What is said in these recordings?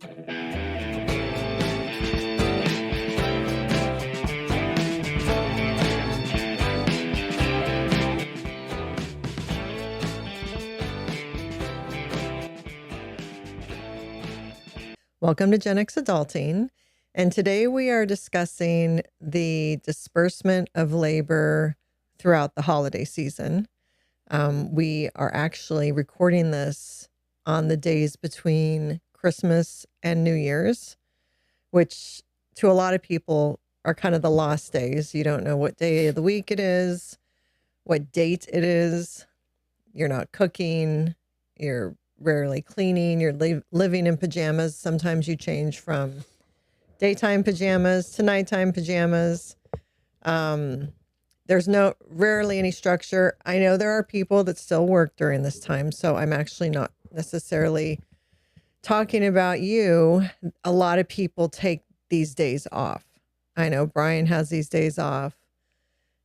Welcome to GenX Adulting, and today we are discussing the disbursement of labor throughout the holiday season. We are actually recording this on the days between Christmas and New Year's, which to a lot of people are kind of the lost days. You don't know what day of the week it is, what date it is. You're not cooking, you're rarely cleaning, you're living in pajamas. Sometimes you change from daytime pajamas to nighttime pajamas. There's rarely any structure. I know there are people that still work during this time, so I'm actually not necessarily talking about you. A lot of people take these days off. I know Brian has these days off,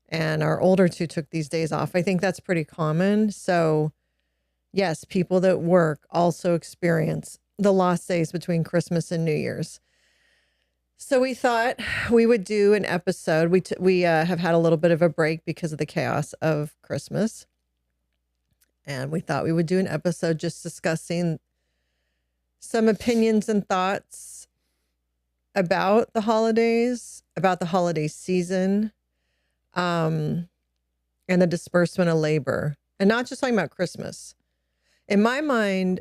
and our older two took these days off. I think that's pretty common. So yes, people that work also experience the lost days between Christmas and New Year's. So we thought we would do an episode. We have had a little bit of a break because of the chaos of Christmas. And we thought we would do an episode just discussing some opinions and thoughts about the holidays, about the holiday season, and the disbursement of labor. And not just talking about Christmas. In my mind,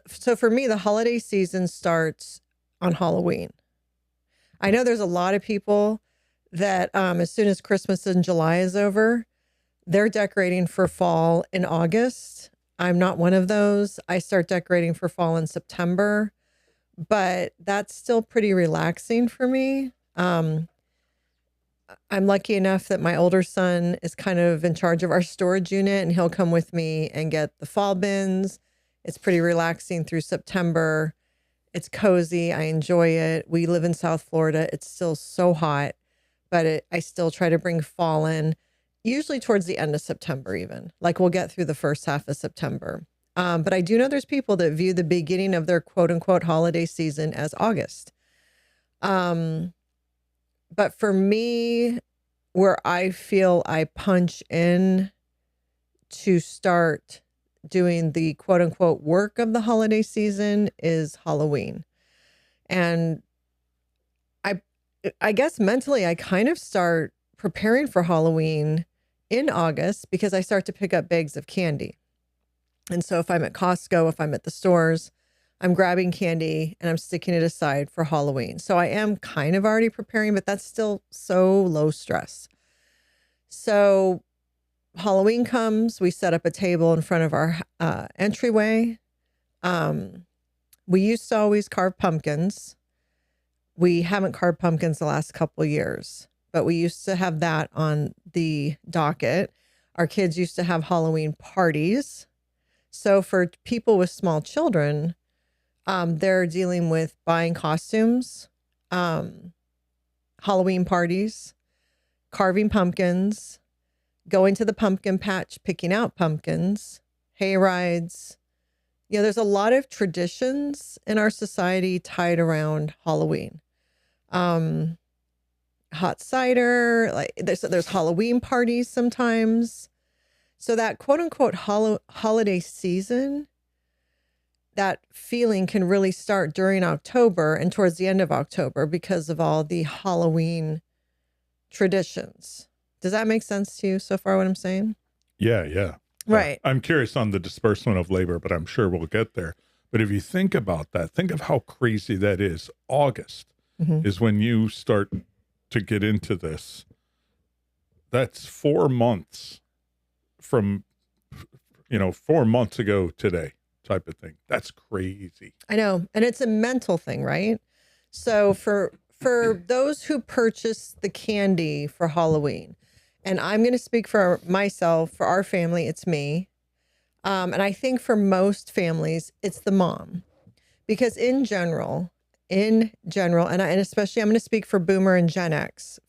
so for me, the holiday season starts on Halloween. I know there's a lot of people that as soon as Christmas in July is over, they're decorating for fall in August. I'm not one of those. I start decorating for fall in September, but that's still pretty relaxing for me. I'm lucky enough that my older son is kind of in charge of our storage unit, and he'll come with me and get the fall bins. It's pretty relaxing through September. It's cozy. I enjoy it. We live in South Florida. It's still so hot, but I still try to bring fall in, usually towards the end of September even. Like we'll get through the first half of September. But I do know there's people that view the beginning of their quote unquote holiday season as August. But for me, where I feel I punch in to start doing the quote unquote work of the holiday season is Halloween. And I guess mentally, I kind of start preparing for Halloween in August because I start to pick up bags of candy. And so if I'm at Costco, if I'm at the stores, I'm grabbing candy and I'm sticking it aside for Halloween. So I am kind of already preparing, but that's still so low stress. So Halloween comes, we set up a table in front of our entryway. We used to always carve pumpkins. We haven't carved pumpkins the last couple of years, but we used to have that on the docket. Our kids used to have Halloween parties. So for people with small children, they're dealing with buying costumes, Halloween parties, carving pumpkins, going to the pumpkin patch, picking out pumpkins, hay rides. You know, there's a lot of traditions in our society tied around Halloween. Hot cider, like there's Halloween parties sometimes. So that quote unquote holiday season, that feeling can really start during October and towards the end of October because of all the Halloween traditions. Does that make sense to you so far, what I'm saying? Yeah. Right. I'm curious on the disbursement of labor, but I'm sure we'll get there. But if you think about that, think of how crazy that is. August is when you start to get into this. That's 4 months from, 4 months ago today type of thing. That's crazy. I know. And it's a mental thing, right? So for those who purchase the candy for Halloween, and I'm going to speak for myself, for our family, it's me. And I think for most families, it's the mom. Because in general, and especially I'm going to speak for Boomer and Gen X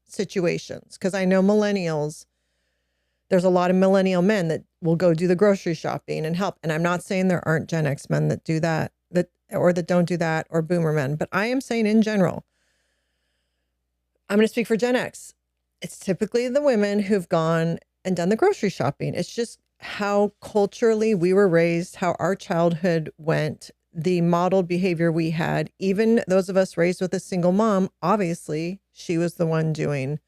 situations, because I know millennials, there's a lot of millennial men that will go do the grocery shopping and help. And I'm not saying there aren't Gen X men that do that or that don't do that, or boomer men. But I am saying in general, I'm going to speak for Gen X. It's typically the women who've gone and done the grocery shopping. It's just how culturally we were raised, how our childhood went, the modeled behavior we had. Even those of us raised with a single mom, obviously, she was the one doing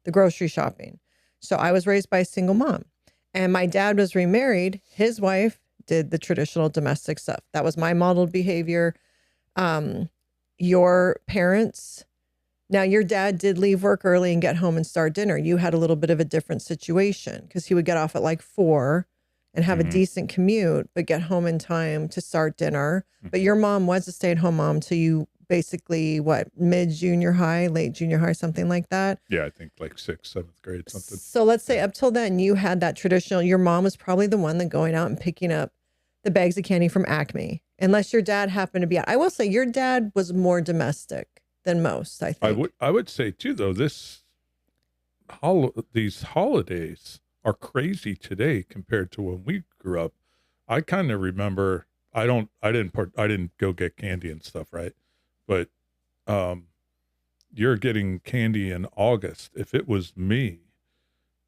the grocery shopping. So I was raised by a single mom. And my dad was remarried. His wife did the traditional domestic stuff. That was my modeled behavior. Your parents, now your dad did leave work early and get home and start dinner. You had a little bit of a different situation because he would get off at like 4 and have a decent commute, but get home in time to start dinner. But your mom was a stay-at-home mom till you basically, what, mid-junior high, late junior high, something like that? Yeah, I think like 6th, 7th grade, something. So let's say up till then, you had that traditional, your mom was probably the one that going out and picking up the bags of candy from Acme, unless your dad happened to be out. I will say your dad was more domestic than most, I think. I would say too, though, these holidays are crazy today compared to when we grew up. I kind of remember, I didn't go get candy and stuff, right? But you're getting candy in August. If it was me,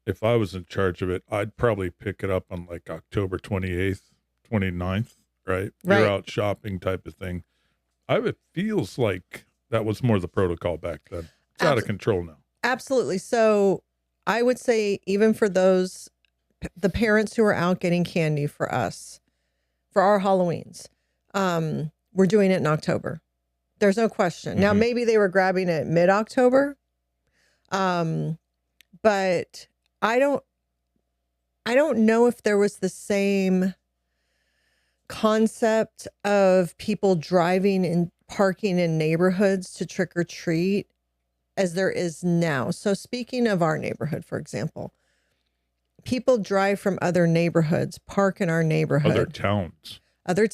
if I was in charge of it, I'd probably pick it up on like October 28th, 29th, right? You're out shopping type of thing. It feels like that was more the protocol back then. It's out of control now. Absolutely. So I would say even for the parents who are out getting candy for us, for our Halloweens, we're doing it in October. There's no question. Now, maybe they were grabbing it mid-October, but I don't know if there was the same concept of people driving and parking in neighborhoods to trick or treat as there is now. So speaking of our neighborhood, for example, people drive from other neighborhoods, park in our neighborhood. Other counties. I'm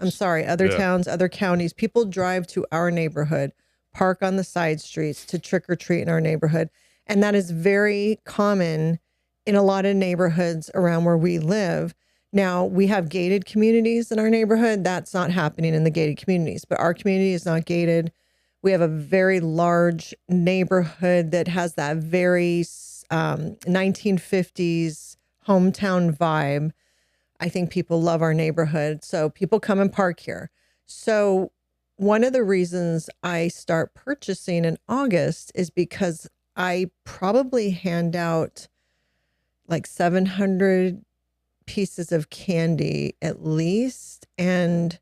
sorry, towns, other counties. People drive to our neighborhood, park on the side streets to trick or treat in our neighborhood. And that is very common in a lot of neighborhoods around where we live. Now, we have gated communities in our neighborhood. That's not happening in the gated communities, but our community is not gated. We have a very large neighborhood that has that very 1950s hometown vibe. I think people love our neighborhood. So people come and park here. So one of the reasons I start purchasing in August is because I probably hand out like 700 pieces of candy at least, and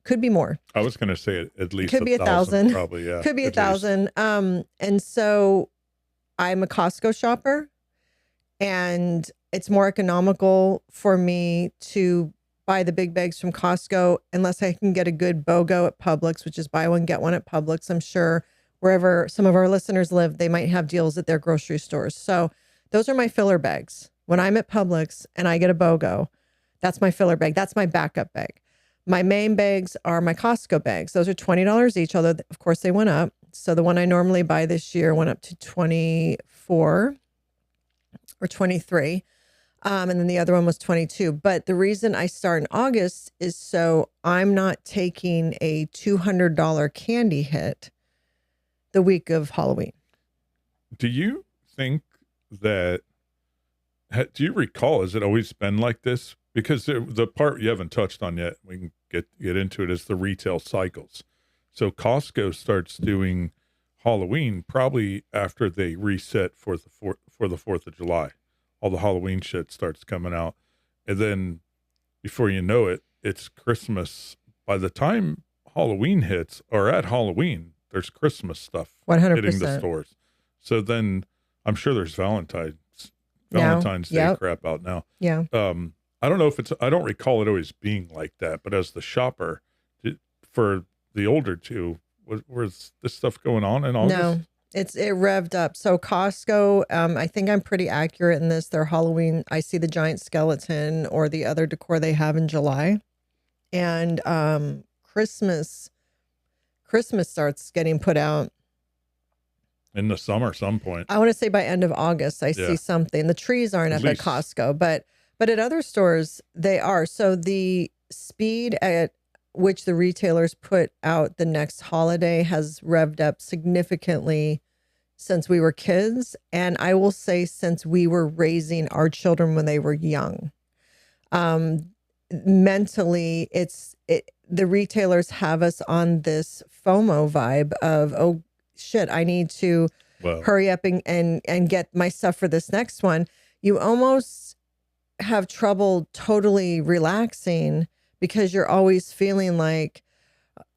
could be more. I was going to say at least could be 1,000. Probably, yeah. Could be 1,000. And so I'm a Costco shopper, and it's more economical for me to buy the big bags from Costco unless I can get a good BOGO at Publix, which is buy one, get one at Publix. I'm sure wherever some of our listeners live, they might have deals at their grocery stores. So those are my filler bags. When I'm at Publix and I get a BOGO, that's my filler bag. That's my backup bag. My main bags are my Costco bags. Those are $20 each, although of course they went up. So the one I normally buy this year went up to 24 or 23. And then the other one was 22. But the reason I start in August is so I'm not taking a $200 candy hit the week of Halloween. Do you think that, do you recall, has it always been like this? Because the part you haven't touched on yet, we can get into it, is the retail cycles. So Costco starts doing Halloween probably after they reset for the 4th of July. All the Halloween shit starts coming out. And then before you know it, it's Christmas. By the time Halloween hits, or at Halloween, there's Christmas stuff 100%. hitting the stores. So then I'm sure there's Valentine's Day crap out now. Yeah. I don't know if I don't recall it always being like that, but as the shopper, for the older two, was this stuff going on in August? No. It revved up. So Costco, I think I'm pretty accurate in this. Their Halloween, I see the giant skeleton or the other decor they have in July. And Christmas starts getting put out in the summer, some point. I want to say by end of August, I see something. The trees aren't up at Costco, but at other stores they are. So the speed at which the retailers put out the next holiday has revved up significantly since we were kids. And I will say since we were raising our children when they were young. Mentally, the retailers have us on this FOMO vibe of, oh shit, I need to hurry up and get my stuff for this next one. You almost have trouble totally relaxing because you're always feeling like,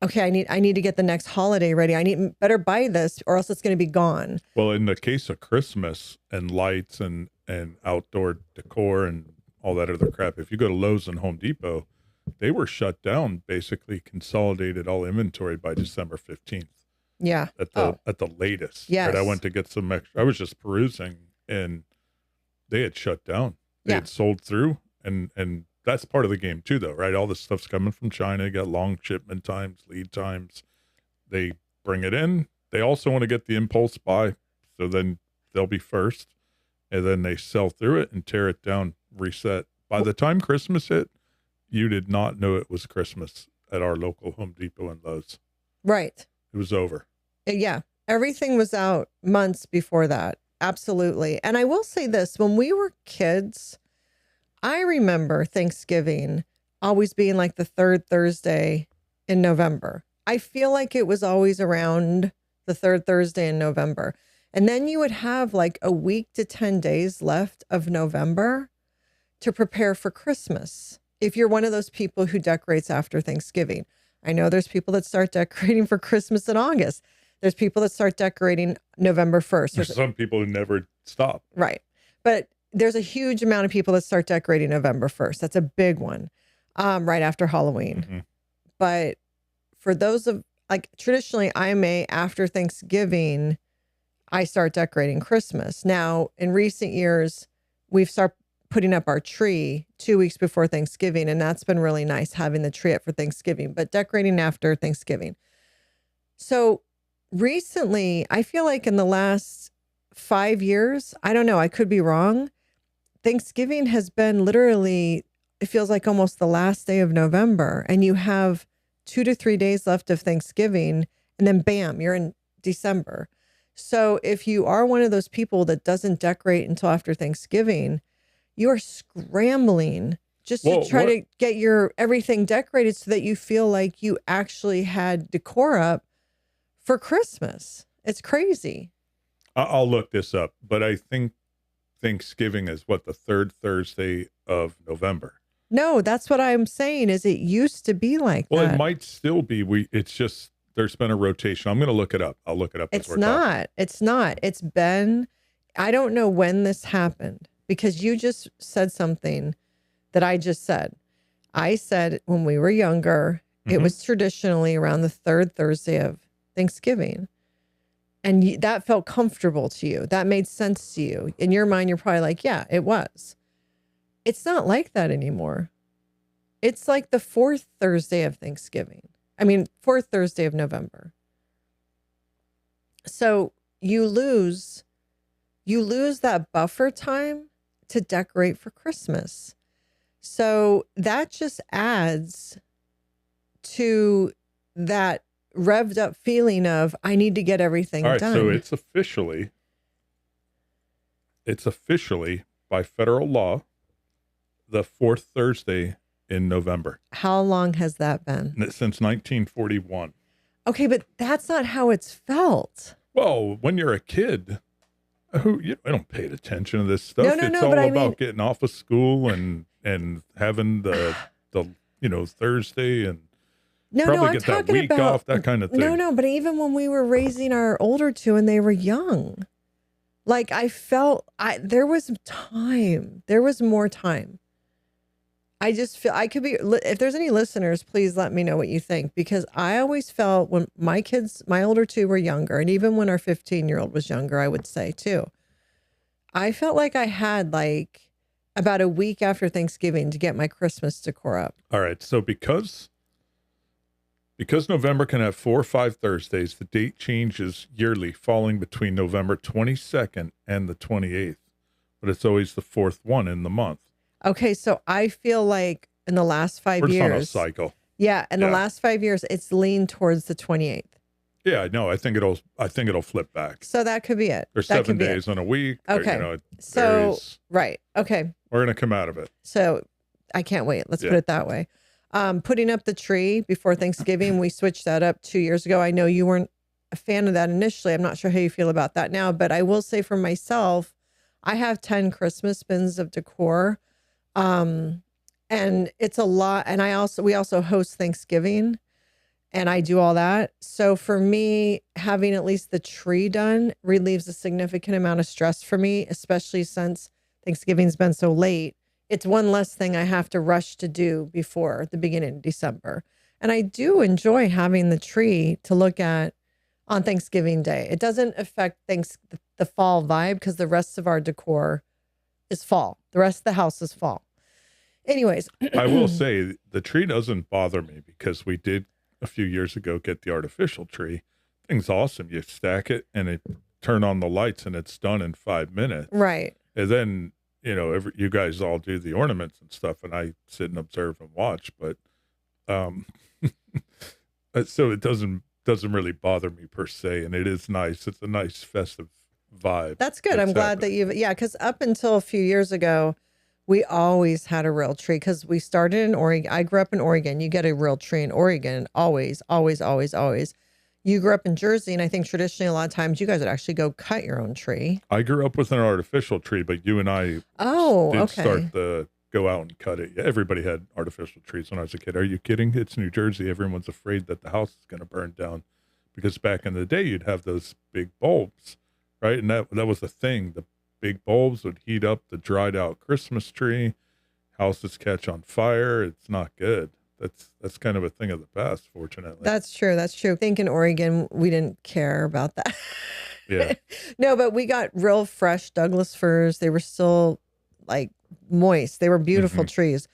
okay, I need to get the next holiday ready. Better buy this or else it's going to be gone. Well, in the case of Christmas and lights and outdoor decor and all that other crap, if you go to Lowe's and Home Depot, they were shut down, basically consolidated all inventory by December 15th. Yeah. At the latest. Yes. Right? I went to get some extra. I was just perusing and they had shut down. They had sold through and that's part of the game too, though, right? All this stuff's coming from China. You got long shipment times, lead times. They bring it in. They also want to get the impulse buy. So then they'll be first and then they sell through it and tear it down, reset. By the time Christmas hit, you did not know it was Christmas at our local Home Depot and Lowe's. Right. It was over. Yeah. Everything was out months before that. Absolutely. And I will say this, when we were kids, I remember Thanksgiving always being like the third Thursday in November. I feel like it was always around the third Thursday in November. And then you would have like a week to 10 days left of November to prepare for Christmas. If you're one of those people who decorates after Thanksgiving. I know there's people that start decorating for Christmas in August. There's people that start decorating November 1st. There's some people who never stop. Right. But there's a huge amount of people that start decorating November 1st. That's a big one, right after Halloween. Mm-hmm. But for those of, like, traditionally, after Thanksgiving, I start decorating Christmas. Now, in recent years, we've started putting up our tree 2 weeks before Thanksgiving, and that's been really nice having the tree up for Thanksgiving, but decorating after Thanksgiving. So recently, I feel like in the last 5 years, I don't know, I could be wrong, Thanksgiving has been literally, it feels like almost the last day of November, and you have 2 to 3 days left of Thanksgiving, and then bam, you're in December. So if you are one of those people that doesn't decorate until after Thanksgiving, you are scrambling just to try to get your everything decorated so that you feel like you actually had decor up for Christmas. It's crazy. I'll look this up, but I think Thanksgiving is the third Thursday of November. No, that's what I'm saying is it used to be like that. Well, it might still be. It's just, there's been a rotation. I'm going to look it up. I'll look it up. It's not. It's not. It's been, I don't know when this happened because you just said something that I just said. I said when we were younger, it was traditionally around the third Thursday of Thanksgiving. And that felt comfortable to you. That made sense to you. In your mind, you're probably like, yeah, it was. It's not like that anymore. It's like the fourth Thursday of Thanksgiving. Fourth Thursday of November. So you lose that buffer time to decorate for Christmas. So that just adds to that revved up feeling of, I need to get everything done. So it's officially by federal law, the fourth Thursday in November. How long has that been? Since 1941. Okay, but that's not how it's felt. Well, when you're a kid, I don't pay attention to this stuff. No, it's all about getting off of school and having the Thursday and probably get that week off, that kind of thing. No, but even when we were raising our older two and they were young, like I felt there was time. There was more time. I just feel I could be, if there's any listeners, please let me know what you think, because I always felt when my older two were younger, and even when our 15-year-old was younger, I would say too, I felt like I had like about a week after Thanksgiving to get my Christmas decor up. All right. So because November can have 4 or 5 Thursdays, the date changes yearly, falling between November 22nd and the 28th, but it's always the fourth one in the month. Okay, so I feel like in the last 5 years, we're just on a cycle. Yeah. And the Yeah. last 5 years, it's leaned towards the 28th. Yeah, I know. I think it'll flip back. So that could be it. There's That 7 could be it. days in a week. But, Okay. you know, it So, varies. right. Okay. We're going to come out of it. So I can't wait. Let's Yeah. put it that way. Putting up the tree before Thanksgiving, we switched that up 2 years ago. I know you weren't a fan of that initially. I'm not sure how you feel about that now, but I will say for myself, I have 10 Christmas bins of decor. And it's a lot. And we also host Thanksgiving and I do all that. So for me, having at least the tree done relieves a significant amount of stress for me, especially since Thanksgiving's been so late. It's one less thing I have to rush to do before the beginning of December. And I do enjoy having the tree to look at on Thanksgiving Day. It doesn't affect the fall vibe because the rest of our decor is fall. The rest of the house is fall. Anyways. I will say the tree doesn't bother me because we did a few years ago get the artificial tree. Thing's awesome. You stack it and it turn on the lights and it's done in 5 minutes. Right. And then, you know, you guys all do the ornaments and stuff and I sit and observe and watch, but so it doesn't really bother me per se, and it is nice. It's a nice festive vibe. That's good. I'm glad that because up until a few years ago, we always had a real tree because we started in Oregon. I grew up in Oregon. You get a real tree in Oregon. Always, always, always, always. You grew up in Jersey, and I think traditionally a lot of times you guys would actually go cut your own tree. I grew up with an artificial tree, but you and I start the go out and cut it. Yeah, everybody had artificial trees when I was a kid. Are you kidding? It's New Jersey. Everyone's afraid that the house is going to burn down because back in the day you'd have those big bulbs, right? And that was the thing. The big bulbs would heat up the dried out Christmas tree. Houses catch on fire. It's not good. That's kind of a thing of the past, fortunately. That's true. That's true. I think in Oregon, we didn't care about that. Yeah. No, but we got real fresh Douglas firs. They were still like moist. They were beautiful trees.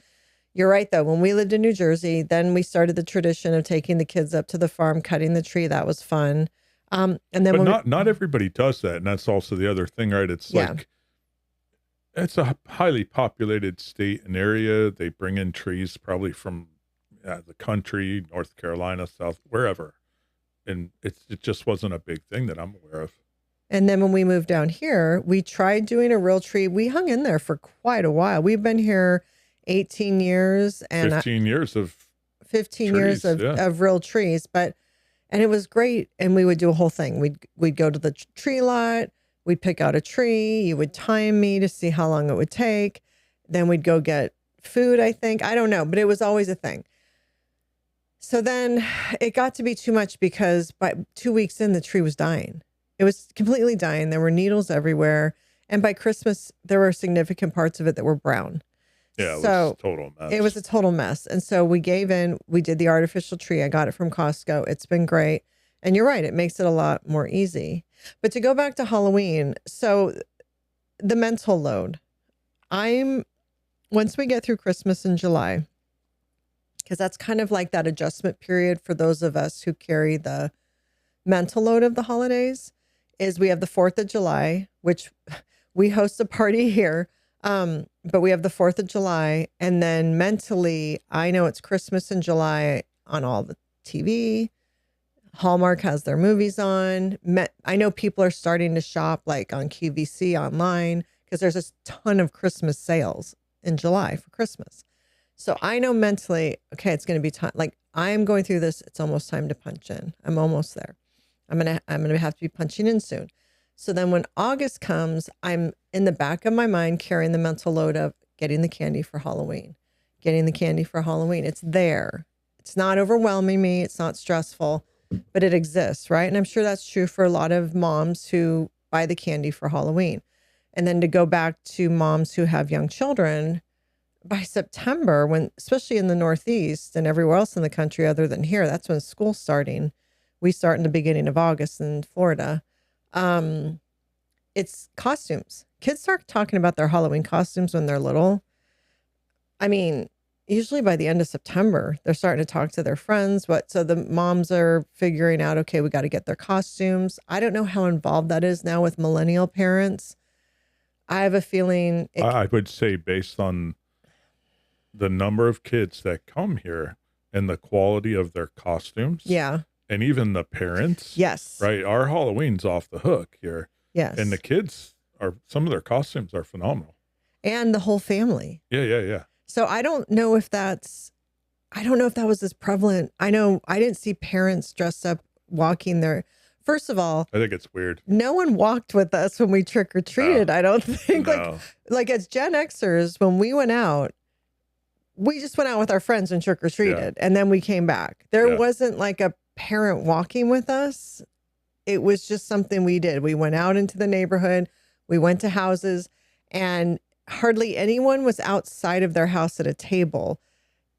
You're right, though. When we lived in New Jersey, then we started the tradition of taking the kids up to the farm, cutting the tree. That was fun. And then not everybody does that. And that's also the other thing, right? It's like, it's a highly populated state and area. They bring in trees probably from the country, North Carolina, South, wherever. And it just wasn't a big thing that I'm aware of. And then when we moved down here, we tried doing a real tree. We hung in there for quite a while. We've been here 18 years and 15 years of 15 trees, years of real trees. And it was great. And we would do a whole thing. We'd go to the tree lot. We'd pick out a tree. You would time me to see how long it would take. Then we'd go get food, I think. I don't know, but it was always a thing. So then it got to be too much because by 2 weeks in, the tree was dying. It was completely dying. There were needles everywhere. And by Christmas, there were significant parts of it that were brown. Yeah, it was a total mess. It was a total mess. And so we gave in. We did the artificial tree. I got it from Costco. It's been great. And you're right. It makes it a lot more easy. But to go back to Halloween, so the mental load. Once we get through Christmas in July, because that's kind of like that adjustment period for those of us who carry the mental load of the holidays, is we have the 4th of July, which we host a party here. But we have the 4th of July. And then mentally, I know it's Christmas in July on all the TV. Hallmark has their movies on. I know people are starting to shop like on QVC online because there's a ton of Christmas sales in July for Christmas. So I know mentally, okay, it's going to be time. Like I am going through this. It's almost time to punch in. I'm almost there. I'm going to have to be punching in soon. So then when August comes, I'm in the back of my mind carrying the mental load of getting the candy for Halloween, It's there. It's not overwhelming me. It's not stressful, but it exists, right? And I'm sure that's true for a lot of moms who buy the candy for Halloween. And then to go back to moms who have young children, by September, when especially in the Northeast and everywhere else in the country other than here, that's when school's starting. We start in the beginning of August in Florida. It's costumes. Kids start talking about their Halloween costumes when they're little. I mean, usually by the end of September, they're starting to talk to their friends. So the moms are figuring out, okay, we got to get their costumes. I don't know how involved that is now with millennial parents. I have a feeling. I would say based on the number of kids that come here, and the quality of their costumes. Yeah. And even the parents. Yes. Right. Our Halloween's off the hook here. Yes. And the kids some of their costumes are phenomenal. And the whole family. Yeah. So I don't know if that was as prevalent. I know I didn't see parents dressed up walking there. First of all, I think it's weird. No one walked with us when we trick or treated. No. I don't think No. like as Gen Xers, when we went out, we just went out with our friends and trick or treated, and then we came back. There wasn't like a parent walking with us. It was just something we did. We went out into the neighborhood, we went to houses, and hardly anyone was outside of their house at a table.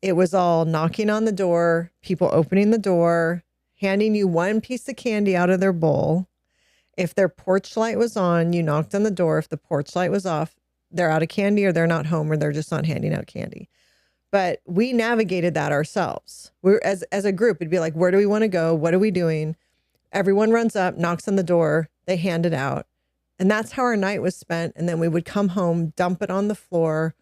It was all knocking on the door, people opening the door, handing you one piece of candy out of their bowl. If their porch light was on, you knocked on the door. If the porch light was off, they're out of candy, or they're not home, or they're just not handing out candy. But we navigated that ourselves. We're as a group, it'd be like, where do we want to go? What are we doing? Everyone runs up, knocks on the door, they hand it out. And that's how our night was spent. And then we would come home, dump it on the floor.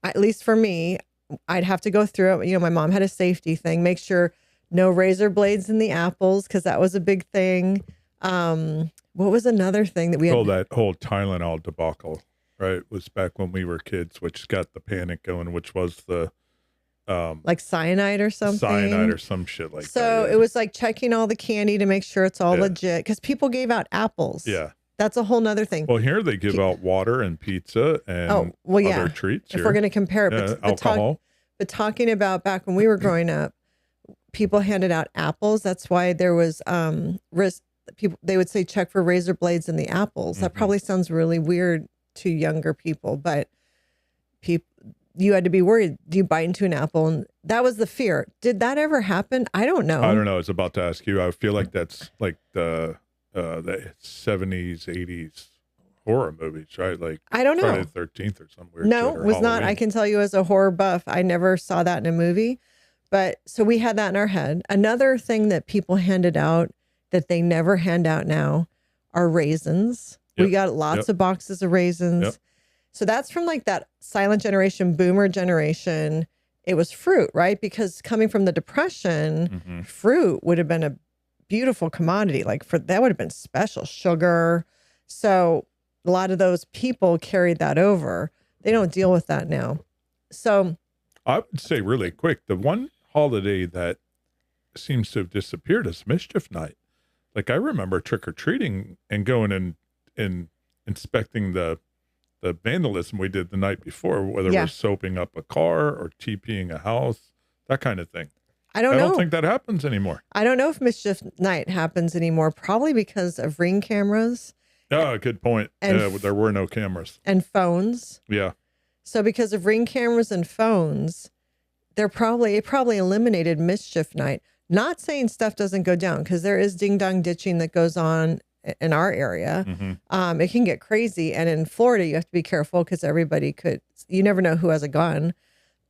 At least for me, I'd have to go through it. You know, my mom had a safety thing, make sure no razor blades in the apples, because that was a big thing. What was another thing that we had? Oh, that whole Tylenol debacle, right? Was back when we were kids, which got the panic going, which was the like cyanide or something. Cyanide or some shit like that. So it was like checking all the candy to make sure it's all Yeah. legit, because people gave out apples. Yeah. That's a whole nother thing. Well, here they give out water and pizza and other treats. If we're going to compare it, Yeah, but alcohol. but talking about back when we were growing up, people handed out apples. That's why there was risk. People, they would say check for razor blades in the apples. That probably sounds really weird to younger people, but you had to be worried. Do you bite into an apple? And that was the fear. Did that ever happen? I don't know. I don't know. I was about to ask you. I feel like that's like the 70s, 80s horror movies, right? Like I don't know. Friday the 13th or some weird No, shit, or it was not. Halloween. I can tell you as a horror buff, I never saw that in a movie. But so we had that in our head. Another thing that people handed out that they never hand out now are raisins. Yep. We got lots of boxes of raisins. Yep. So that's from like that silent generation, boomer generation. It was fruit, right? Because coming from the Depression, fruit would have been a beautiful commodity. Like that would have been special, sugar. So a lot of those people carried that over. They don't deal with that now. So I would say really quick, the one holiday that seems to have disappeared is Mischief Night. Like I remember trick-or-treating and going and inspecting the vandalism we did the night before, whether it was soaping up a car or TPing a house, that kind of thing. I don't know. I don't think that happens anymore. I don't know if Mischief Night happens anymore, probably because of Ring cameras. Oh, good point. And there were no cameras. And phones. Yeah. So because of Ring cameras and phones, it probably eliminated Mischief Night. Not saying stuff doesn't go down, because there is ding dong ditching that goes on in our area. It can get crazy. And in Florida, you have to be careful, because you never know who has a gun.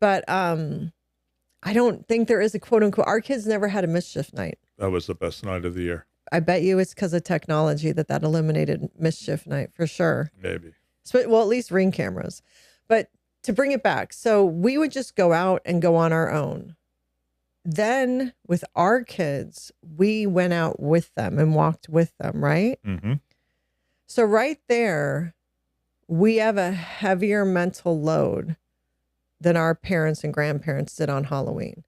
But I don't think there is a quote unquote, our kids never had a Mischief Night. That was the best night of the year. I bet you it's because of technology that eliminated Mischief Night for sure. Maybe. So, well, at least Ring cameras. But to bring it back, so we would just go out and go on our own. Then with our kids, we went out with them and walked with them, right? So right there, we have a heavier mental load than our parents and grandparents did on Halloween,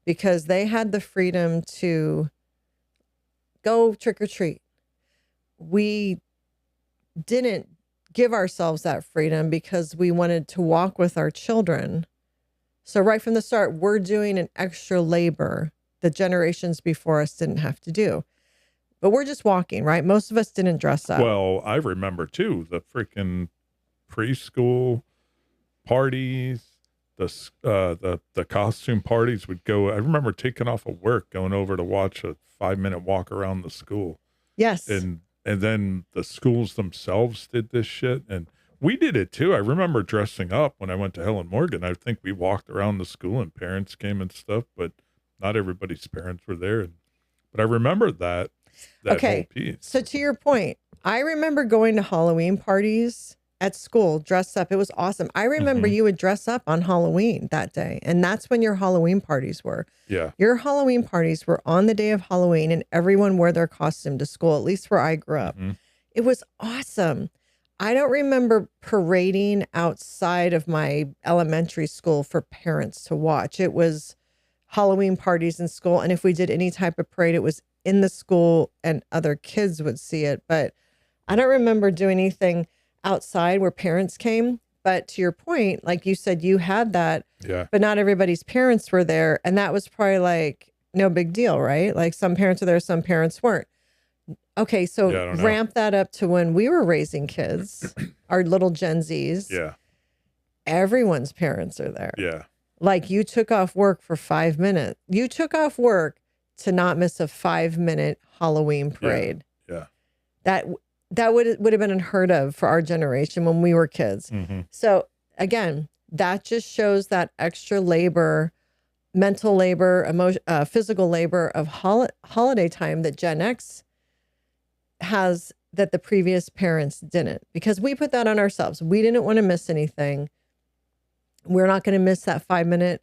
because they had the freedom to go trick or treat. We didn't give ourselves that freedom because we wanted to walk with our children. So right from the start, we're doing an extra labor that generations before us didn't have to do. But we're just walking, right? Most of us didn't dress up. Well, I remember too, the freaking preschool parties, the costume parties would go. I remember taking off of work, going over to watch a 5-minute walk around the school. Yes. And then the schools themselves did this shit, and we did it too. I remember dressing up when I went to Helen Morgan. I think we walked around the school and parents came and stuff, but not everybody's parents were there. But I remember that whole piece. So to your point, I remember going to Halloween parties at school, dress up. It was awesome. I remember you would dress up on Halloween that day. And that's when your Halloween parties were. Yeah. Your Halloween parties were on the day of Halloween and everyone wore their costume to school, at least where I grew up. It was awesome. I don't remember parading outside of my elementary school for parents to watch. It was Halloween parties in school. And if we did any type of parade, it was in the school and other kids would see it. But I don't remember doing anything outside where parents came. But to your point, like you said, you had that, but not everybody's parents were there. And that was probably like no big deal, right? Like some parents were there, some parents weren't. Okay, so ramp that up to when we were raising kids, our little Gen Zs. Yeah. Everyone's parents are there. Yeah. Like you took off work for 5 minutes. You took off work to not miss a 5-minute Halloween parade. Yeah. That would have been unheard of for our generation when we were kids. So again, that just shows that extra labor, mental labor, physical labor of holiday time that Gen X has that the previous parents didn't, because we put that on ourselves. We didn't want to miss anything. We're not going to miss that 5-minute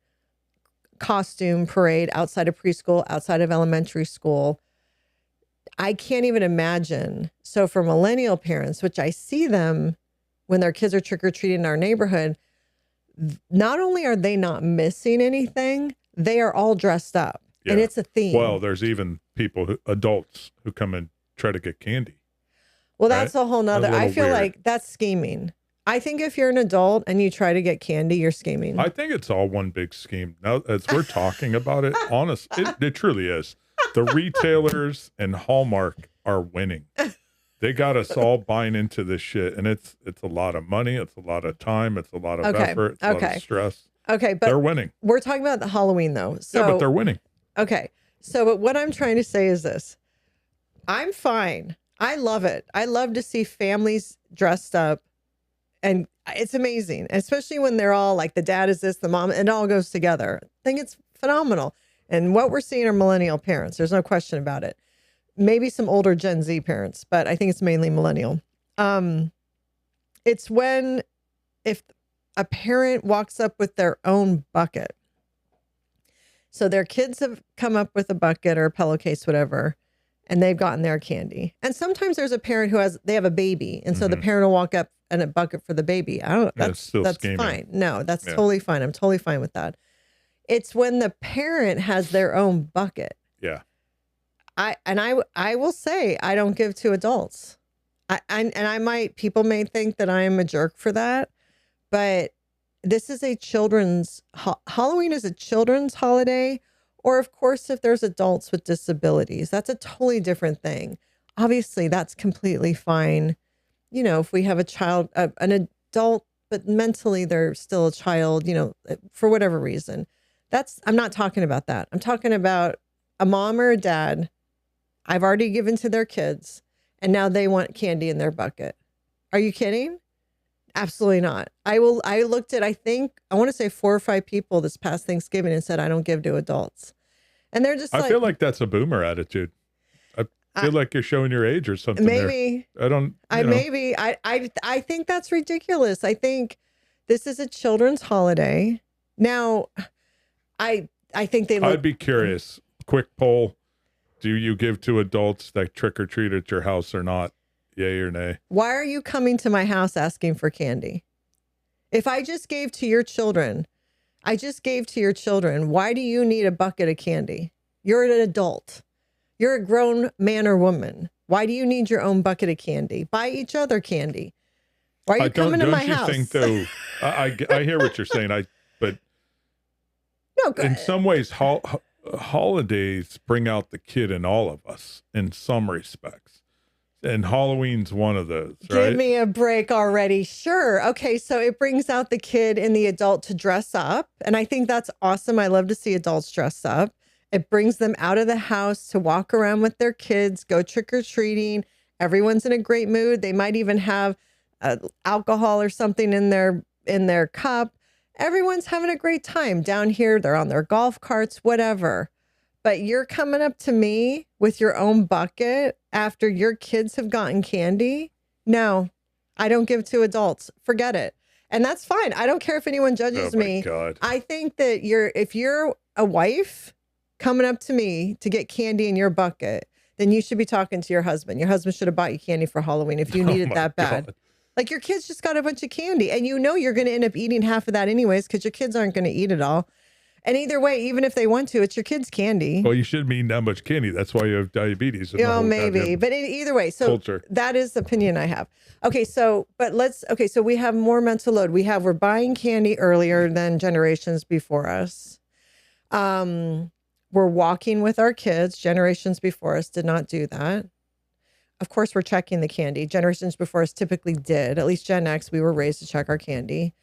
costume parade outside of preschool, outside of elementary school. I can't even imagine. So for millennial parents, which I see them when their kids are trick-or-treating in our neighborhood, not only are they not missing anything, they are all dressed up. Yeah. And it's a theme. Well, there's even adults who come and try to get candy. Well, that's a whole nother. I feel like that's scheming. I think if you're an adult and you try to get candy, you're scheming. I think it's all one big scheme. Now, as we're talking about it, it truly is. The retailers and Hallmark are winning. They got us all buying into this shit, and it's a lot of money, it's a lot of time, it's a lot of effort, it's a lot of stress. Okay, but they're winning. We're talking about the Halloween though. So, yeah, but they're winning. Okay, so but what I'm trying to say is this: I'm fine. I love it. I love to see families dressed up, and it's amazing, especially when they're all like the dad is this, the mom, and it all goes together. I think it's phenomenal. And what we're seeing are millennial parents. There's no question about it. Maybe some older Gen Z parents, but I think it's mainly millennial. It's when if a parent walks up with their own bucket. So their kids have come up with a bucket or a pillowcase, whatever, and they've gotten their candy. And sometimes there's a parent who they have a baby, and so the parent will walk up in a bucket for the baby. That's fine. No, that's totally fine. I'm totally fine with that. It's when the parent has their own bucket. Yeah. I will say I don't give to adults. People may think that I am a jerk for that, but this is a Halloween is a children's holiday, or of course, if there's adults with disabilities, that's a totally different thing. Obviously, that's completely fine. You know, if we have a child, an adult, but mentally they're still a child, for whatever reason. I'm not talking about that. I'm talking about a mom or a dad. I've already given to their kids, and now they want candy in their bucket. Are you kidding? Absolutely not. I looked at, I want to say 4 or 5 people this past Thanksgiving and said, I don't give to adults. And they're just I feel like that's a boomer attitude. I feel like you're showing your age or something. Maybe. There. I think that's ridiculous. I think this is a children's holiday. Now, I think I'd be curious. Quick poll. Do you give to adults that trick or treat at your house or not? Yay or nay? Why are you coming to my house asking for candy? If I just gave to your children, why do you need a bucket of candy? You're an adult. You're a grown man or woman. Why do you need your own bucket of candy? Buy each other candy. Why are you coming to my house? Don't you think, though, I hear what you're saying, but no, in some ways, holidays bring out the kid in all of us in some respects. And Halloween's one of those, right? Give me a break already. Sure. Okay. So it brings out the kid and the adult to dress up. And I think that's awesome. I love to see adults dress up. It brings them out of the house to walk around with their kids, go trick-or-treating. Everyone's in a great mood. They might even have alcohol or something in their cup. Everyone's having a great time down here. They're on their golf carts, whatever. But you're coming up to me with your own bucket after your kids have gotten candy? No, I don't give to adults. Forget it. And that's fine. I don't care if anyone judges Oh my me. God. I think that if you're a wife coming up to me to get candy in your bucket, then you should be talking to your husband. Your husband should have bought you candy for Halloween if you need it that bad. God. Like your kids just got a bunch of candy and you know you're going to end up eating half of that anyways because your kids aren't going to eat it all. And either way, even if they want to, it's your kids' candy. Well, you shouldn't be eating that much candy. That's why you have diabetes. Oh, maybe. But either way, so culture. That is the opinion I have. Okay, so so we have more mental load. We're buying candy earlier than generations before us. We're walking with our kids. Generations before us did not do that. Of course, we're checking the candy. Generations before us typically did. At least Gen X, we were raised to check our candy.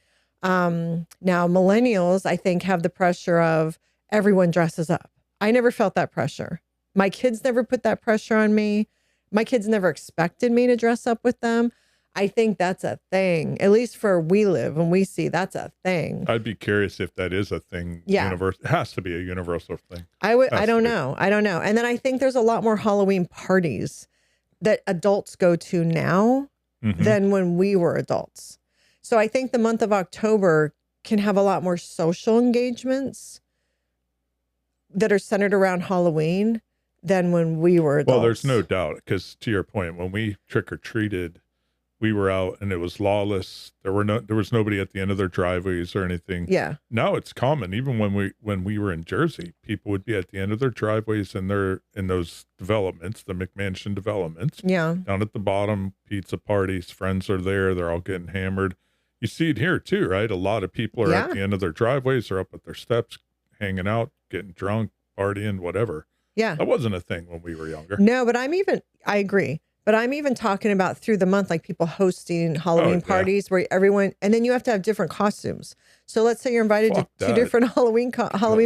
Now millennials, I think, have the pressure of everyone dresses up. I never felt that pressure. My kids never put that pressure on me. My kids never expected me to dress up with them. I think that's a thing, at least for we live and we see that's a thing. I'd be curious if that is a thing. Yeah. It has to be a universal thing. I don't know. And then I think there's a lot more Halloween parties that adults go to now than when we were adults. So I think the month of October can have a lot more social engagements that are centered around Halloween than when we were adults. Well, there's no doubt, because to your point, when we trick-or-treated, we were out and it was lawless. There was nobody at the end of their driveways or anything. Yeah. Now it's common. Even when we were in Jersey, people would be at the end of their driveways and they're in those developments, the McMansion developments. Yeah. Down at the bottom, pizza parties, friends are there. They're all getting hammered. You see it here too, right? A lot of people are at the end of their driveways or up at their steps, hanging out, getting drunk, partying, whatever. Yeah. That wasn't a thing when we were younger. No, but I agree. But I'm even talking about through the month, like people hosting Halloween parties where everyone, and then you have to have different costumes. So let's say you're invited to two different Halloween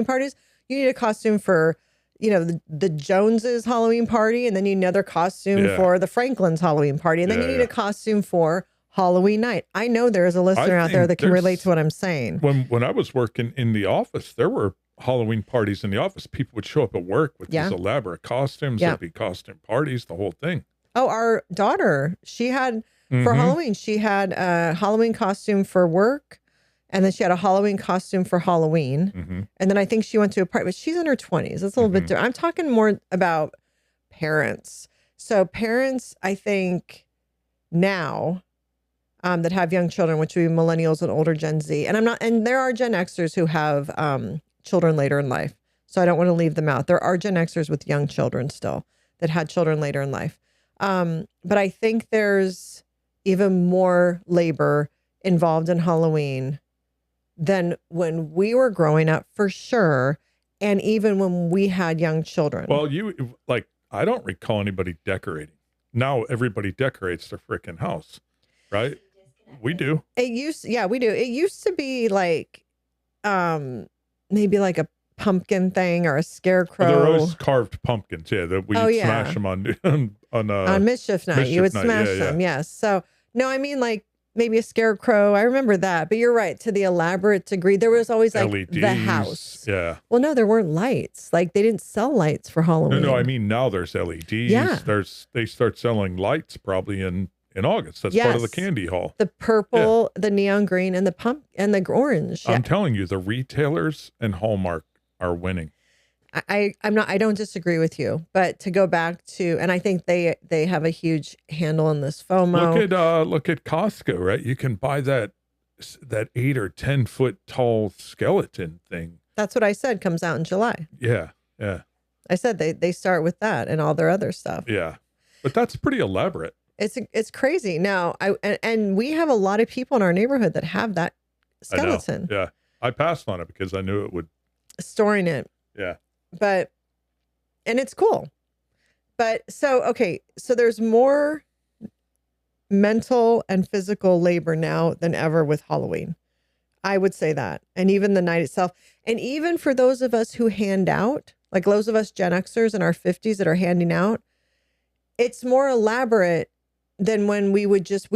parties. You need a costume for, the Joneses Halloween party, and then you need another costume for the Franklin's Halloween party. And then you need a costume for Halloween night. I know there is a listener out there that can relate to what I'm saying. When I was working in the office, there were Halloween parties in the office. People would show up at work with these elaborate costumes. There'd be costume parties, the whole thing. Oh, our daughter, she had for Halloween, she had a Halloween costume for work. And then she had a Halloween costume for Halloween. And then I think she went to a party, but she's in her 20s. That's a little bit different. I'm talking more about parents. So parents, I think now that have young children, which would be millennials and older Gen Z. And there are Gen Xers who have children later in life. So I don't want to leave them out. There are Gen Xers with young children still that had children later in life. But I think there's even more labor involved in Halloween than when we were growing up, for sure. And even when we had young children. Well, I don't recall anybody decorating. Now everybody decorates their freaking house, right? We do. We do. It used to be like, maybe like a pumpkin thing or a scarecrow. There are always carved pumpkins, that we smash them on Mischief Night. You would smash them, yes. So no, I mean like maybe a scarecrow. I remember that, but you're right. To the elaborate degree, there was always like LEDs, the house. Yeah. Well, no, there weren't lights. Like they didn't sell lights for Halloween. No. I mean now there's LEDs. Yeah. They start selling lights probably in August. That's part of the candy haul. The purple, the neon green, and the pump and the orange. I'm telling you, the retailers and Hallmark are winning. I don't disagree with you, but to go back to, and I think they have a huge handle on this FOMO. Look at Costco, right? You can buy that 8 or 10 foot tall skeleton thing. That's what I said comes out in July. Yeah. I said they start with that and all their other stuff. Yeah, but that's pretty elaborate. It's crazy. Now and we have a lot of people in our neighborhood that have that skeleton. Yeah, I passed on it because I knew it would storing it. Yeah. And it's cool. But so there's more mental and physical labor now than ever with Halloween. I would say that. And even the night itself. And even for those of us who hand out, like those of us Gen Xers in our 50s that are handing out, it's more elaborate than when we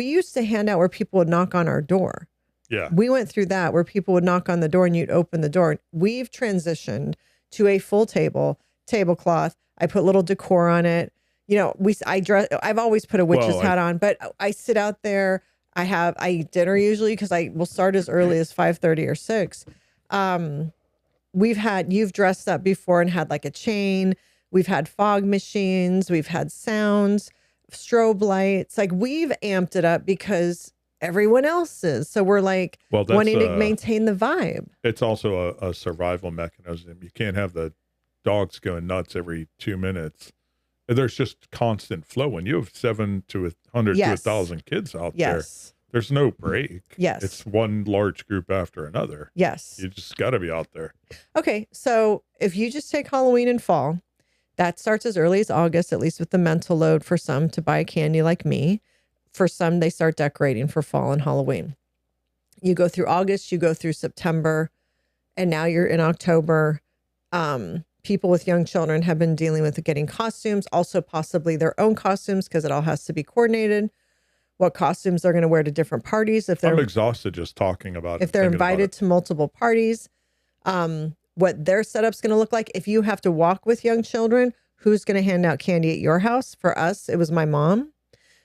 used to hand out where people would knock on our door. Yeah. We went through that where people would knock on the door and you'd open the door. We've transitioned to a full tablecloth. I put little decor on it. I've always put a witch's hat on, but I sit out there. I eat dinner usually because I will start as early as 5:30 or 6. You've dressed up before and had like a chain. We've had fog machines. We've had sounds, strobe lights. Like we've amped it up because everyone else is. So we're like wanting to maintain the vibe. It's also a survival mechanism. You can't have the dogs going nuts every 2 minutes. There's just constant flow. When you have 7 to 100 to 1,000 kids out there, there's no break. Yes. It's one large group after another. Yes. You just got to be out there. Okay. So if you just take Halloween and fall, that starts as early as August, at least with the mental load for some to buy candy like me. For some, they start decorating for fall and Halloween. You go through August, you go through September, and now you're in October. People with young children have been dealing with getting costumes, also possibly their own costumes, because it all has to be coordinated. What costumes they're going to wear to different parties. I'm exhausted just talking about it. If they're invited to multiple parties, what their setup's going to look like. If you have to walk with young children, who's going to hand out candy at your house? For us, it was my mom.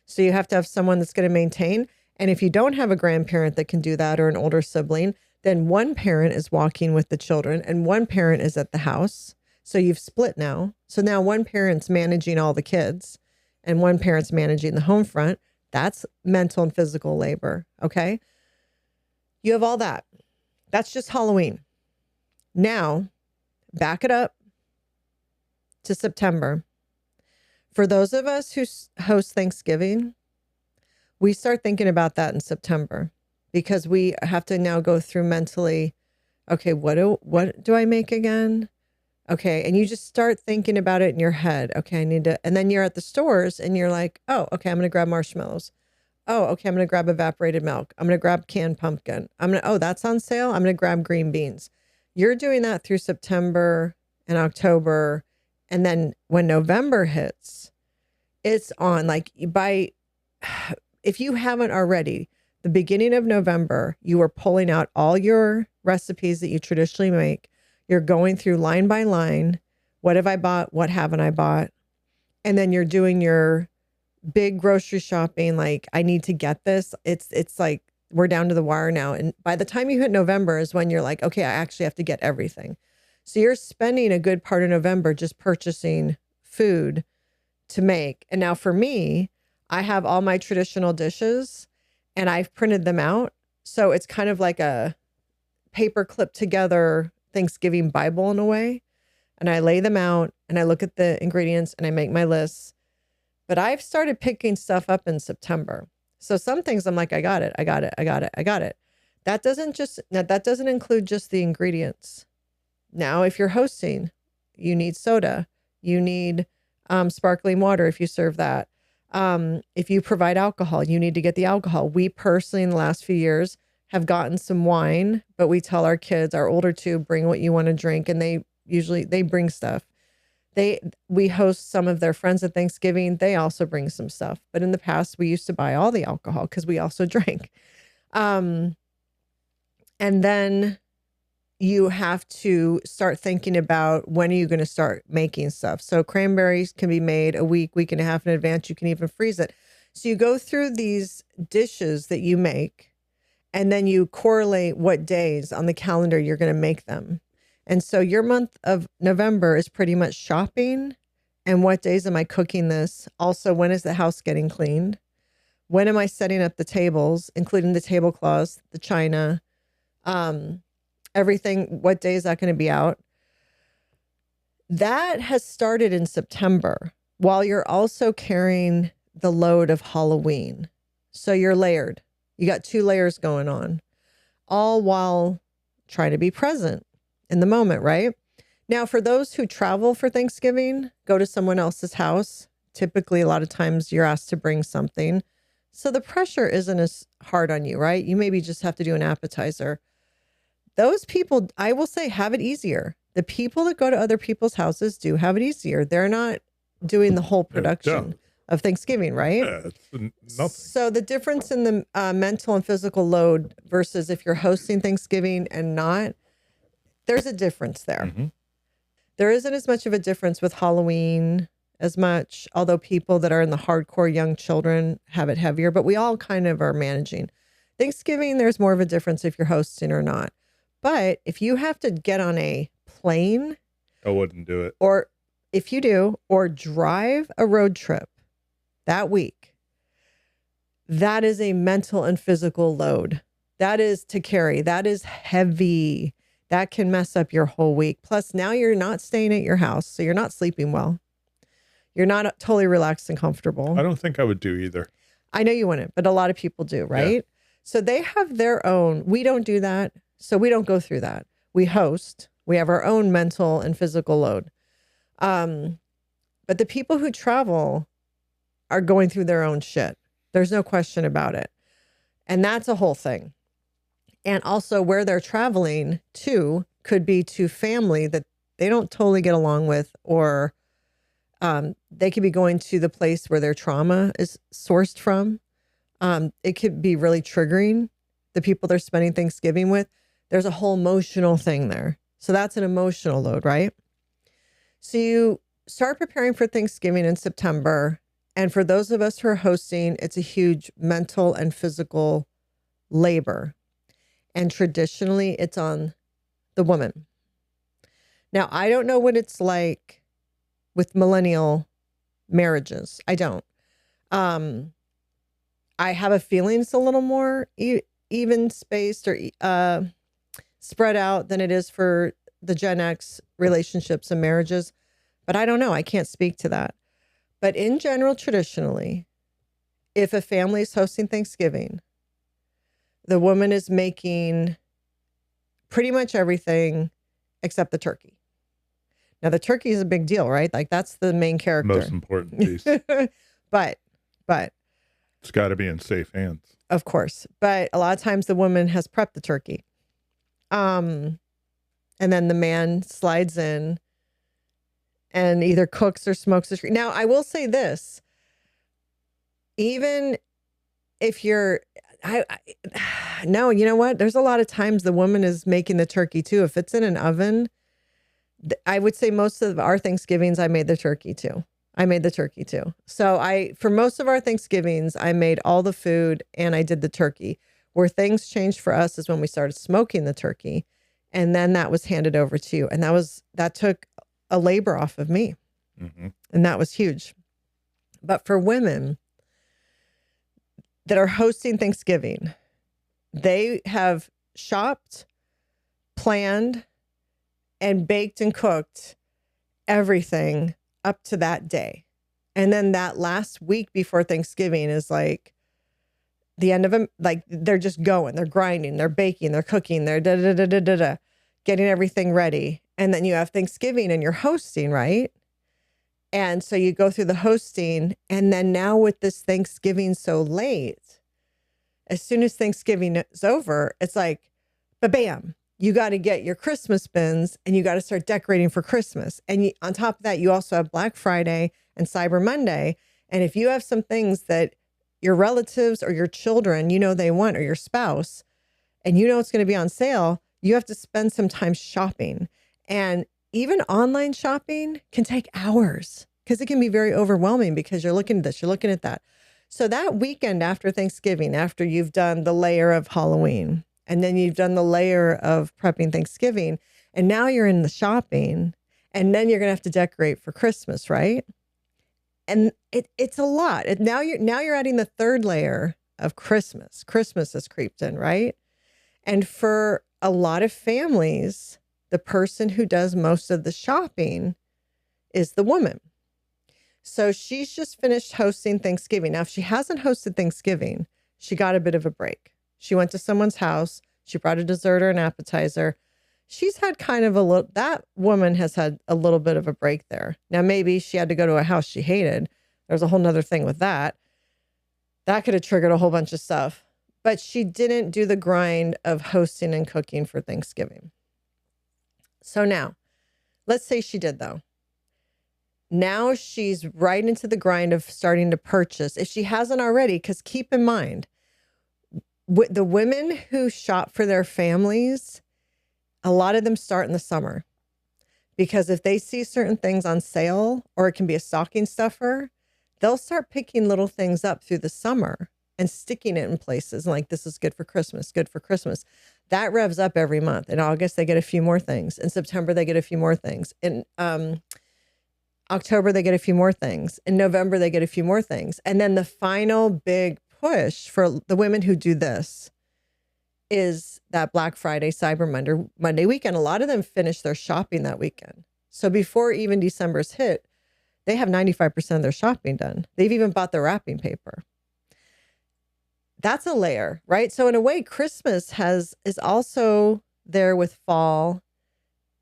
So you have to have someone that's going to maintain. And if you don't have a grandparent that can do that or an older sibling, then one parent is walking with the children and one parent is at the house. So you've split now. So now one parent's managing all the kids and one parent's managing the home front. That's mental and physical labor. Okay. You have all that. That's just Halloween. Now, back it up to September. For those of us who host Thanksgiving, we start thinking about that in September because we have to now go through mentally, okay, what do I make again? Okay. And you just start thinking about it in your head. Okay, I need to, and then you're at the stores and you're like, oh, okay, I'm going to grab marshmallows. Oh, okay, I'm going to grab evaporated milk. I'm going to grab canned pumpkin. Oh, that's on sale. I'm going to grab green beans. You're doing that through September and October. And then when November hits, it's on like if you haven't already, the beginning of November, you are pulling out all your recipes that you traditionally make. You're going through line by line. What have I bought? What haven't I bought? And then you're doing your big grocery shopping. Like, I need to get this. It's like we're down to the wire now. And by the time you hit November is when you're like, okay, I actually have to get everything. So you're spending a good part of November just purchasing food to make. And now for me, I have all my traditional dishes and I've printed them out. So it's kind of like a paper clip together Thanksgiving Bible in a way. And I lay them out and I look at the ingredients and I make my lists. But I've started picking stuff up in September. So some things I'm like, I got it. That doesn't include just the ingredients. Now, if you're hosting, you need soda, you need sparkling water if you serve that. If you provide alcohol, you need to get the alcohol. We personally, in the last few years, have gotten some wine, but we tell our kids, our older two, bring what you want to drink, and they bring stuff. We host some of their friends at Thanksgiving. They also bring some stuff. But in the past, we used to buy all the alcohol because we also drank. And then you have to start thinking about when are you going to start making stuff. So cranberries can be made a week and a half in advance. You can even freeze it. So you go through these dishes that you make, and then you correlate what days on the calendar you're going to make them. And so your month of November is pretty much shopping. And what days am I cooking this? Also, when is the house getting cleaned? When am I setting up the tables, including the tablecloths, the china, everything? What day is that going to be out? That has started in September while you're also carrying the load of Halloween. So you're layered. You got 2 layers going on, all while trying to be present in the moment, right? Now, for those who travel for Thanksgiving, go to someone else's house. Typically, a lot of times you're asked to bring something. So the pressure isn't as hard on you, right? You maybe just have to do an appetizer. Those people, I will say, have it easier. The people that go to other people's houses do have it easier. They're not doing the whole production of Thanksgiving, right? Yeah, it's nothing. So the difference in the mental and physical load versus if you're hosting Thanksgiving and not, there's a difference there. Mm-hmm. There isn't as much of a difference with Halloween as much, although people that are in the hardcore young children have it heavier, but we all kind of are managing. Thanksgiving, there's more of a difference if you're hosting or not. But if you have to get on a plane, I wouldn't do it. or if you do, or drive a road trip that week, that is a mental and physical load. That is to carry. That is heavy. That can mess up your whole week. Plus, now you're not staying at your house, so you're not sleeping well. You're not totally relaxed and comfortable. I don't think I would do either. I know you wouldn't, but a lot of people do, right? Yeah. So they have their own. We don't do that, so we don't go through that. We host. We have our own mental and physical load. But the people who travel are going through their own shit. There's no question about it. And that's a whole thing. And also where they're traveling to could be to family that they don't totally get along with, or they could be going to the place where their trauma is sourced from. It could be really triggering the people they're spending Thanksgiving with. There's a whole emotional thing there. So that's an emotional load, right? So you start preparing for Thanksgiving in September. And for those of us who are hosting, it's a huge mental and physical labor. And traditionally, it's on the woman. Now, I don't know what it's like with millennial marriages. I don't. I have a feeling it's a little more even spaced or spread out than it is for the Gen X relationships and marriages. But I don't know. I can't speak to that. But in general, traditionally, if a family is hosting Thanksgiving, the woman is making pretty much everything except the turkey. Now, the turkey is a big deal, right? Like, that's the main character. Most important piece. But it's got to be in safe hands. Of course. But a lot of times the woman has prepped the turkey. And then the man slides in and either cooks or smokes the turkey. Now, I will say this. Even if you're... No, you know what? There's a lot of times the woman is making the turkey too. If it's in an oven, I would say most of our Thanksgivings, I made the turkey too. So for most of our Thanksgivings, I made all the food and I did the turkey. Where things changed for us is when we started smoking the turkey, and then that was handed over to you. And that took a labor off of me. Mm-hmm. And that was huge. But for women that are hosting Thanksgiving, they have shopped, planned, and baked and cooked everything up to that day. And then that last week before Thanksgiving is like the end of them. Like, they're just going, they're grinding, they're baking, they're cooking, they're getting everything ready. And then you have Thanksgiving and you're hosting, right? And so you go through the hosting, and then now with this Thanksgiving so late, as soon as Thanksgiving is over, it's like, ba-bam, you got to get your Christmas bins and you got to start decorating for Christmas. And on top of that, you also have Black Friday and Cyber Monday. And if you have some things that your relatives or your children, they want, or your spouse, and it's going to be on sale, you have to spend some time shopping. And even online shopping can take hours because it can be very overwhelming because you're looking at this, you're looking at that. So that weekend after Thanksgiving, after you've done the layer of Halloween, and then you've done the layer of prepping Thanksgiving, and now you're in the shopping, and then you're going to have to decorate for Christmas, right? And it's a lot. Now you're adding the third layer of Christmas. Christmas has creeped in, right? And for a lot of families, the person who does most of the shopping is the woman. So she's just finished hosting Thanksgiving. Now, if she hasn't hosted Thanksgiving, she got a bit of a break. She went to someone's house. She brought a dessert or an appetizer. She's had kind of that woman has had a little bit of a break there. Now, maybe she had to go to a house she hated. There's a whole nother thing with that. That could have triggered a whole bunch of stuff. But she didn't do the grind of hosting and cooking for Thanksgiving. So now, let's say she did, though. Now she's right into the grind of starting to purchase, if she hasn't already, because keep in mind, the women who shop for their families, a lot of them start in the summer Because if they see certain things on sale, or it can be a stocking stuffer, they'll start picking little things up through the summer and sticking it in places like, this is good for Christmas, good for Christmas. That revs up every month. In August, they get a few more things. In September, they get a few more things. In October, they get a few more things. In November, they get a few more things. And then the final big push for the women who do this is that Black Friday, Cyber Monday weekend. A lot of them finish their shopping that weekend. So before even December's hit, they have 95% of their shopping done. They've even bought the wrapping paper. That's a layer, right? So in a way, Christmas is also there with fall,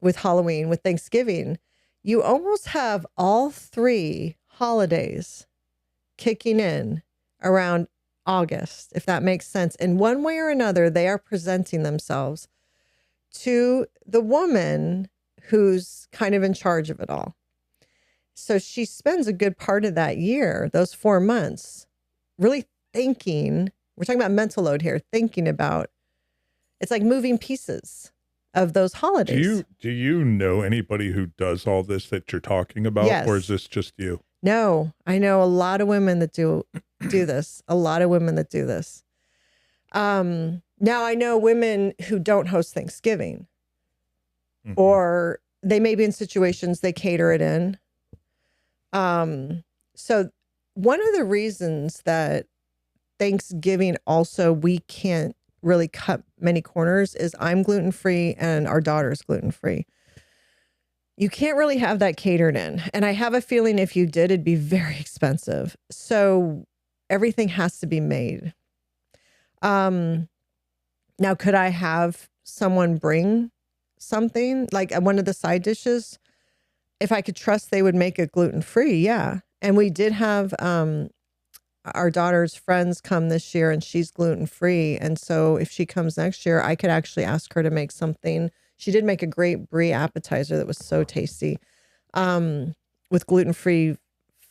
with Halloween, with Thanksgiving. You almost have all three holidays kicking in around August, if that makes sense. In one way or another, they are presenting themselves to the woman who's kind of in charge of it all. So she spends a good part of that year, those 4 months, really thinking. We're talking about mental load here, thinking about, it's like moving pieces of those holidays. Do you know anybody who does all this that you're talking about? Yes. Or is this just you? No, I know a lot of women that do this. A lot of women that do this. Now I know women who don't host Thanksgiving, or they may be in situations they cater it in. So one of the reasons that Thanksgiving also we can't really cut many corners is I'm gluten-free and our daughter's gluten-free. You can't really have that catered in. And I have a feeling if you did, it'd be very expensive. So everything has to be made. Now, could I have someone bring something like one of the side dishes? If I could trust they would make it gluten-free, yeah. And we did have our daughter's friends come this year, and she's gluten-free. And so if she comes next year, I could actually ask her to make something. She did make a great brie appetizer that was so tasty, with gluten-free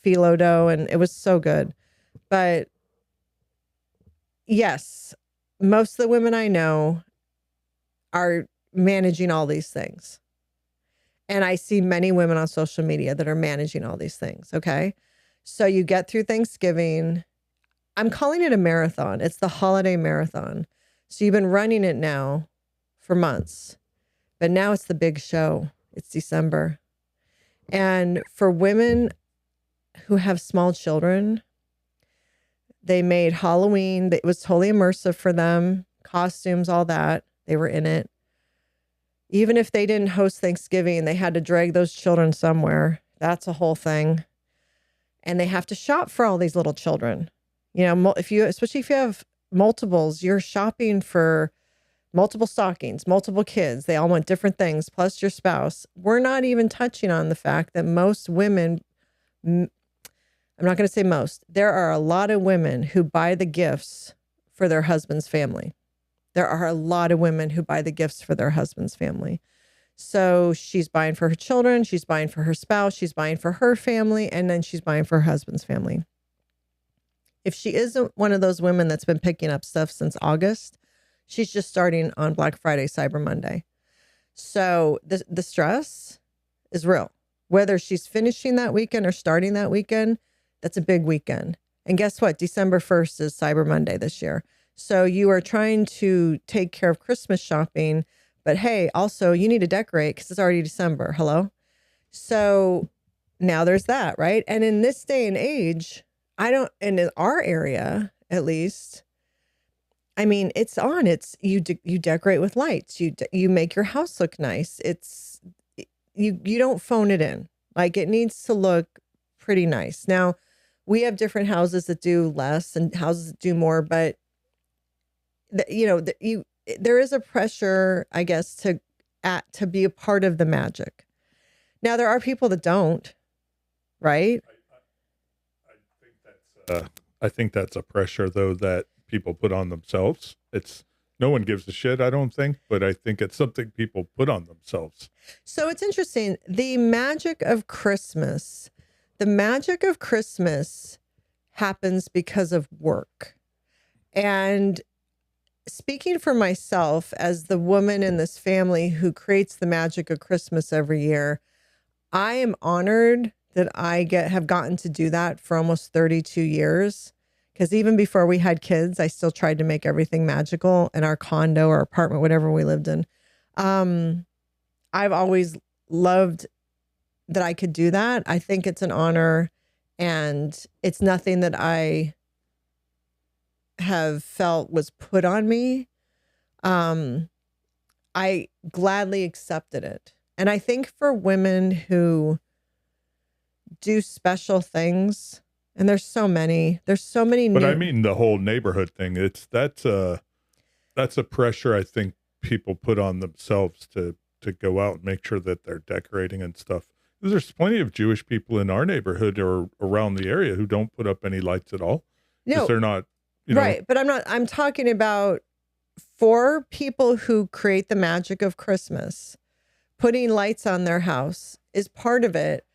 phyllo dough, and it was so good. But yes, most of the women I know are managing all these things. And I see many women on social media that are managing all these things. Okay. So you get through Thanksgiving. I'm calling it a marathon. It's the holiday marathon. So you've been running it now for months, but now it's the big show. It's December. And for women who have small children, they made Halloween. It was totally immersive for them. Costumes, all that. They were in it. Even if they didn't host Thanksgiving, they had to drag those children somewhere. That's a whole thing. And they have to shop for all these little children. You know, especially if you have multiples, you're shopping for multiple stockings, multiple kids. They all want different things, plus your spouse. We're not even touching on the fact that most women, I'm not going to say most, there are a lot of women who buy the gifts for their husband's family. There are a lot of women who buy the gifts for their husband's family. So she's buying for her children, she's buying for her spouse, she's buying for her family, and then she's buying for her husband's family. If she isn't one of those women that's been picking up stuff since August, she's just starting on Black Friday, Cyber Monday. So the stress is real. Whether she's finishing that weekend or starting that weekend, that's a big weekend. And guess what? December 1st is Cyber Monday this year. So you are trying to take care of Christmas shopping, but hey, also you need to decorate because it's already December. Hello? So now there's that, right? And in this day and age, and in our area, at least, I mean, it's you decorate with lights. You make your house look nice. You don't phone it in. Like, it needs to look pretty nice. Now, we have different houses that do less and houses that do more, but there is a pressure, I guess, to be a part of the magic. Now, there are people that don't, right? I think that's a pressure, though, that people put on themselves. No one gives a shit, I don't think, but I think it's something people put on themselves. So it's interesting. The magic of Christmas happens because of work. And speaking for myself as the woman in this family who creates the magic of Christmas every year, I am honored that have gotten to do that for almost 32 years. Because even before we had kids, I still tried to make everything magical in our condo or apartment, whatever we lived in. I've always loved that I could do that. I think it's an honor, and it's nothing that I have felt was put on me. I gladly accepted it. And I think for women who do special things, and there's so many But I mean, the whole neighborhood thing, that's a pressure I think people put on themselves to go out and make sure that they're decorating and stuff. There's plenty of Jewish people in our neighborhood or around the area who don't put up any lights at all. No, they're not, right. But I'm talking about for people who create the magic of Christmas, putting lights on their house is part of it,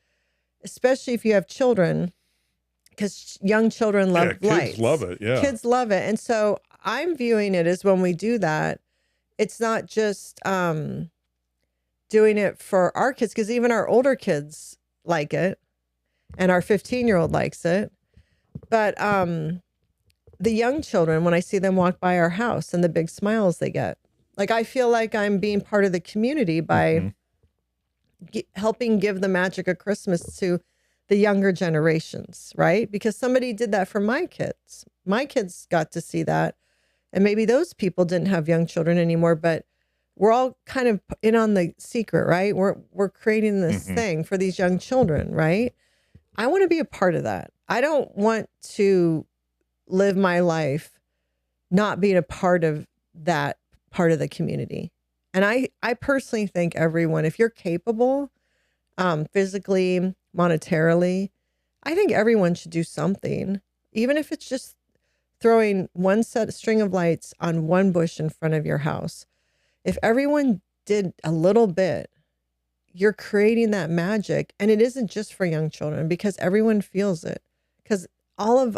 especially if you have children, because young children love lights. Kids love it. Yeah. Kids love it. And so I'm viewing it as when we do that, it's not just doing it for our kids, because even our older kids like it, and our 15-year-old likes it. But the young children, when I see them walk by our house and the big smiles they get, like I feel like I'm being part of the community by helping give the magic of Christmas to the younger generations, right? Because somebody did that for my kids. My kids got to see that. And maybe those people didn't have young children anymore, but we're all kind of in on the secret, right? We're creating this thing for these young children, right? I want to be a part of that. I don't want to live my life not being a part of that part of the community. And I personally think everyone, if you're capable, physically, monetarily, I think everyone should do something, even if it's just throwing one string of lights on one bush in front of your house. If everyone did a little bit, you're creating that magic. And it isn't just for young children, because everyone feels it, because all of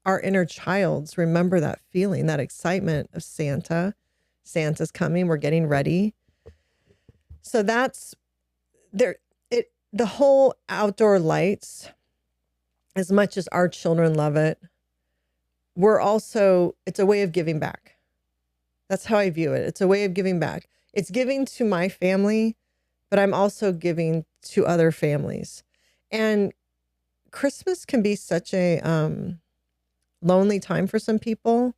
our inner childs remember that feeling, that excitement of Santa's coming, we're getting ready. So that's there. The whole outdoor lights, as much as our children love it, it's a way of giving back. That's how I view it. It's a way of giving back. It's giving to my family, but I'm also giving to other families. And Christmas can be such a lonely time for some people,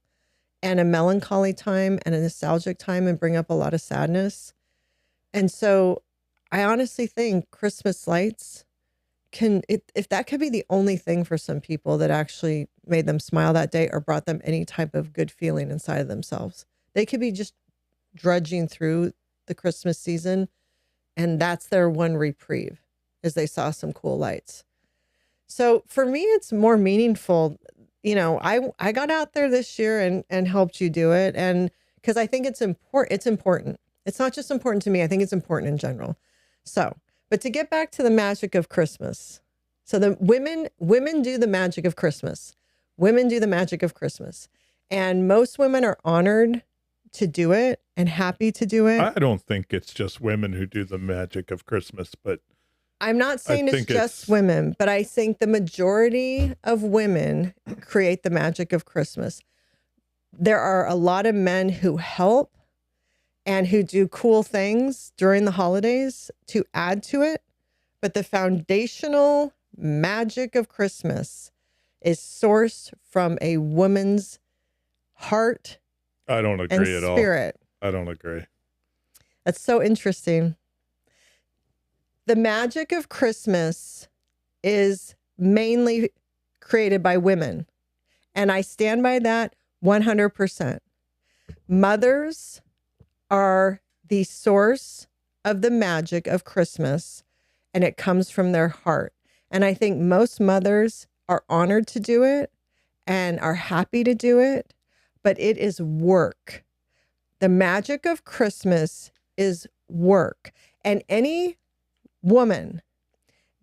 and a melancholy time and a nostalgic time, and bring up a lot of sadness. And so I honestly think Christmas lights if that could be the only thing for some people that actually made them smile that day or brought them any type of good feeling inside of themselves. They could be just drudging through the Christmas season, and that's their one reprieve, is they saw some cool lights. So for me, it's more meaningful. I got out there this year and helped you do it. And because I think it's important. It's not just important to me. I think it's important in general. So, but to get back to the magic of Christmas. So the women do the magic of Christmas. Women do the magic of Christmas. And most women are honored to do it and happy to do it. I don't think it's just women who do the magic of Christmas, but I'm not saying it's just women, but I think the majority of women create the magic of Christmas. There are a lot of men who help and who do cool things during the holidays to add to it. But the foundational magic of Christmas is sourced from a woman's heart. I don't agree at all. Spirit. I don't agree. That's so interesting. The magic of Christmas is mainly created by women. And I stand by that 100%. Mothers are the source of the magic of Christmas, and it comes from their heart. And I think most mothers are honored to do it and are happy to do it, but it is work. The magic of Christmas is work. And any woman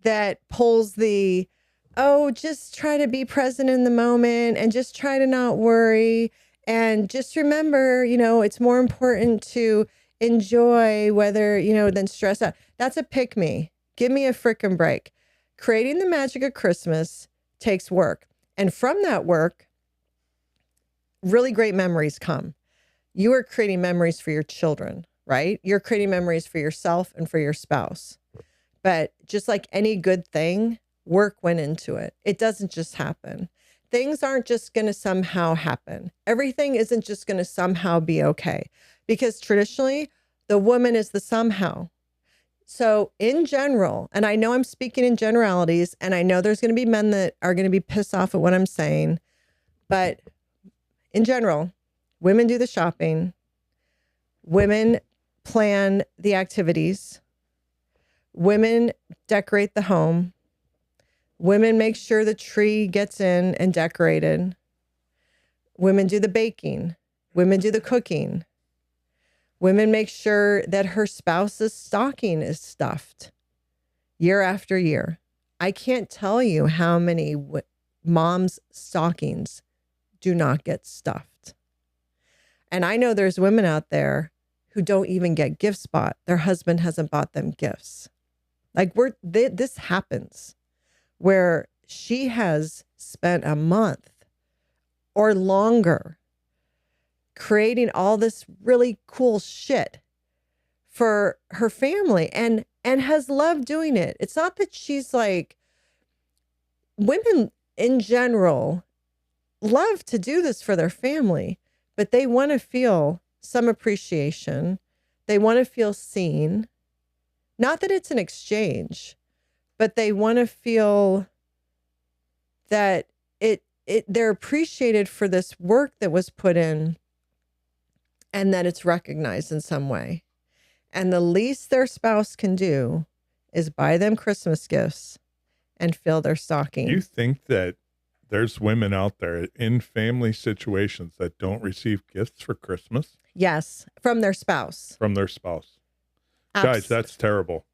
that pulls just try to be present in the moment and just try to not worry and just remember, it's more important to enjoy than stress out. That's a pick me. Give me a frickin' break. Creating the magic of Christmas takes work. And from that work, really great memories come. You are creating memories for your children, right? You're creating memories for yourself and for your spouse. But just like any good thing, work went into it. It doesn't just happen. Things aren't just going to somehow happen. Everything isn't just going to somehow be okay. Because traditionally, the woman is the somehow. So in general, and I know I'm speaking in generalities, and I know there's going to be men that are going to be pissed off at what I'm saying, but in general, women do the shopping, women plan the activities, women decorate the home, women make sure the tree gets in and decorated, women do the baking, women do the cooking. Women make sure that her spouse's stocking is stuffed year after year. I can't tell you how many moms' stockings do not get stuffed. And I know there's women out there who don't even get gifts bought. Their husband hasn't bought them gifts. Like this happens where she has spent a month or longer creating all this really cool shit for her family and has loved doing it. It's not that she's like, women in general love to do this for their family, but they want to feel some appreciation. They want to feel seen. Not that it's an exchange, but they want to feel that they're appreciated for this work that was put in and that it's recognized in some way. And the least their spouse can do is buy them Christmas gifts and fill their stocking. You think that there's women out there in family situations that don't receive gifts for Christmas? Yes, from their spouse. From their spouse. Guys, that's terrible.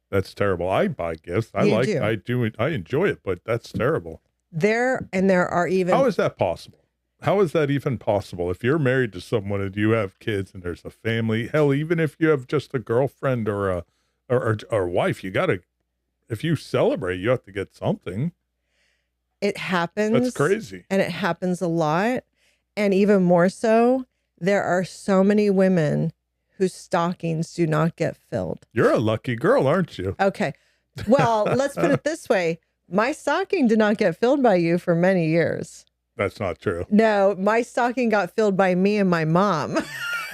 That's terrible. I buy gifts. I enjoy it, but that's terrible. There are even... How is that possible? How is that even possible? If you're married to someone and you have kids and there's a family, hell, even if you have just a girlfriend or a wife, you got to, if you celebrate, you have to get something. It happens. That's crazy. And it happens a lot. And even more so, there are so many women whose stockings do not get filled. You're a lucky girl, aren't you? Okay. Well, let's put it this way. My stocking did not get filled by you for many years. That's not true. No, my stocking got filled by me and my mom.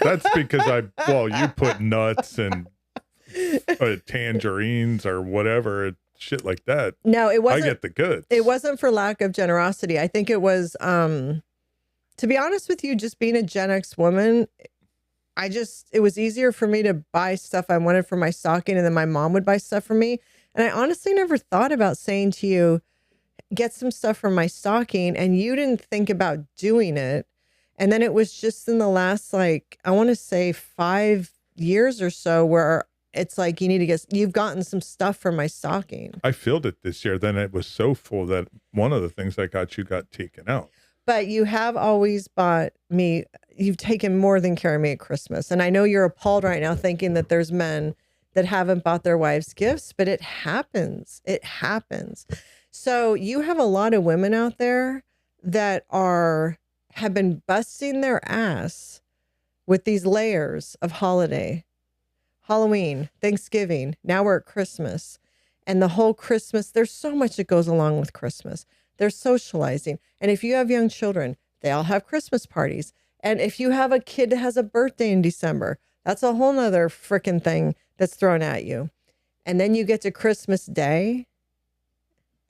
That's because you put nuts and tangerines or whatever, shit like that. No, it wasn't. I get the goods. It wasn't for lack of generosity. I think it was, to be honest with you, just being a Gen X woman, it was easier for me to buy stuff I wanted for my stocking, and then my mom would buy stuff for me. And I honestly never thought about saying to you, get some stuff from my stocking, and you didn't think about doing it. And then it was just in the last, I want to say 5 years or so where it's like, you've gotten some stuff from my stocking. I filled it this year. Then it was so full that one of the things I got you got taken out. But you have always you've taken more than care of me at Christmas. And I know you're appalled right now thinking that there's men that haven't bought their wives gifts, but it happens. It happens. So you have a lot of women out there that have been busting their ass with these layers of holiday, Halloween, Thanksgiving. Now we're at Christmas, and the whole Christmas, there's so much that goes along with Christmas. There's socializing. And if you have young children, they all have Christmas parties. And if you have a kid that has a birthday in December, that's a whole nother freaking thing that's thrown at you. And then you get to Christmas Day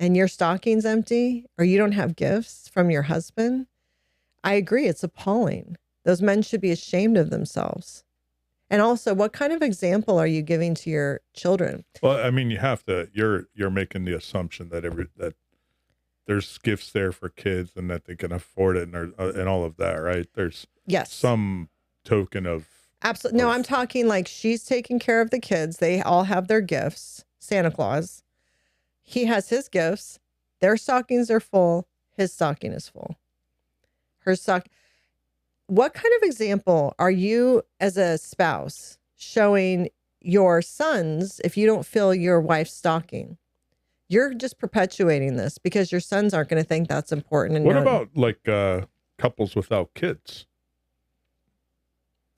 and your stocking's empty, or you don't have gifts from your husband. I agree. It's appalling. Those men should be ashamed of themselves. And also, what kind of example are you giving to your children? Well, I mean, you have to, you're making the assumption that there's gifts there for kids and that they can afford it and all of that, right? There's some token of... Absolutely. No, I'm talking like she's taking care of the kids. They all have their gifts. Santa Claus. He has his gifts. Their stockings are full. His stocking is full. Her stock. What kind of example are you as a spouse showing your sons, if you don't fill your wife's stocking, you're just perpetuating this because your sons aren't going to think that's important. And what about like couples without kids?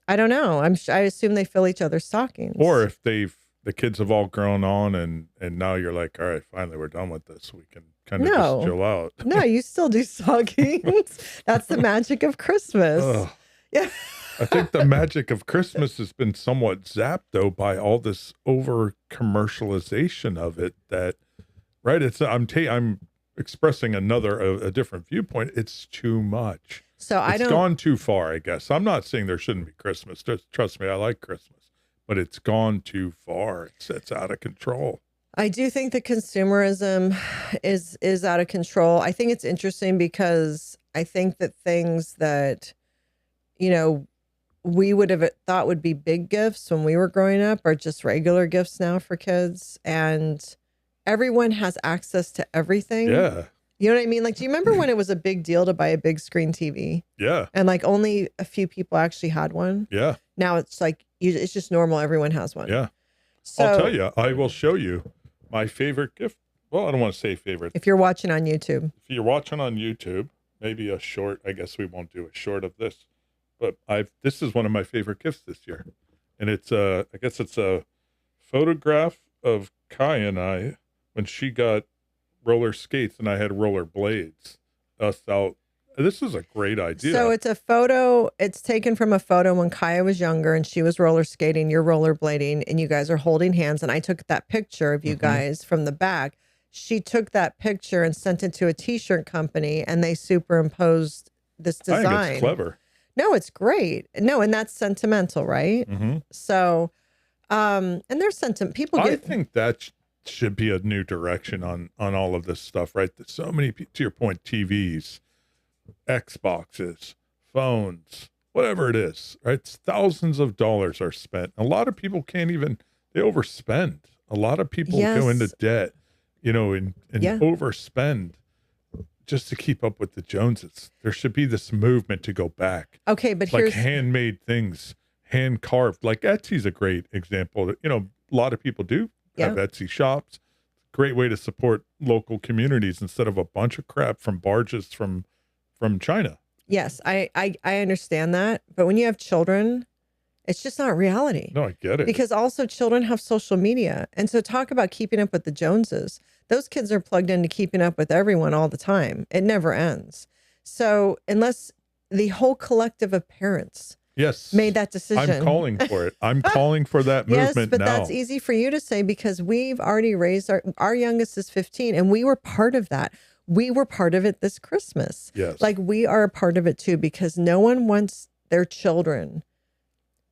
I don't know. I assume they fill each other's stockings. Or if the kids have all grown on and now you're like, all right, finally we're done with this. We can kind of just chill out. No, you still do stockings. That's the magic of Christmas. Ugh. Yeah. I think the magic of Christmas has been somewhat zapped though by all this over commercialization of it that, right. I'm expressing a different viewpoint. It's too much. So it's gone too far, I guess. I'm not saying there shouldn't be Christmas. Just trust me, I like Christmas, but it's gone too far. It's out of control. I do think the consumerism is out of control. I think it's interesting because I think that things that, we would have thought would be big gifts when we were growing up are just regular gifts now for kids. And everyone has access to everything. Yeah. You know what I mean? Like, do you remember when it was a big deal to buy a big screen TV? Yeah. And like only a few people actually had one? Yeah. Now it's like, it's just normal. Everyone has one. Yeah. So, I'll tell you, I will show you my favorite gift. Well, I don't want to say favorite. If you're watching on YouTube. If you're watching on YouTube, maybe a short, I guess we won't do a short of this, but this is one of my favorite gifts this year. And it's I guess it's a photograph of Kai and I when she got roller skates and I had roller blades. Us out. This is a great idea. So it's a photo. It's taken from a photo when Kaya was younger and she was roller skating. You're rollerblading and you guys are holding hands. And I took that picture of you guys from the back. She took that picture and sent it to a t-shirt company and they superimposed this design. I think it's clever. No, it's great. No, and that's sentimental, right? Mm-hmm. So, and there's sentiment. I think that should be a new direction on all of this stuff, right? There's so many, to your point, TVs, Xboxes, phones, whatever it is, right? It's thousands of dollars are spent. A lot of people they overspend. A lot of people go into debt, and overspend just to keep up with the Joneses. There should be this movement to go back. Okay, but like here's handmade things, hand carved. Like Etsy's a great example. A lot of people do have Etsy shops. Great way to support local communities instead of a bunch of crap from barges from China. Yes, I understand that. But when you have children, it's just not reality. No, I get it. Because also children have social media. And so talk about keeping up with the Joneses. Those kids are plugged into keeping up with everyone all the time. It never ends. So unless the whole collective of parents made that decision. I'm calling for it. I'm calling for that movement now. Yes, but that's easy for you to say because we've already raised our youngest is 15 and we were part of that. We were part of it this Christmas. Yes. Like we are a part of it too because no one wants their children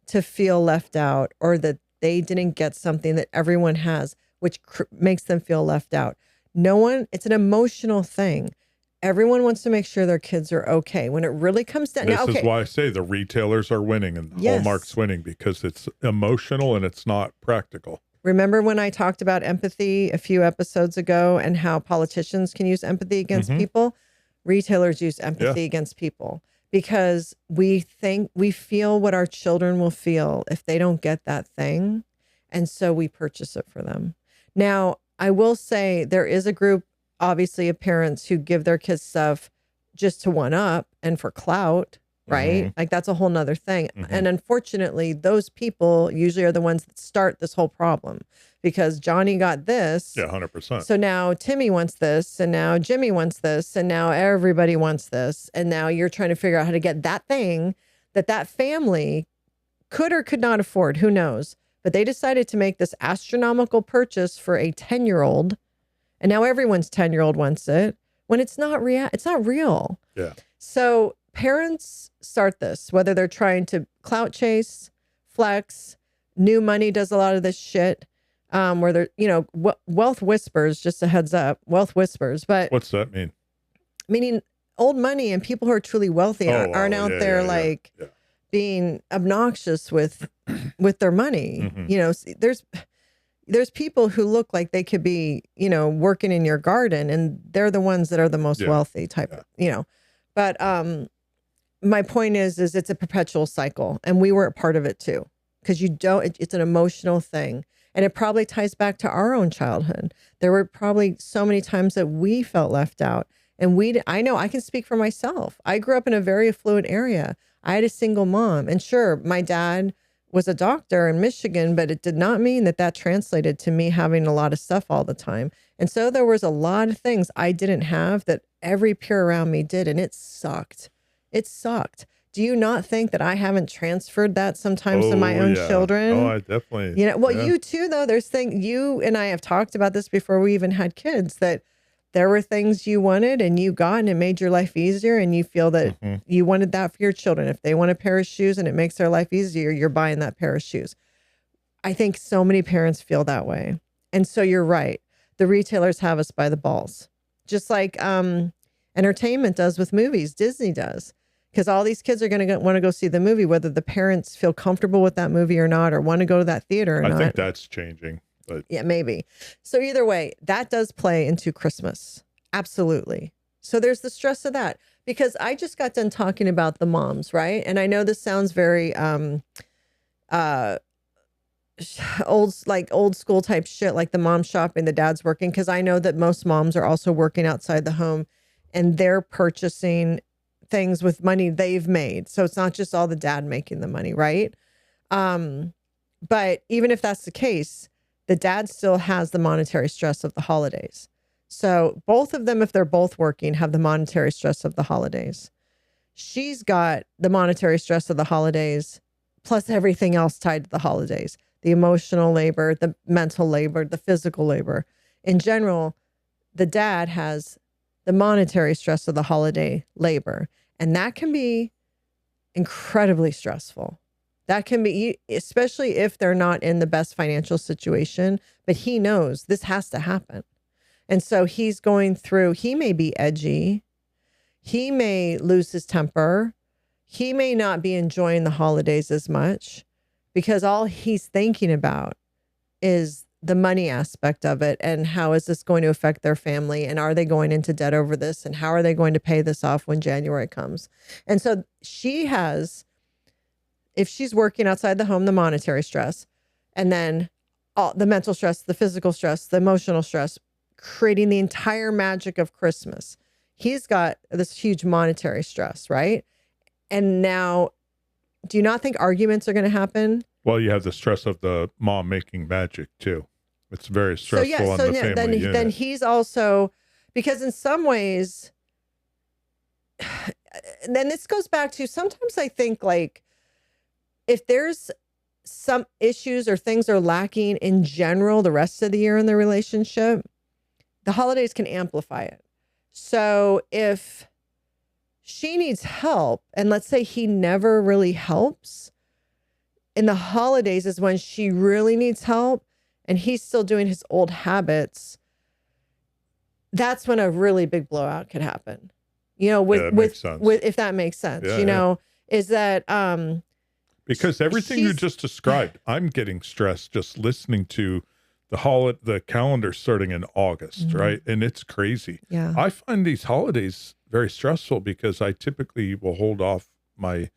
to feel left out or that they didn't get something that everyone has, which makes them feel left out. It's an emotional thing. Everyone wants to make sure their kids are okay. When it really comes down, this is why I say the retailers are winning and Hallmark's winning because it's emotional and it's not practical. Remember when I talked about empathy a few episodes ago and how politicians can use empathy against people? Retailers use empathy against people because we feel what our children will feel if they don't get that thing. And so we purchase it for them. Now, I will say there is a group, obviously, of parents who give their kids stuff just to one up and for clout, right? Like that's a whole nother thing. And unfortunately, those people usually are the ones that start this whole problem because Johnny got this. Yeah, 100%. So now Timmy wants this and now Jimmy wants this and now everybody wants this. And now you're trying to figure out how to get that thing that family could or could not afford. Who knows? But they decided to make this astronomical purchase for a 10-year-old. And now everyone's 10-year-old wants it when it's not real. It's not real. Yeah. So parents start this, whether they're trying to clout chase, flex, new money does a lot of this shit. Where they're, wealth whispers, just a heads up, wealth whispers. But what's that mean? Meaning old money and people who are truly wealthy aren't out there being obnoxious with their money. There's people who look like they could be, working in your garden and they're the ones that are the most wealthy type of, But my point is it's a perpetual cycle and we were a part of it too. because you don't, it's an emotional thing. And it probably ties back to our own childhood. There were probably so many times that we felt left out. And I know I can speak for myself. I grew up in a very affluent area. I had a single mom. And sure, my dad was a doctor in Michigan, but it did not mean that translated to me having a lot of stuff all the time. And so there was a lot of things I didn't have that every peer around me did. And it sucked. It sucked. Do you not think that I haven't transferred that sometimes to my own children? Oh, I definitely. You too, though. There's things you and I have talked about this before we even had kids, that there were things you wanted and you got, and it made your life easier. And you feel that you wanted that for your children. If they want a pair of shoes and it makes their life easier, you're buying that pair of shoes. I think so many parents feel that way. And so you're right. The retailers have us by the balls, just like entertainment does with movies. Disney does. Because all these kids are going to want to go see the movie, whether the parents feel comfortable with that movie or not, or want to go to that theater or not. I think that's changing. But yeah, maybe. So either way, that does play into Christmas. Absolutely. So there's the stress of that. Because I just got done talking about the moms, right? And I know this sounds very old school type shit, like the mom shopping, the dad's working. Because I know that most moms are also working outside the home, and they're purchasing things with money they've made. So it's not just all the dad making the money, right? But even if that's the case, the dad still has the monetary stress of the holidays. So both of them, if they're both working, have the monetary stress of the holidays. She's got the monetary stress of the holidays, plus everything else tied to the holidays: the emotional labor, the mental labor, the physical labor. In general, the dad has the monetary stress of the holiday labor. And that can be incredibly stressful. That can be, especially if they're not in the best financial situation, but he knows this has to happen. And so he's going through, he may be edgy. He may lose his temper. He may not be enjoying the holidays as much, because all he's thinking about is the money aspect of it, and how is this going to affect their family, and are they going into debt over this, and how are they going to pay this off when January comes? And so she has, if she's working outside the home, the monetary stress, and then all the mental stress, the physical stress, the emotional stress, creating the entire magic of Christmas. He's got this huge monetary stress, right? And now, do you not think arguments are going to happen? Well, you have the stress of the mom making magic too. It's very stressful on the family unit. Then he's also, because in some ways, then this goes back to, sometimes I think, like, if there's some issues or things are lacking in general the rest of the year in the relationship, the holidays can amplify it. So if she needs help, and let's say he never really helps, in the holidays is when she really needs help, and he's still doing his old habits, that's when a really big blowout could happen. You know, with if that makes sense, is that because everything you just described, I'm getting stressed just listening to the calendar starting in August, right? And it's crazy. Yeah. I find these holidays very stressful because I typically will hold off I'm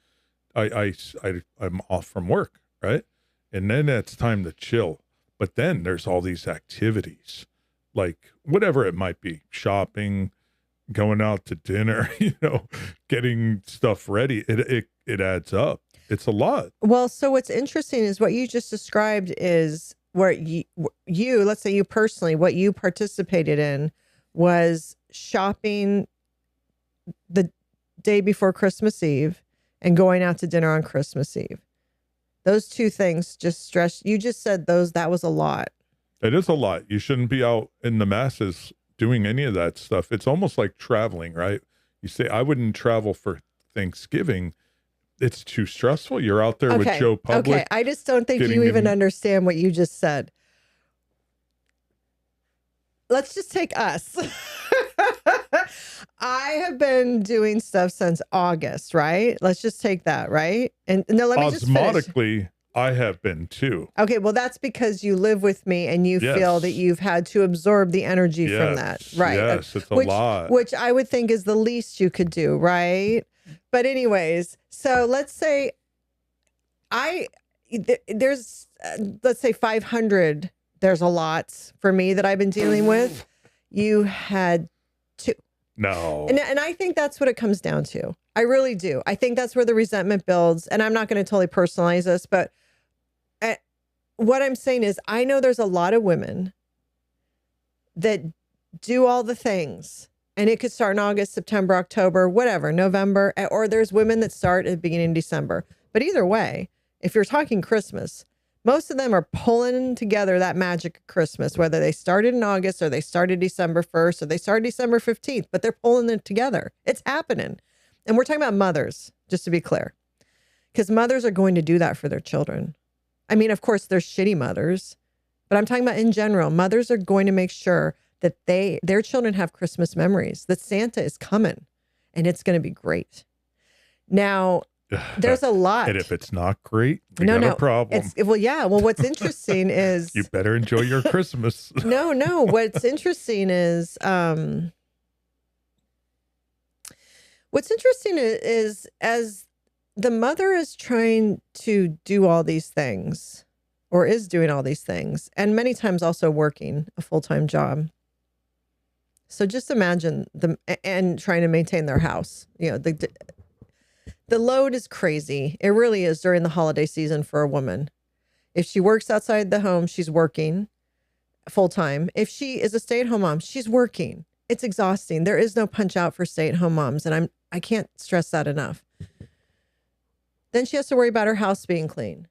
off from work, right? And then it's time to chill. But then there's all these activities, like whatever it might be, shopping, going out to dinner, getting stuff ready. It adds up. It's a lot. Well, so what's interesting is what you just described is where you, let's say you personally, what you participated in was shopping the day before Christmas Eve and going out to dinner on Christmas Eve. Those two things just stress. You just said that was a lot. It is a lot. You shouldn't be out in the masses doing any of that stuff. It's almost like traveling, right? You say, I wouldn't travel for Thanksgiving. It's too stressful. You're out there with Joe Public. Okay, I just don't think you even understand what you just said. Let's just take us. I have been doing stuff since August, right? Let's just take that, right? And no, let me just finish. Osmotically, I have been too. Okay, well, that's because you live with me and you feel that you've had to absorb the energy from that, right? Yes, it's a lot. Which I would think is the least you could do, right? But anyways, so let's say there's, let's say 500. There's a lot for me that I've been dealing with. You had 2. No. And I think that's what it comes down to. I really do. I think that's where the resentment builds. And I'm not going to totally personalize this, but what I'm saying is I know there's a lot of women that do all the things. And it could start in August, September, October, whatever, November. Or there's women that start at the beginning of December. But either way, if you're talking Christmas, most of them are pulling together that magic of Christmas, whether they started in August or they started December 1st or they started December 15th, but they're pulling it together. It's happening. And we're talking about mothers, just to be clear, because mothers are going to do that for their children. I mean, of course, there's shitty mothers, but I'm talking about in general. Mothers are going to make sure that their children have Christmas memories, that Santa is coming and it's going to be great. Now, there's a lot. And if it's not great, we got a problem. Well, what's interesting is you better enjoy your Christmas. No. What's interesting is as the mother is trying to do all these things, or is doing all these things, and many times also working a full-time job. So just imagine and trying to maintain their house. You know, the load is crazy. It really is during the holiday season for a woman. If she works outside the home, she's working full-time. If she is a stay-at-home mom, she's working. It's exhausting. There is no punch out for stay-at-home moms, and I can't stress that enough. Then she has to worry about her house being clean,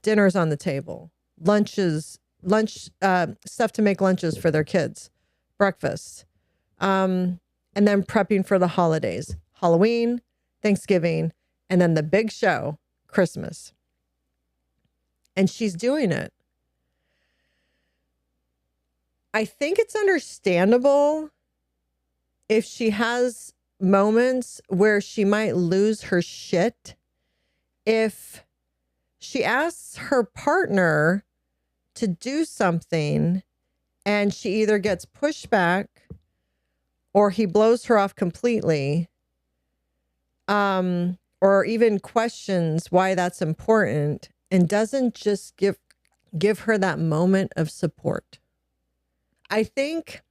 dinners on the table, lunch stuff to make lunches for their kids, breakfast, and then prepping for the holidays, Halloween, Thanksgiving, and then the big show, Christmas. And she's doing it. I think it's understandable if she has moments where she might lose her shit. If she asks her partner to do something and she either gets pushed back or he blows her off completely, or even questions why that's important and doesn't just give her that moment of support. I think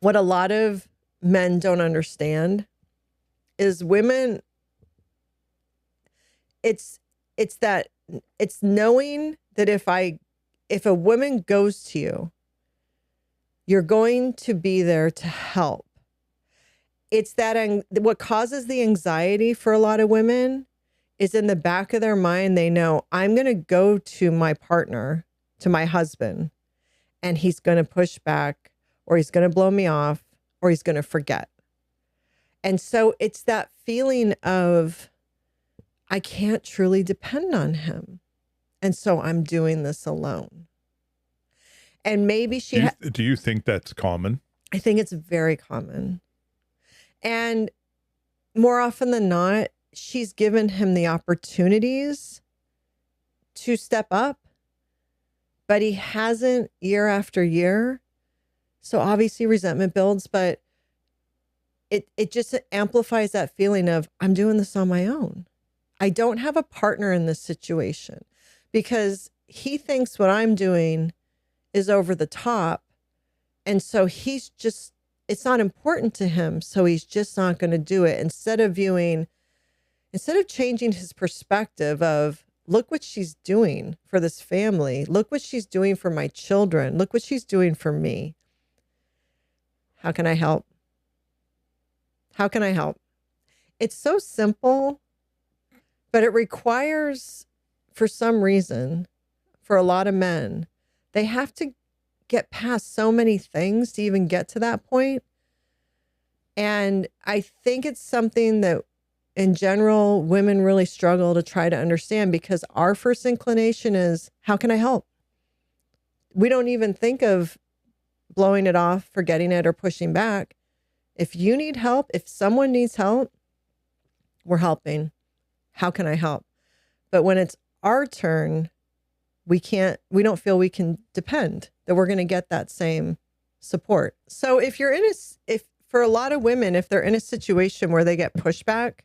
what a lot of men don't understand is women, it's knowing that if a woman goes to you, you're going to be there to help. It's that what causes the anxiety for a lot of women is in the back of their mind. They know, I'm going to go to my partner, to my husband, and he's going to push back, or he's going to blow me off, or he's going to forget. And so it's that feeling of, I can't truly depend on him. And so I'm doing this alone. And maybe do you think that's common? I think it's very common. And more often than not, she's given him the opportunities to step up, but he hasn't year after year. So obviously resentment builds, but it just amplifies that feeling of, I'm doing this on my own. I don't have a partner in this situation, because he thinks what I'm doing is over the top. And so it's not important to him. So he's just not going to do it. Instead of changing his perspective of, look what she's doing for this family. Look what she's doing for my children. Look what she's doing for me. How can I help? How can I help? It's so simple, but it requires, for some reason, for a lot of men, they have to get past so many things to even get to that point. And I think it's something that in general, women really struggle to try to understand, because our first inclination is, how can I help? We don't even think of blowing it off, forgetting it, or pushing back. If you need help, if someone needs help, we're helping. How can I help? But when it's our turn, we don't feel we can depend that we're going to get that same support. So if for a lot of women, if they're in a situation where they get pushback,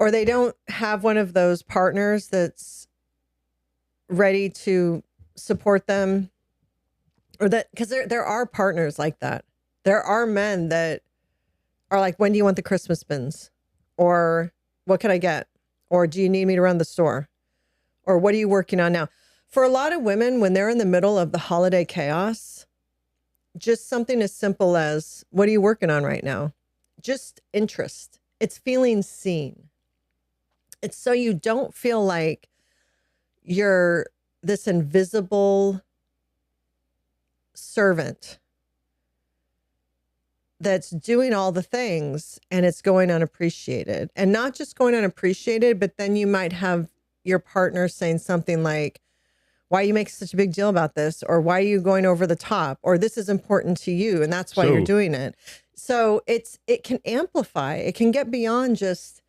or they don't have one of those partners that's ready to support them, or that, because there are partners like that. There are men that are like, when do you want the Christmas bins? Or what can I get? Or do you need me to run the store? Or what are you working on now? For a lot of women, when they're in the middle of the holiday chaos, just something as simple as, what are you working on right now? Just interest. It's feeling seen. It's so you don't feel like you're this invisible servant that's doing all the things and it's going unappreciated. And not just going unappreciated, but then you might have your partner saying something like, why are you making such a big deal about this? Or why are you going over the top? Or this is important to you and that's why you're doing it. So it can amplify. It can get beyond just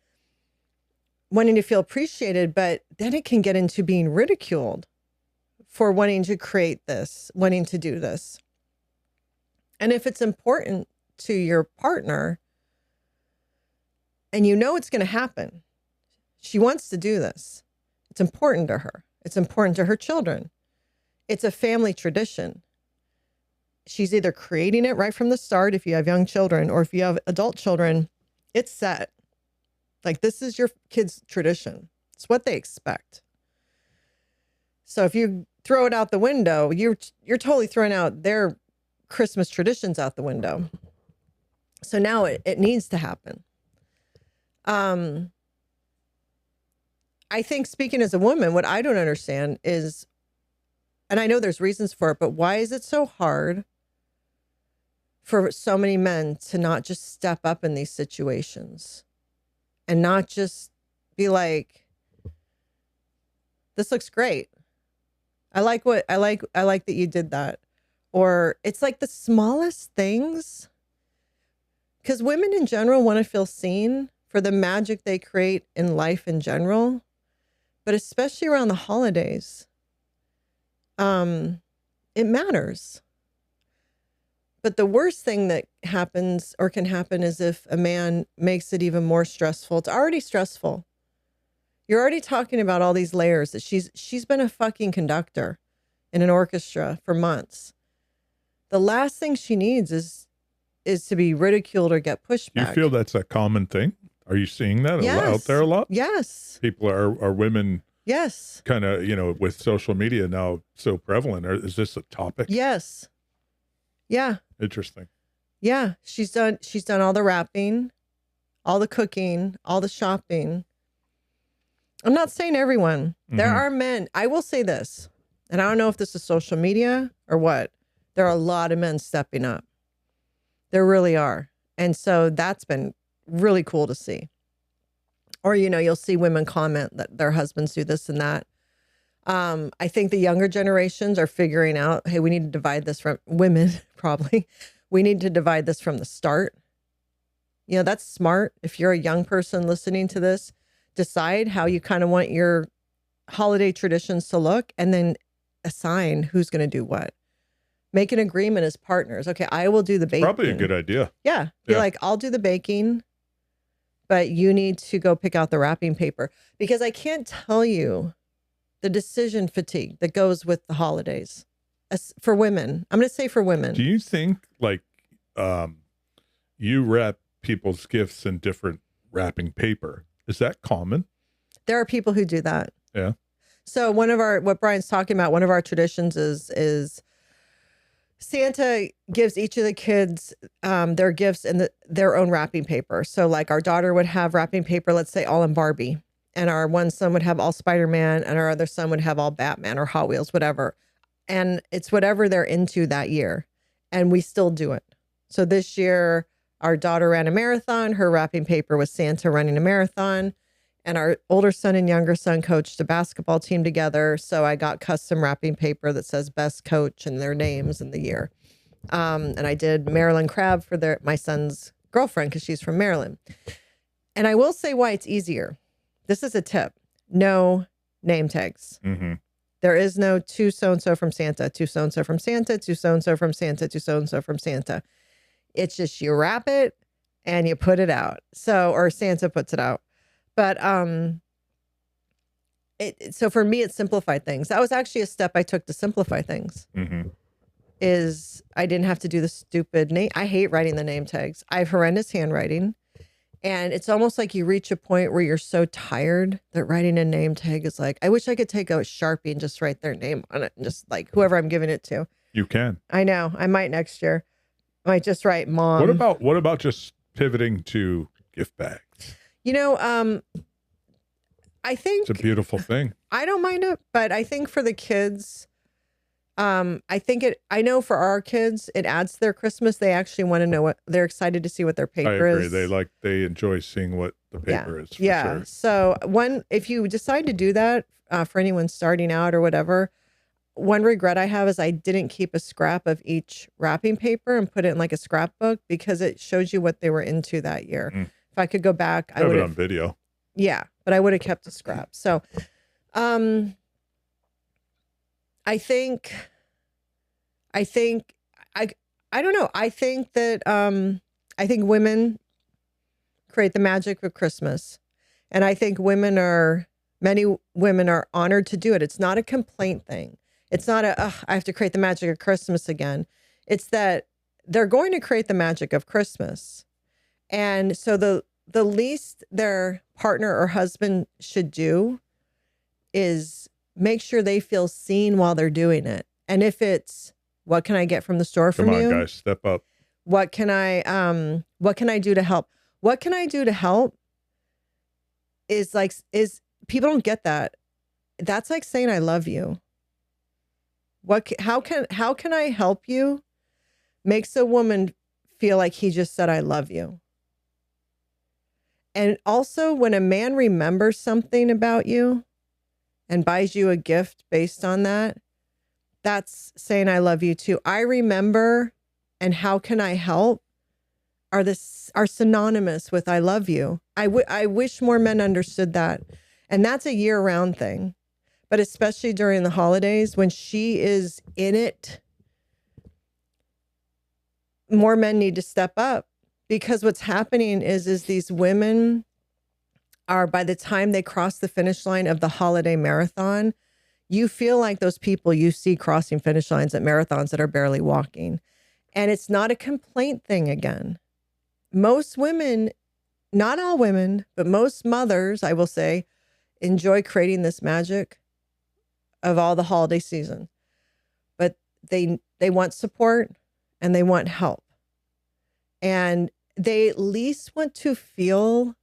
wanting to feel appreciated, but then it can get into being ridiculed for wanting to create this, wanting to do this. And if it's important to your partner and you know it's going to happen, she wants to do this. It's important to her. It's important to her children. It's a family tradition. She's either creating it right from the start if you have young children, or if you have adult children, it's set. Like, this is your kids' tradition. It's what they expect. So if you throw it out the window, you're totally throwing out their Christmas traditions out the window. So now it needs to happen. I think, speaking as a woman, what I don't understand is, and I know there's reasons for it, but why is it so hard for so many men to not just step up in these situations and not just be like, this looks great. I like that you did that. Or it's like the smallest things. Because women in general want to feel seen for the magic they create in life in general, but especially around the holidays. It matters. But the worst thing that happens or can happen is if a man makes it even more stressful. It's already stressful. You're already talking about all these layers that she's been a fucking conductor in an orchestra for months. The last thing she needs is to be ridiculed or get pushed back. You feel that's a common thing? Are you seeing that out there a lot? Yes. People are women. Yes. Kind of, with social media now so prevalent. Is this a topic? Yes. Yeah. Interesting. Yeah. She's done all the wrapping, all the cooking, all the shopping. I'm not saying everyone. Mm-hmm. There are men. I will say this, and I don't know if this is social media or what. There are a lot of men stepping up. There really are. And so that's been really cool to see. Or, you'll see women comment that their husbands do this and that. I think the younger generations are figuring out, hey, we need to divide this from women, probably. We need to divide this from the start. That's smart. If you're a young person listening to this, decide how you kind of want your holiday traditions to look, and then assign who's going to do what. Make an agreement as partners. Okay, I will do the baking. Probably a good idea. Yeah. Be like, I'll do the baking, but you need to go pick out the wrapping paper. Because I can't tell you the decision fatigue that goes with the holidays. For women. I'm going to say for women. Do you think, you wrap people's gifts in different wrapping paper? Is that common? There are people who do that. Yeah. So what Brian's talking about, one of our traditions is Santa gives each of the kids their gifts in their own wrapping paper. So like our daughter would have wrapping paper, let's say all in Barbie, and our one son would have all Spider-Man, and our other son would have all Batman or Hot Wheels, whatever. And it's whatever they're into that year. And we still do it. So this year, our daughter ran a marathon. Her wrapping paper was Santa running a marathon. And our older son and younger son coached a basketball team together. So I got custom wrapping paper that says best coach and their names and the year. And I did Maryland crab for my son's girlfriend because she's from Maryland. And I will say why it's easier. This is a tip. No name tags. Mm-hmm. There is no to so-and-so from Santa, to so-and-so from Santa, to so-and-so from Santa, to so-and-so from Santa. It's just you wrap it and you put it out. Or Santa puts it out. But so for me, it simplified things. That was actually a step I took to simplify things. Mm-hmm. Is I didn't have to do the stupid name. I hate writing the name tags. I have horrendous handwriting. And it's almost like you reach a point where you're so tired that writing a name tag is like, I wish I could take a Sharpie and just write their name on it and just like whoever I'm giving it to. You can. I know. I might next year. I might just write mom. What about just pivoting to gift bags? You know, I think it's a beautiful thing. I don't mind it, but I think for the kids, I know for our kids, it adds to their Christmas. They actually want to know what they're excited to see what their paper I agree. is. They enjoy seeing what the paper is. For yeah. Sure. So if you decide to do that for anyone starting out or whatever, one regret I have is I didn't keep a scrap of each wrapping paper and put it in like a scrapbook because it shows you what they were into that year. If I could go back, I would have it on video. Yeah, but I would have kept a scrap. So, I think I don't know. I think that I think women create the magic of Christmas, and I think many women are honored to do it. It's not a complaint thing. It's not I have to create the magic of Christmas again. It's that they're going to create the magic of Christmas, and so the least their partner or husband should do is make sure they feel seen while they're doing it. And if it's, what can I get from the store from you? Come on, guys, step up. What can I do to help? What can I do to help is people don't get that. That's like saying, I love you. How can I help you? Makes a woman feel like he just said, I love you. And also when a man remembers something about you and buys you a gift based on that, that's saying I love you too. I remember and how can I help are synonymous with I love you. I wish more men understood that. And that's a year-round thing. But especially during the holidays when she is in it, more men need to step up. Because what's happening is these women are, by the time they cross the finish line of the holiday marathon, you feel like those people you see crossing finish lines at marathons that are barely walking. And it's not a complaint thing again. Most women, not all women, but most mothers, I will say, enjoy creating this magic of all the holiday season. But they want support and they want help. And they at least want to feel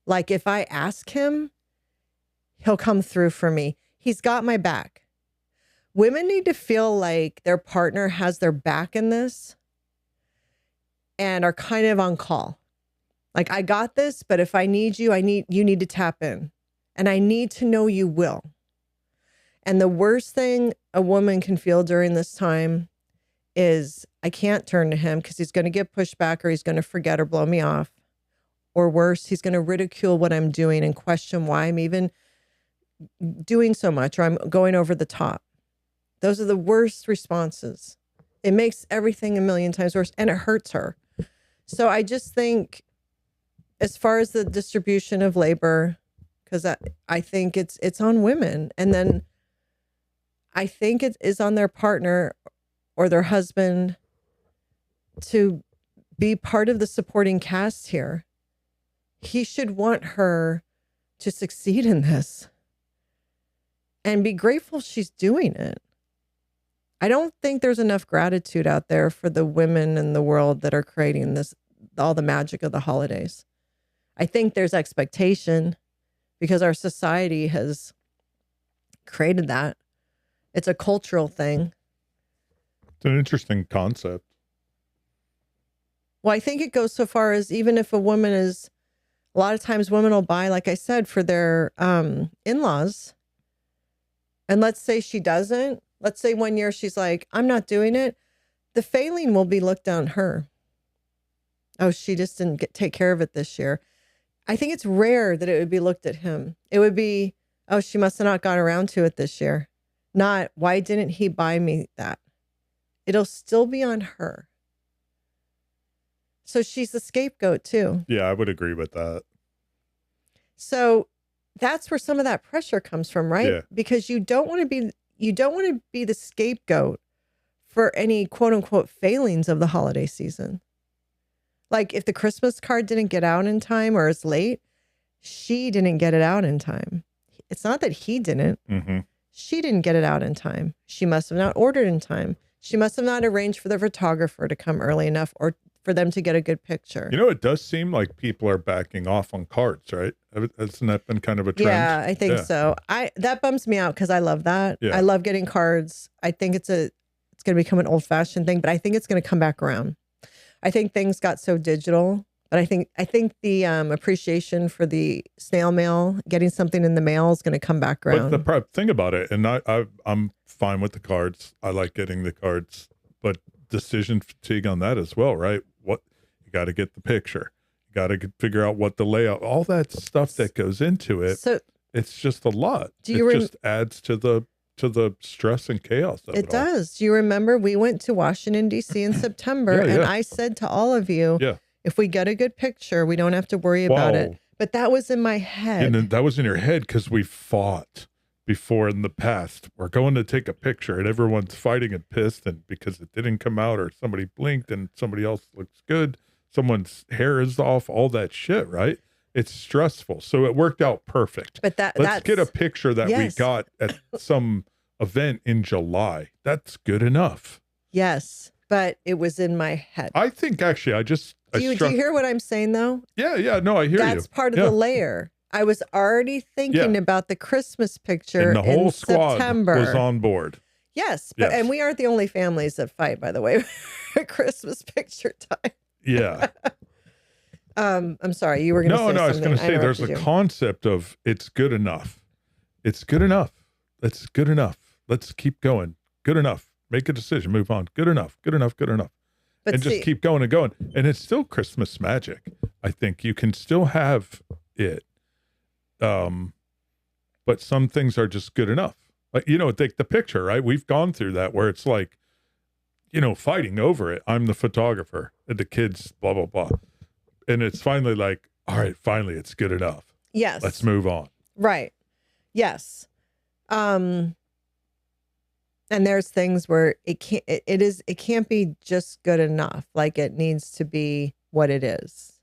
like if I ask him, he'll come through for me. He's got my back. Women need to feel like their partner has their back in this and are kind of on call. Like, I got this, but if I need you, you need to tap in. And I need to know you will. And the worst thing a woman can feel during this time is I can't turn to him because he's going to get pushed back or he's going to forget or blow me off. Or worse, he's going to ridicule what I'm doing and question why I'm even doing so much or I'm going over the top. Those are the worst responses. It makes everything a million times worse and it hurts her. So I just think as far as the distribution of labor, because I think it's on women. And then I think it is on their partner or their husband to be part of the supporting cast here. He should want her to succeed in this and be grateful she's doing it. I don't think there's enough gratitude out there for the women in the world that are creating this, all the magic of the holidays. I think there's expectation because our society has created that. It's a cultural thing. It's an interesting concept. Well, I think it goes so far as even if a woman is, a lot of times women will buy, like I said, for their in-laws. And let's say she doesn't. Let's say one year she's like, I'm not doing it. The failing will be looked on her. Oh, she just didn't take care of it this year. I think it's rare that it would be looked at him. It would be, oh, she must have not got around to it this year. Not, why didn't he buy me that? It'll still be on her. So she's the scapegoat too. Yeah, I would agree with that. So that's where some of that pressure comes from, right? Yeah. Because you don't want to be the scapegoat for any quote unquote failings of the holiday season. Like if the Christmas card didn't get out in time or is late, she didn't get it out in time. It's not that he didn't. Mm-hmm. She didn't get it out in time. She must have not ordered in time. She must have not arranged for the photographer to come early enough or for them to get a good picture. You know, it does seem like people are backing off on cards, right? Hasn't that been kind of a trend? Yeah, I think so. That bums me out because I love that. Yeah. I love getting cards. I think it's going to become an old fashioned thing, but I think it's going to come back around. I think things got so digital, but I think the appreciation for the snail mail, getting something in the mail, is going to come back around. But the thing about it, and I'm fine with the cards. I like getting the cards, but decision fatigue on that as well, right? What you got to get the picture, you got to figure out what the layout, all that stuff that goes into it. So it's just a lot. It just adds to the stress and chaos of it does. Do you remember we went to Washington, D.C. in September, and I said to all of you, if we get a good picture, we don't have to worry about it. But that was in my head. And that was in your head because we fought before in the past. We're going to take a picture and everyone's fighting and pissed and because it didn't come out or somebody blinked and somebody else looks good. Someone's hair is off, all that shit, right? It's stressful. So it worked out perfect. But let's get a picture that we got at some event in July. That's good enough. Yes, but it was in my head. I think actually do you hear what I'm saying though? Yeah, no, I hear you. That's part of the layer. I was already thinking about the Christmas picture, and the whole squad September. was on board. Yes, and we aren't the only families that fight, by the way, at Christmas picture time. Yeah. I'm sorry, you were going to say something. No, I was going to say there's a concept of it's good enough. It's good enough. That's good enough. Let's keep going. Good enough. Make a decision. Move on. Good enough. Good enough. Good enough. And just keep going and going. And it's still Christmas magic. I think you can still have it. But some things are just good enough. Like, take the picture, right? We've gone through that where it's like, fighting over it. I'm the photographer and the kids, blah, blah, blah. And it's finally like, all right, finally it's good enough. Yes. Let's move on. Right. Yes. And there's things where it can't be just good enough. Like it needs to be what it is.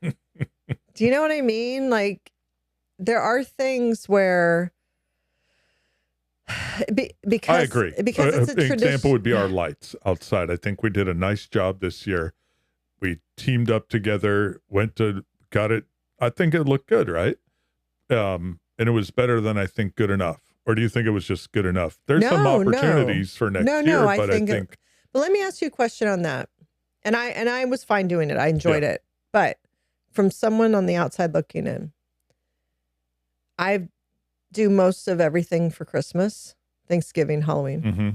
Do you know what I mean? Like there are things where because I agree. Because it's a an example would be our lights outside. I think we did a nice job this year. We teamed up together, got it. I think it looked good, right? And it was better than I think good enough. Or do you think it was just good enough? There's some opportunities for next year, but I think. But let me ask you a question on that. And I was fine doing it. I enjoyed it. But from someone on the outside looking in, I do most of everything for Christmas, Thanksgiving, Halloween. Mm-hmm.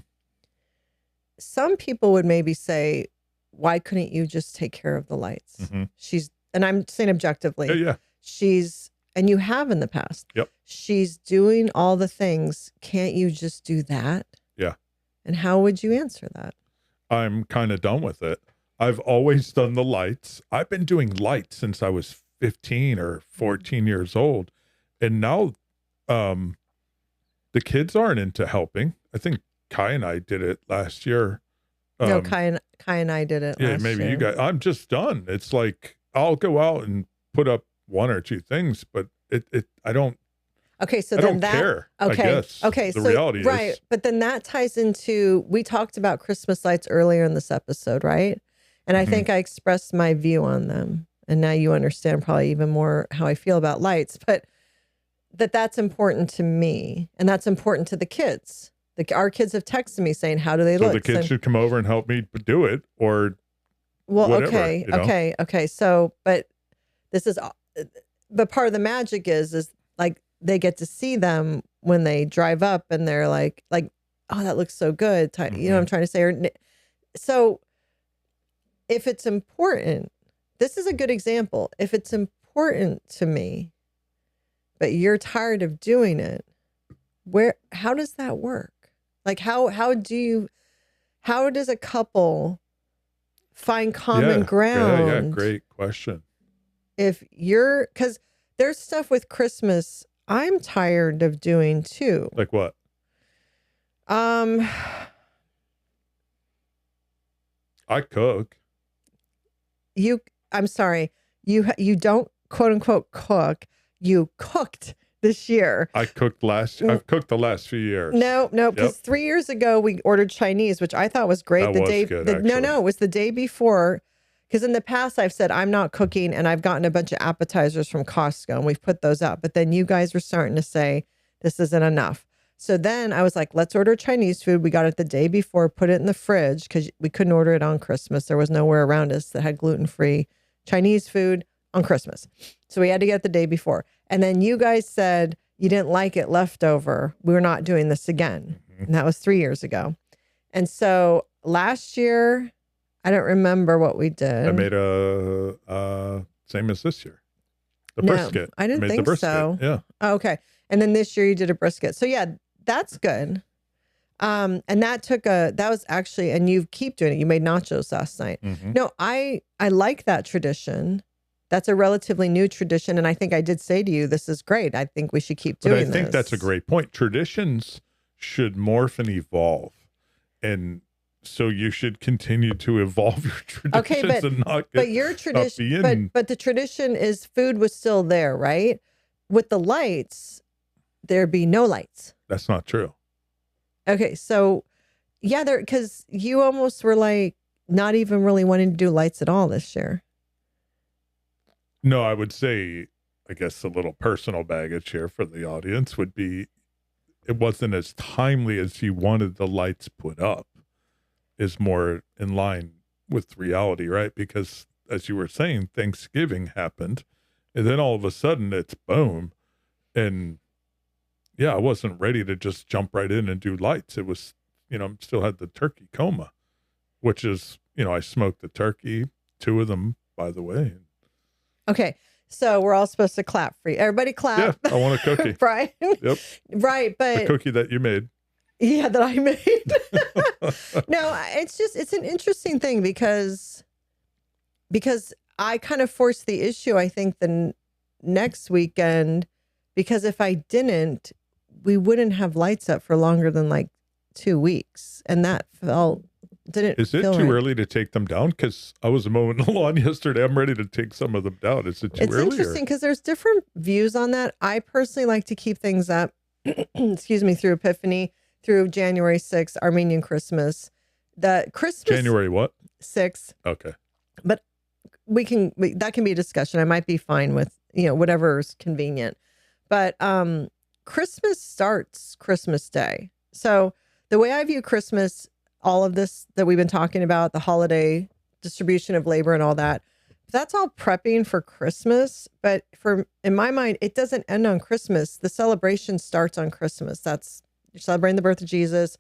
Some people would maybe say, why couldn't you just take care of the lights? Mm-hmm. And I'm saying objectively, yeah. And you have in the past. Yep. She's doing all the things. Can't you just do that? Yeah. And how would you answer that? I'm kind of done with it. I've always done the lights. I've been doing lights since I was 15 or 14 years old. And now the kids aren't into helping. I think Kai and I did it last year. No, Kai and I did it last maybe year. you guys. I'm just done. It's like I'll go out and put up one or two things, but I don't. Okay, so I then don't care. Okay, I guess. Okay, the reality right, is but then that ties into we talked about Christmas lights earlier in this episode, right? And I think I expressed my view on them, and now you understand probably even more how I feel about lights. But that's important to me, and that's important to the kids. Our kids have texted me saying, "How do they look?" So the kids should come over and help me do it, or whatever, okay. So, but part of the magic is like they get to see them when they drive up, and they're like, oh, that looks so good. You know what I'm trying to say? So, if it's important, this is a good example. If it's important to me, but you're tired of doing it, how does that work? Like how does a couple find common ground? Yeah, great question. Because there's stuff with Christmas I'm tired of doing too. Like what? Um, I cook. I'm sorry, you don't quote unquote cook. You cooked this year. I've cooked the last few years. No, Yep. because 3 years ago we ordered Chinese, which I thought was great. That was good, actually. No, it was the day before. Because in the past I've said I'm not cooking, and I've gotten a bunch of appetizers from Costco, and we've put those out. But then you guys were starting to say this isn't enough. So then I was like, let's order Chinese food. We got it the day before, put it in the fridge because we couldn't order it on Christmas. There was nowhere around us that had gluten-free Chinese food on Christmas. So we had to get it the day before. And then you guys said you didn't like it leftover. We're not doing this again. And that was 3 years ago. And so last year, I don't remember what we did. I made a same as this year. The brisket. I didn't think so. Yeah. Oh, okay. And then this year you did a brisket. So yeah, that's good. And that was actually, and you keep doing it. You made nachos last night. Mm-hmm. No, I like that tradition. That's a relatively new tradition. And I think I did say to you, this is great. I think we should keep doing this. But I think that's a great point. Traditions should morph and evolve. And so you should continue to evolve your traditions and not get but your tradition, but the tradition is food was still there, right? With the lights, there'd be no lights. That's not true. Okay, so yeah, because you almost were like not even really wanting to do lights at all this year. No, I would say, I guess a little personal baggage here for the audience would be, it wasn't as timely as you wanted the lights put up. Is more in line with reality, right? Because as you were saying, Thanksgiving happened, and then all of a sudden it's boom. And yeah, I wasn't ready to just jump right in and do lights. It was, still had the turkey coma, which is, I smoked the turkey, 2 of them, by the way. Okay. So we're all supposed to clap for you. Everybody clap. Yeah, I want a cookie. Brian. Yep. Right. But the cookie that you made. Yeah, that I made. No, it's an interesting thing because I kind of forced the issue, I think, the next weekend, because if I didn't, we wouldn't have lights up for longer than like 2 weeks. And that didn't Is it feel too right. early to take them down? Because I was mowing the lawn yesterday. I'm ready to take some of them down. Is it too early? It's interesting because there's different views on that. I personally like to keep things up, excuse me, through Epiphany, through January 6th, Armenian Christmas. The Christmas January what? 6th. Okay. But that can be a discussion. I might be fine with, whatever's convenient. But Christmas starts Christmas Day. So the way I view Christmas, all of this that we've been talking about, the holiday distribution of labor and all that, that's all prepping for Christmas. But in my mind, it doesn't end on Christmas. The celebration starts on Christmas. You're celebrating the birth of Jesus.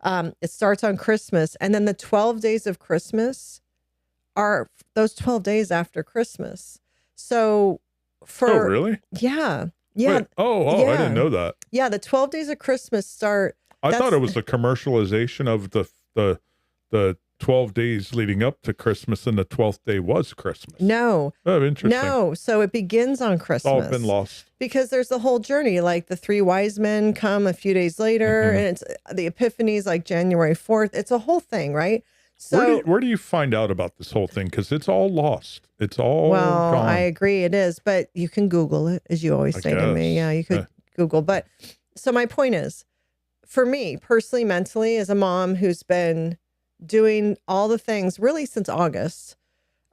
It starts on Christmas. And then the 12 days of Christmas are those 12 days after Christmas. So Oh, really? Yeah. Yeah. Wait, oh, yeah. I didn't know that. Yeah. The 12 days of Christmas start. I thought it was the commercialization of the 12 days leading up to Christmas, and the 12th day was Christmas. No. Oh, interesting. No. So it begins on Christmas. It's all been lost. Because there's the whole journey. Like the 3 wise men come a few days later, and it's the Epiphany's like January 4th. It's a whole thing, right? So where do you find out about this whole thing? Because it's all lost. It's all gone. I agree it is, but you can Google it, as you always say to me. Yeah, you could Google. But so my point is, for me personally, mentally, as a mom who's been doing all the things really since August,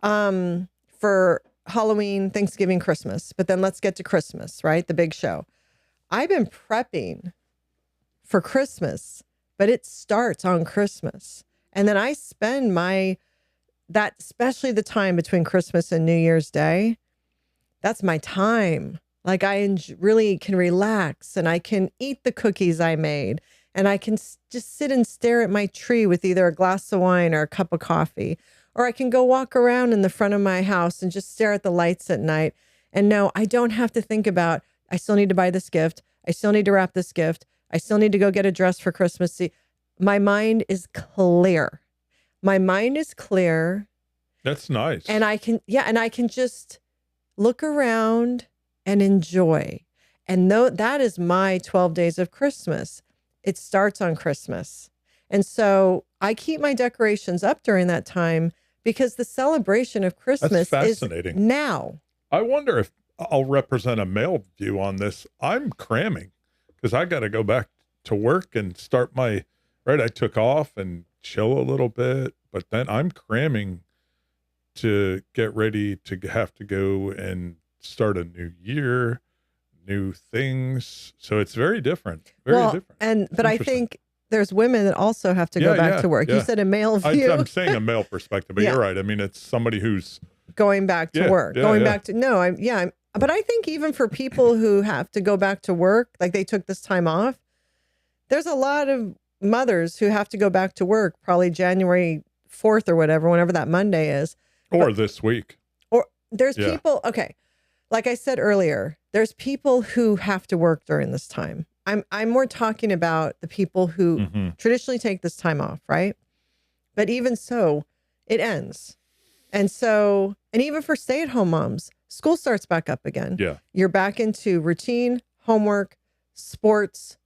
for Halloween, Thanksgiving, Christmas, but then let's get to Christmas, right? The big show. I've been prepping for Christmas, but it starts on Christmas. And then I spend especially the time between Christmas and New Year's Day, that's my time. Like I really can relax, and I can eat the cookies I made, and I can just sit and stare at my tree with either a glass of wine or a cup of coffee, or I can go walk around in the front of my house and just stare at the lights at night. And no, I don't have to think about, I still need to buy this gift. I still need to wrap this gift. I still need to go get a dress for Christmas. See, my mind is clear. My mind is clear. That's nice. And I can just look around and enjoy. And though that is my 12 days of Christmas, it starts on Christmas. And so I keep my decorations up during that time because the celebration of That's Christmas is fascinating. now. I wonder if I'll represent a male view on this. I'm cramming because I got to go back to work and start right. I took off and chill a little bit, but then I'm cramming to get ready to have to go and start a new year, new things. So it's very different. Very different. But I think there's women that also have to go back to work. You said a male view. I'm saying a male perspective, but you're right. I mean, it's somebody who's going back to work, back to, no, but I think even for people who have to go back to work, like they took this time off, there's a lot of mothers who have to go back to work probably January 4th or whatever, whenever that Monday is. Or this week. Or there's people, okay, like I said earlier, there's people who have to work during this time. I'm more talking about the people who traditionally take this time off, right? But even so, it ends. And so, and even for stay-at-home moms, school starts back up again. Yeah. You're back into routine, homework, sports,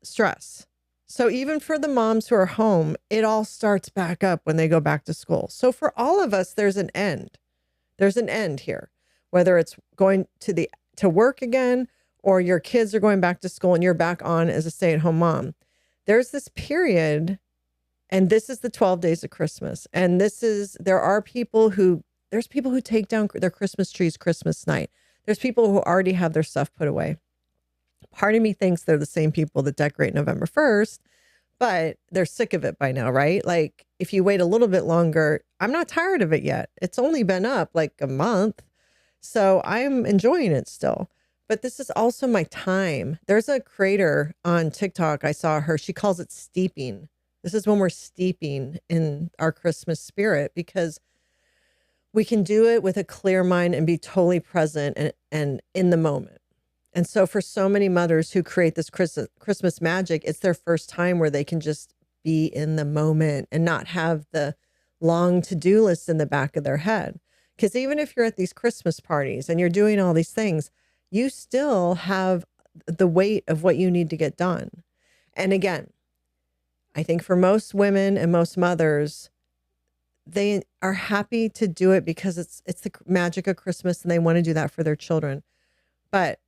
stress. So even for the moms who are home, it all starts back up when they go back to school. So for all of us, there's an end. There's an end here, whether it's going to work again, or your kids are going back to school and you're back on as a stay-at-home mom. There's this period, and this is the 12 days of Christmas. And there's people who take down their Christmas trees Christmas night. There's people who already have their stuff put away. Part of me thinks they're the same people that decorate November 1st, but they're sick of it by now, right? Like if you wait a little bit longer, I'm not tired of it yet. It's only been up like a month. So I'm enjoying it still. But this is also my time. There's a creator on TikTok. I saw her. She calls it steeping. This is when we're steeping in our Christmas spirit, because we can do it with a clear mind and be totally present and in the moment. And so for so many mothers who create this Christmas magic, it's their first time where they can just be in the moment and not have the long to-do list in the back of their head. Because even if you're at these Christmas parties and you're doing all these things, you still have the weight of what you need to get done. And again, I think for most women and most mothers, they are happy to do it because it's the magic of Christmas and they want to do that for their children. But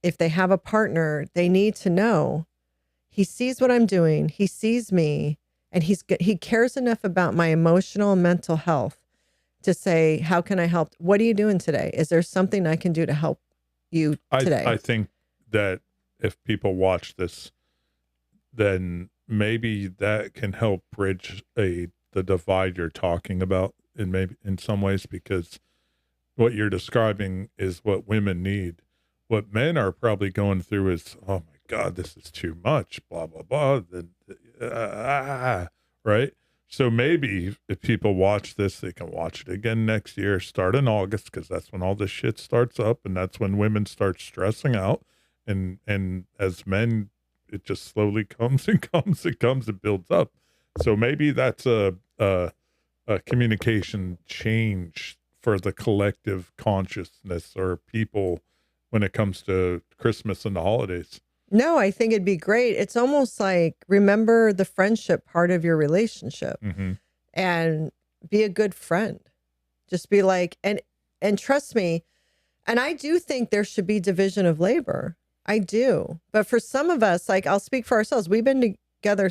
if they have a partner, they need to know he sees what I'm doing. He sees me, and he cares enough about my emotional and mental health to say, how can I help? What are you doing today? Is there something I can do to help you today? I think that if people watch this, then maybe that can help bridge the divide you're talking about in some ways, because what you're describing is what women need. What men are probably going through is, oh my God, this is too much, blah, blah, blah. Right? So maybe if people watch this, they can watch it again next year, start in August, because that's when all this shit starts up, and that's when women start stressing out. And as men, it just slowly comes and comes and comes and builds up. So maybe that's a communication change for the collective consciousness or people when it comes to Christmas and the holidays. No, I think it'd be great. It's almost like, remember the friendship part of your relationship and be a good friend. Just be like, and trust me. And I do think there should be division of labor. I do. But for some of us, like I'll speak for ourselves. We've been together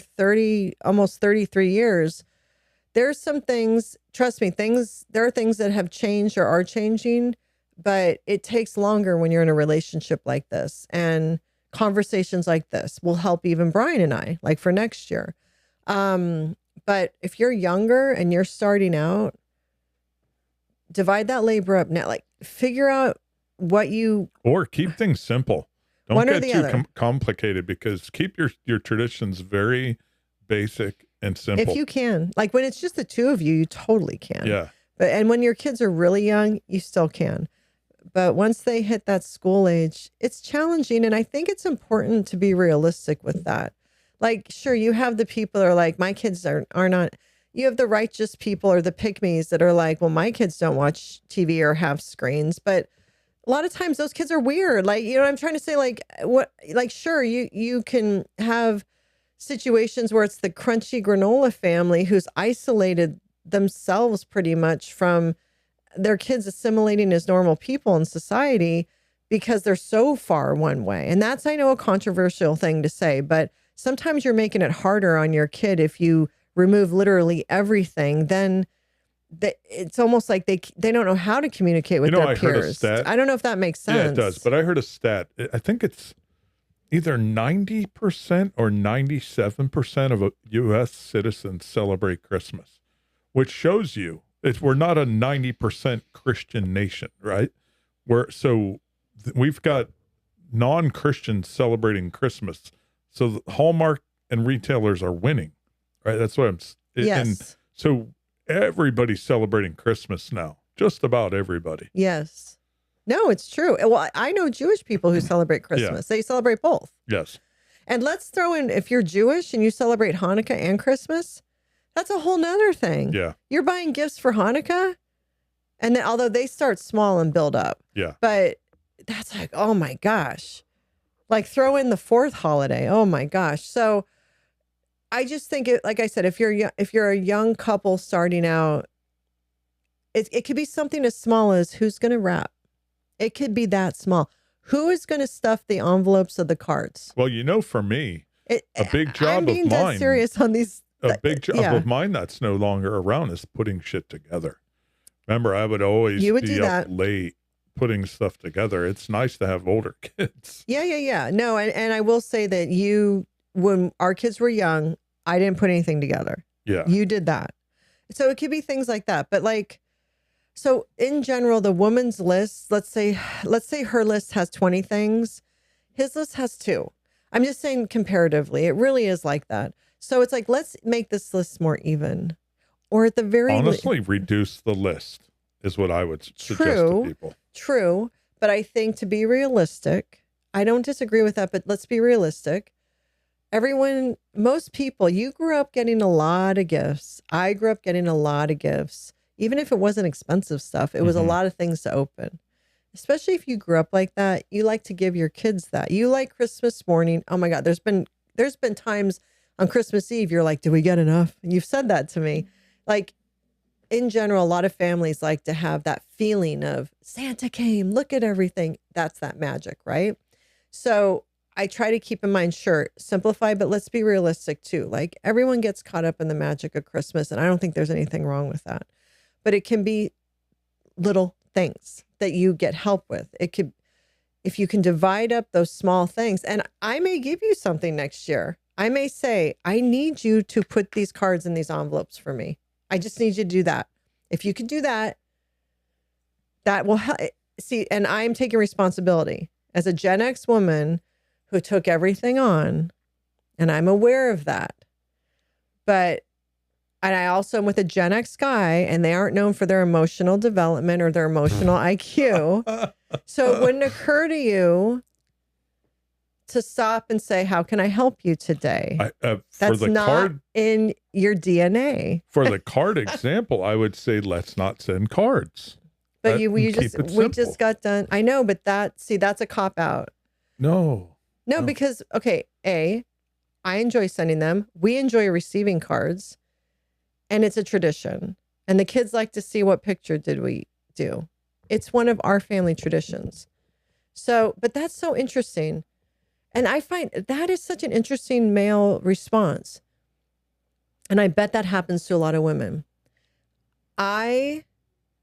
almost 33 years. There's some things, trust me, there are things that have changed or are changing, but it takes longer when you're in a relationship like this. And conversations like this will help even Brian and I, like for next year. But if you're younger and you're starting out, divide that labor up now, like figure out or keep things simple. Don't get too complicated, because keep your traditions very basic and simple. If you can, like when it's just the two of you, you totally can. Yeah. And when your kids are really young, you still can. But once they hit that school age, it's challenging. And I think it's important to be realistic with that. Like, sure, you have the people that are like, my kids are not, you have the righteous people or the pick-me's that are like, well, my kids don't watch TV or have screens. But a lot of times those kids are weird. Like, you know what I'm trying to say? Like, what, like, sure, you can have situations where it's the crunchy granola family who's isolated themselves pretty much from their kids assimilating as normal people in society because they're so far one way. And that's, I know, a controversial thing to say, but sometimes you're making it harder on your kid if you remove literally everything. Then it's almost like they don't know how to communicate with their I peers. heard a stat. I don't know if that makes sense. Yeah, it does. But I heard a stat. I think it's either 90% or 97% of U.S. citizens celebrate Christmas, which shows you we're not a 90% Christian nation, right? We've got non-Christians celebrating Christmas. So the Hallmark and retailers are winning, right? That's what Yes. And so everybody's celebrating Christmas now, just about everybody. Yes. No, it's true. Well, I know Jewish people who celebrate Christmas. They celebrate both. Yes. And let's throw in, if you're Jewish and you celebrate Hanukkah and Christmas, that's a whole nother thing. Yeah. You're buying gifts for Hanukkah. And then, although they start small and build up. Yeah. But that's like, oh my gosh. Like throw in the fourth holiday. Oh my gosh. So I just think like I said, if you're a young couple starting out, it could be something as small as who's going to wrap. It could be that small. Who is going to stuff the envelopes of the cards? Well, for me, a big job I'm being of mine. dead serious on these. A big job of mine that's no longer around is putting shit together. Remember, I would always be up late putting stuff together. It's nice to have older kids. Yeah. No, and I will say that when our kids were young, I didn't put anything together. Yeah. You did that. So it could be things like that. But like, so in general, the woman's list, let's say her list has 20 things. His list has 2. I'm just saying comparatively, it really is like that. So it's like, let's make this list more even. Or at the very honestly, reduce the list is what I would suggest to people. True. But I think to be realistic, I don't disagree with that, but let's be realistic. Most people, you grew up getting a lot of gifts. I grew up getting a lot of gifts. Even if it wasn't expensive stuff, it was a lot of things to open. Especially if you grew up like that, you like to give your kids that. You like Christmas morning. Oh my God, there's been times on Christmas Eve, you're like, do we get enough? And you've said that to me. Like, in general, a lot of families like to have that feeling of Santa came, look at everything. That's that magic, right? So I try to keep in mind, sure, simplify, but let's be realistic too. Like everyone gets caught up in the magic of Christmas, and I don't think there's anything wrong with that. But it can be little things that you get help with. It could, if you can divide up those small things, and I may give you something next year. I may say, I need you to put these cards in these envelopes for me. I just need you to do that. If you can do that, that will help. See, and I'm taking responsibility as a Gen X woman who took everything on, and I'm aware of that. And I also am with a Gen X guy, and they aren't known for their emotional development or their emotional IQ. So it wouldn't occur to you to stop and say, how can I help you today? That's not in your DNA. For the card example, I would say, let's not send cards. But we just got done. I know, but that's a cop out. No, because, okay, I enjoy sending them. We enjoy receiving cards, and it's a tradition. And the kids like to see what picture did we do. It's one of our family traditions. So, but that's so interesting. And I find that is such an interesting male response. And I bet that happens to a lot of women. I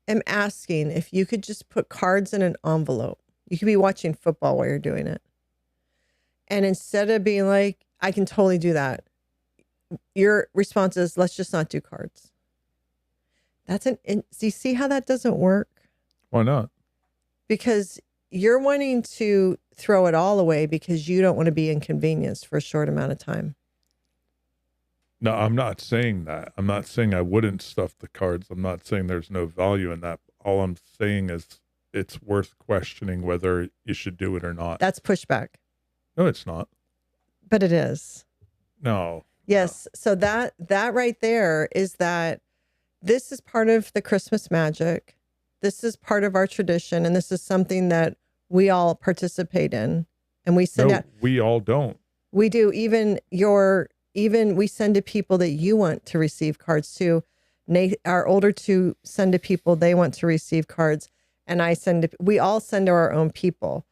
am asking if you could just put cards in an envelope. You could be watching football while you're doing it. And instead of being like, I can totally do that, your response is, let's just not do cards. Do you see how that doesn't work? Why not? Because you're wanting to throw it all away because you don't want to be inconvenienced for a short amount of time. No, I'm not saying that. I'm not saying I wouldn't stuff the cards. I'm not saying there's no value in that. All I'm saying is it's worth questioning whether you should do it or not. That's pushback. No, it's not. But it is. No. Yes. No. So that right there is that this is part of the Christmas magic. this is part of our tradition, and this is something that we all participate in, and we send out. We all don't. We do. Even we send to people that you want to receive cards to. Nate, our older two send to people they want to receive cards, and we all send to our own people.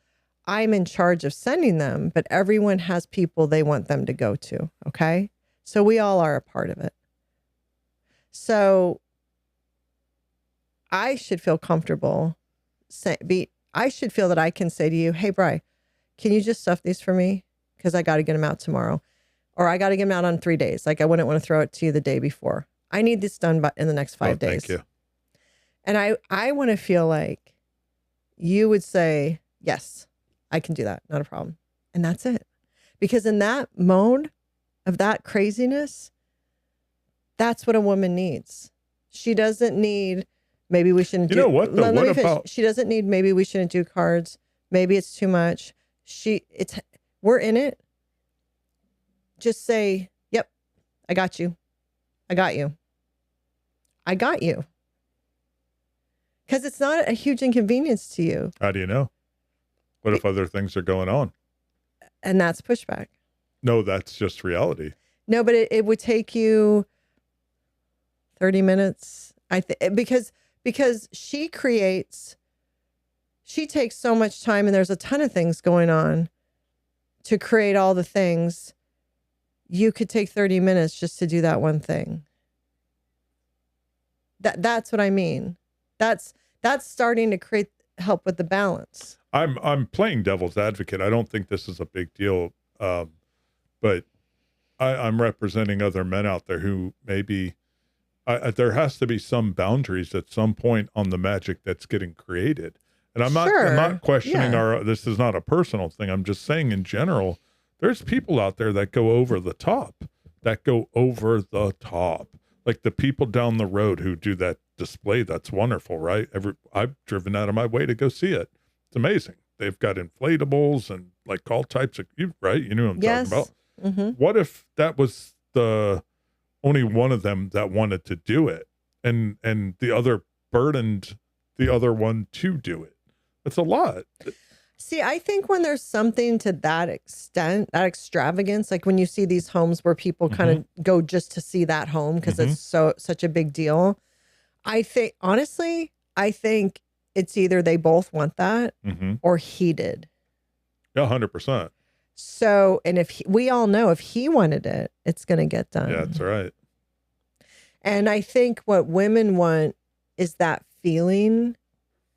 I'm in charge of sending them, but everyone has people they want them to go to. Okay. So we all are a part of it. So I should feel comfortable. I should feel that I can say to you, hey, Bri, can you just stuff these for me? Because I got to get them out tomorrow. Or I got to get them out on 3 days. Like I wouldn't want to throw it to you the day before. I need this done in the next 5 days. Thank you. And I want to feel like you would say, yes, I can do that. Not a problem. And that's it. Because in that mode of that craziness, that's what a woman needs. She doesn't need, maybe we shouldn't do. You know what though? What about? She doesn't need, maybe we shouldn't do cards. Maybe it's too much. We're in it. Just say, yep, I got you. I got you. I got you. Because it's not a huge inconvenience to you. How do you know? What if other things are going on? And that's pushback. No, that's just reality. No, but it would take you 30 minutes. I think because she takes so much time, and there's a ton of things going on to create all the things. You could take 30 minutes just to do that one thing. That's what I mean. That's starting to help with the balance. I'm playing devil's advocate. I don't think this is a big deal, but I'm representing other men out there who maybe there has to be some boundaries at some point on the magic that's getting created. And I'm not questioning this is not a personal thing. I'm just saying in general, there's people out there that go over the top, like the people down the road who do that display. That's wonderful, right? I've driven out of my way to go see it. It's amazing. They've got inflatables and like all types of, right? You know what I'm talking about. Mm-hmm. What if that was the only one of them that wanted to do it, and the other burdened the other one to do it? That's a lot. See, I think when there's something to that extent, that extravagance, like when you see these homes where people kind of go just to see that home because it's such a big deal. I think it's either they both want that or he did. Yeah, 100%. So, and we all know if he wanted it, it's going to get done. Yeah, that's right. And I think what women want is that feeling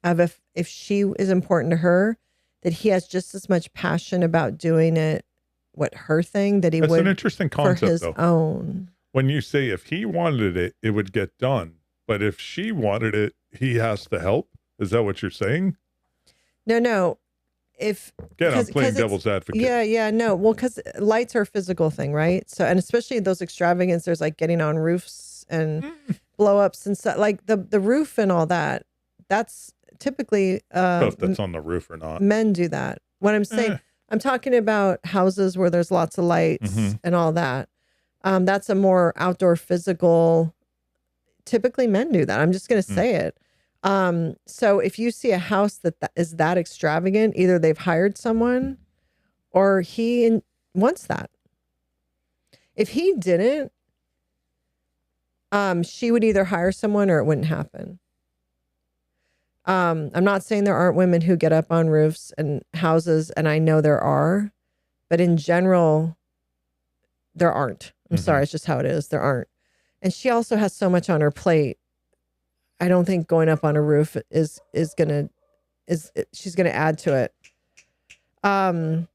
of if she is important to her, that he has just as much passion about doing it, her thing, that he would. That's an interesting concept, for his though. own. When you say if he wanted it, it would get done. But if she wanted it, he has to help. Is that what you're saying? No. Again, I'm playing devil's advocate. Yeah, no. Well, because lights are a physical thing, right? So, and especially those extravagance, there's like getting on roofs and blow ups and stuff, like the roof and all that. That's typically I don't know if that's on the roof or not. Men do that. What I'm saying, I'm talking about houses where there's lots of lights and all that. That's a more outdoor physical. Typically, men do that. I'm just going to say it. So if you see a house that is that extravagant, either they've hired someone or he wants that. If he didn't, she would either hire someone or it wouldn't happen. I'm not saying there aren't women who get up on roofs and houses, and I know there are, but in general, there aren't. I'm sorry. It's just how it is. There aren't. And she also has so much on her plate. I don't think going up on a roof she's going to add to it. No,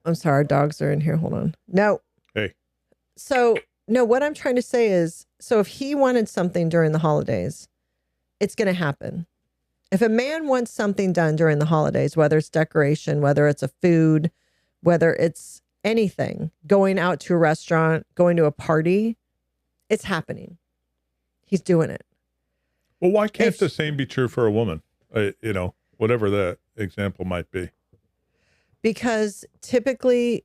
I'm sorry. Our dogs are in here. Hold on. No. Hey. So, no, what I'm trying to say is, so if he wanted something during the holidays, it's going to happen. If a man wants something done during the holidays, whether it's decoration, whether it's a food, whether it's anything, going out to a restaurant, going to a party, it's happening. He's doing it. Well, why can't the same be true for a woman? Whatever that example might be. Because typically,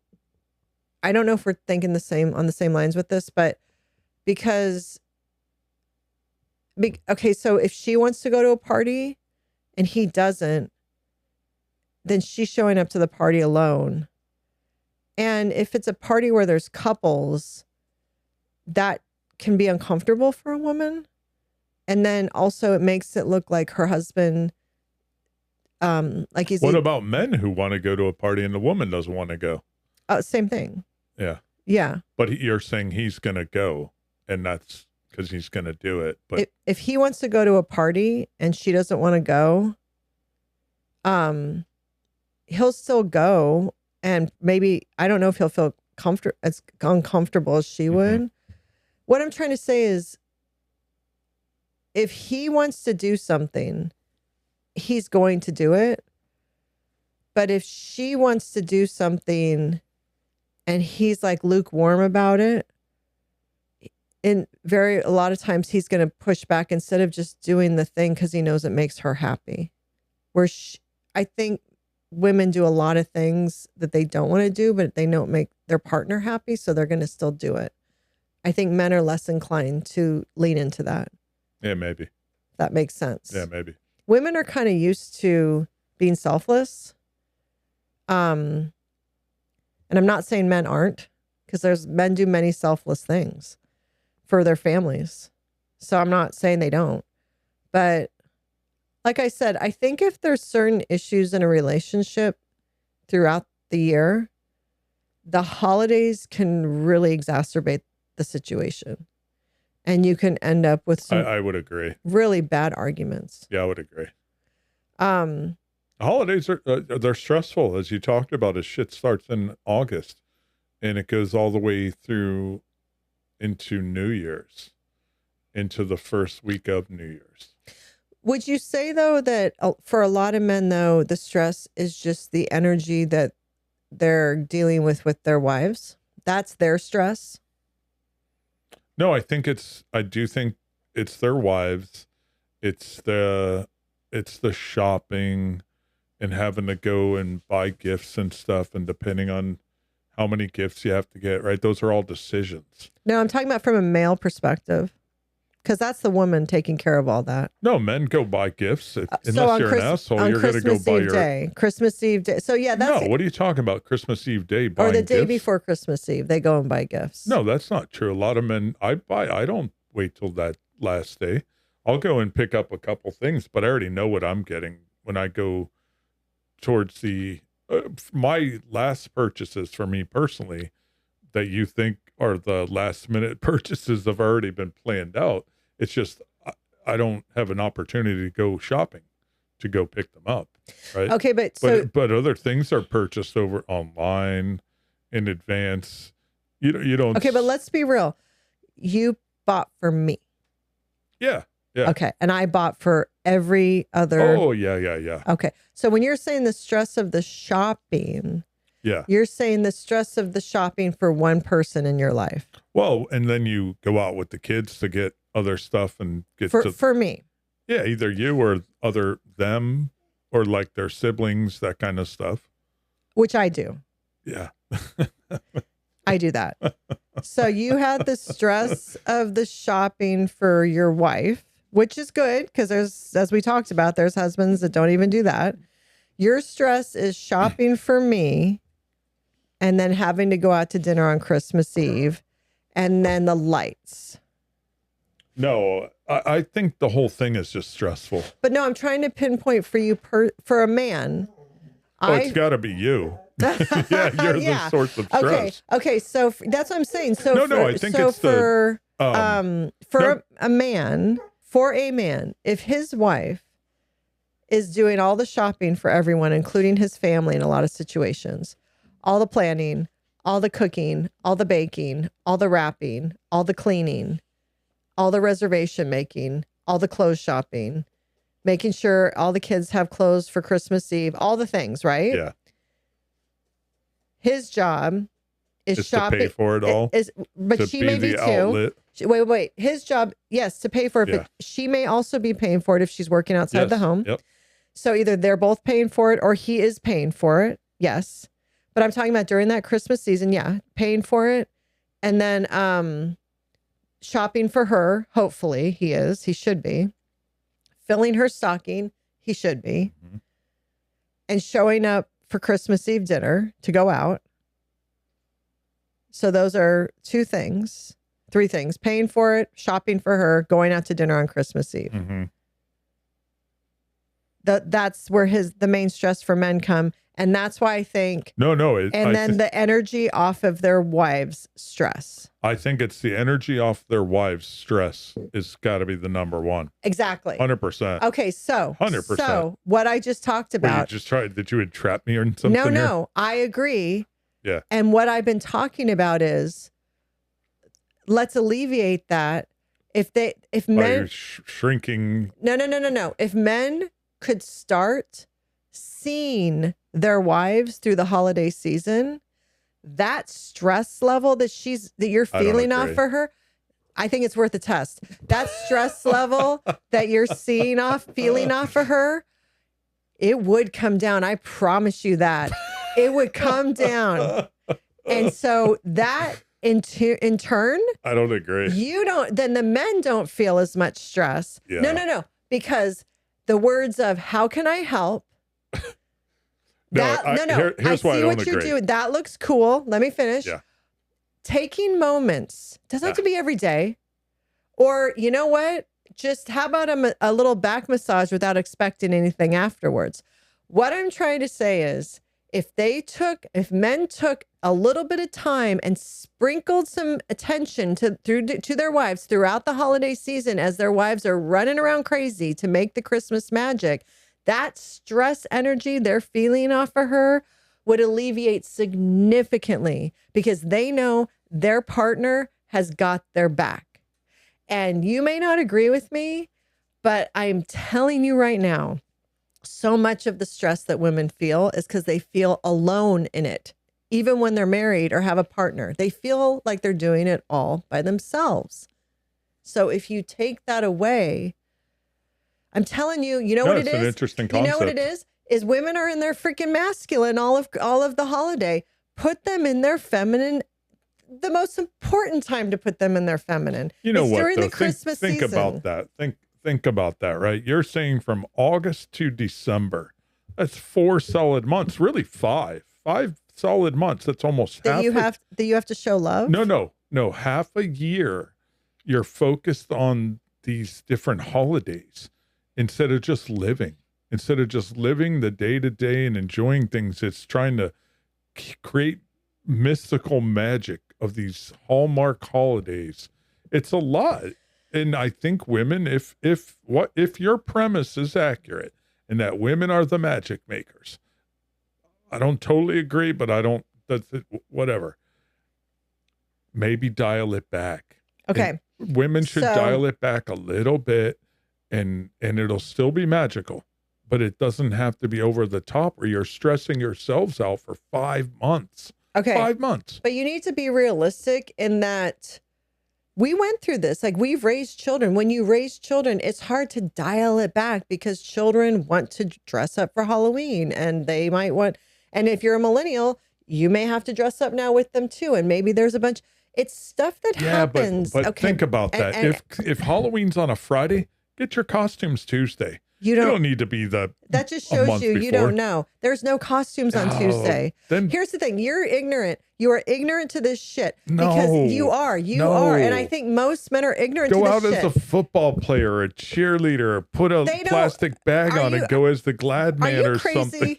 I don't know if we're thinking on the same lines with this, but because Okay, so if she wants to go to a party and he doesn't, then she's showing up to the party alone. And if it's a party where there's couples, that can be uncomfortable for a woman. And then also it makes it look like her husband, like he's... What about men who want to go to a party and the woman doesn't want to go? Same thing. Yeah. Yeah. But you're saying he's going to go, and that's because he's going to do it. But if he wants to go to a party and she doesn't want to go, he'll still go. And maybe, I don't know if he'll feel as uncomfortable as she would. What I'm trying to say is, if he wants to do something, he's going to do it. But if she wants to do something and he's like lukewarm about it, a lot of times he's going to push back instead of just doing the thing because he knows it makes her happy. I think women do a lot of things that they don't want to do, but they don't make their partner happy, so they're going to still do it. I think men are less inclined to lean into that. Yeah, maybe. That makes sense. Yeah, maybe. Women are kind of used to being selfless. And I'm not saying men aren't, because men do many selfless things for their families. So I'm not saying they don't. But like I said, I think if there's certain issues in a relationship throughout the year, the holidays can really exacerbate the situation. And you can end up with some I would agree. Really bad arguments. Yeah, I would agree. Holidays are they're stressful, as you talked about. As shit starts in August, and it goes all the way through into New Year's, into the first week of New Year's. Would you say, though, that for a lot of men, though, the stress is just the energy that they're dealing with their wives? That's their stress? No, I do think it's their wives. It's the shopping and having to go and buy gifts and stuff, and depending on how many gifts you have to get, right? Those are all decisions. No, I'm talking about from a male perspective, because that's the woman taking care of all that. No, men go buy gifts. Unless you're an asshole, you're going to go buy Christmas Eve day. So yeah, that's... No, what are you talking about? Christmas Eve day buying or the day gifts? Before Christmas Eve, they go and buy gifts. No, that's not true. A lot of men, I don't wait till that last day. I'll go and pick up a couple things, but I already know what I'm getting when I go towards my last purchases for me personally that you think are the last minute purchases have already been planned out. It's just, I don't have an opportunity to go shopping to go pick them up. Right. Okay. But other things are purchased over online in advance. You don't. Okay. But let's be real. You bought for me. Yeah. Yeah. Okay. And I bought for every other. Oh, yeah. Okay. So when you're saying the stress of the shopping, yeah, you're saying the stress of the shopping for one person in your life. Well, and then you go out with the kids to get other stuff and get for me. Yeah. Either you or them or like their siblings, that kind of stuff. Which I do. Yeah. I do that. So you had the stress of the shopping for your wife, which is good because as we talked about, there's husbands that don't even do that. Your stress is shopping for me and then having to go out to dinner on Christmas Eve and then the lights. No, I think the whole thing is just stressful. But no, I'm trying to pinpoint for you for a man. It's got to be you. Yeah, you're the source of stress. Okay. So that's what I'm saying. So I think it's for a man, if his wife is doing all the shopping for everyone, including his family in a lot of situations, all the planning, all the cooking, all the baking, all the wrapping, all the cleaning, all the reservation making, all the clothes shopping, making sure all the kids have clothes for Christmas Eve, all the things, right? Yeah. His job is shopping. To pay for it all. But she may be too. Wait. His job, yes, to pay for it, but she may also be paying for it if she's working outside the home. Yep. So either they're both paying for it or he is paying for it. Yes. But I'm talking about during that Christmas season, paying for it. And then shopping for her. Hopefully he should be filling her stocking. He should be. Mhm. And showing up for Christmas Eve dinner to go out. So those are 3 things, paying for it, shopping for her, going out to dinner on Christmas Eve. Mm-hmm. That's where the main stress for men come. And that's why I think, the energy off of their wives' stress. I think it's the energy off their wives' stress is got to be the number one. Exactly. 100%. Okay, so 100%. So what I just talked about. Did you entrap me or something? No, I agree. Yeah. And what I've been talking about is, let's alleviate that. If men shrinking. No. If men could start seeing their wives through the holiday season, that stress level that you're feeling off for her, I think it's worth a test. That stress level that you're feeling off for her, it would come down. I promise you that. It would come down. And so that in turn, I don't agree. Then the men don't feel as much stress. Yeah. No. Because the words of "how can I help?" Here's why I don't agree. You're doing. That looks cool. Let me finish. Yeah. Taking moments doesn't have to be every day. Or you know what? Just how about a little back massage without expecting anything afterwards? What I'm trying to say is, if men took a little bit of time and sprinkled some attention to their wives throughout the holiday season, as their wives are running around crazy to make the Christmas magic, that stress energy they're feeling off of her would alleviate significantly, because they know their partner has got their back. And you may not agree with me, but I'm telling you right now, so much of the stress that women feel is because they feel alone in it. Even when they're married or have a partner, they feel like they're doing it all by themselves. So if you take that away, I'm telling you, what it is? It's an interesting concept. You know what it is? Is women are in their freaking masculine all of the holiday. Put them in their feminine. The most important time to put them in their feminine. You know is what? During the Christmas think season. about that. Think about that, right? You're saying from August to December. That's 4 solid months. Really 5 solid months. That's almost half. That you have to show love. No. Half a year, you're focused on these different holidays instead of just living. Instead of just living the day to day and enjoying things, it's trying to create mystical magic of these Hallmark holidays. It's a lot. And I think women, if your premise is accurate and that women are the magic makers, I don't totally agree, but whatever. Maybe dial it back. Okay. And women should dial it back a little bit, and it'll still be magical, but it doesn't have to be over the top or you're stressing yourselves out for 5 months. Okay. 5 months. But you need to be realistic in that we went through this. Like, we've raised children. When you raise children, it's hard to dial it back because children want to dress up for Halloween, and they might want, and if you're a millennial, you may have to dress up now with them too. And maybe there's it's stuff that happens. But okay. Think about that. If Halloween's on a Friday, get your costumes Tuesday. You don't need to be that just shows you don't know. There's no costumes on Tuesday. Then here's the thing: you're ignorant. You are ignorant to this shit because you are, and I think most men are ignorant to this shit. Go out as a football player, a cheerleader, put a plastic bag on and go as the glad man or something.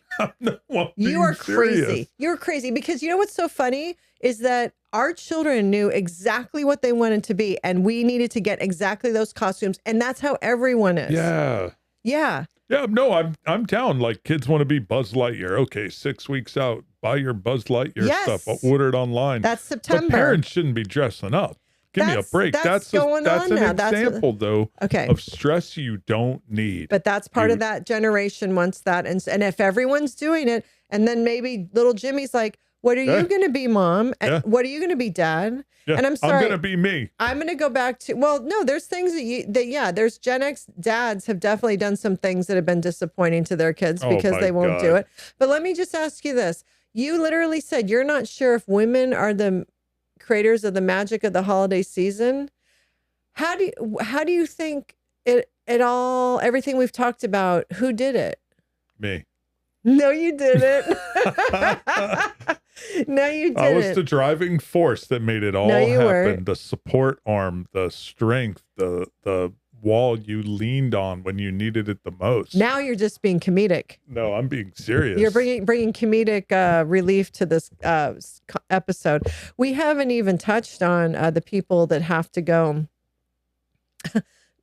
You are crazy. You're crazy because you know what's so funny is that our children knew exactly what they wanted to be, and we needed to get exactly those costumes, and that's how everyone is. Yeah. Yeah. Yeah, no, I'm down. Like, kids want to be Buzz Lightyear. Okay, 6 weeks out, buy your Buzz Lightyear stuff. I'll order it online. That's September. But parents shouldn't be dressing up. Give me a break. That's an example, though, of stress you don't need. But that's part of that generation wants that. And if everyone's doing it, and then maybe little Jimmy's like, what are you going to be, Mom? And what are you going to be, Dad? Yeah, and I'm sorry. I'm going to be me. I'm going to go back to, there's things there's Gen X dads have definitely done some things that have been disappointing to their kids because they won't do it. But let me just ask you this. You literally said you're not sure if women are the creators of the magic of the holiday season. How do you think everything we've talked about, who did it? Me. No, you didn't. No, you didn't. I was the driving force that made it all you happen. weren't. The support arm, the strength, the wall you leaned on when you needed it the most. Now you're just being comedic. No, I'm being serious. You're bringing comedic relief to this episode. We haven't even touched on the people that have to go.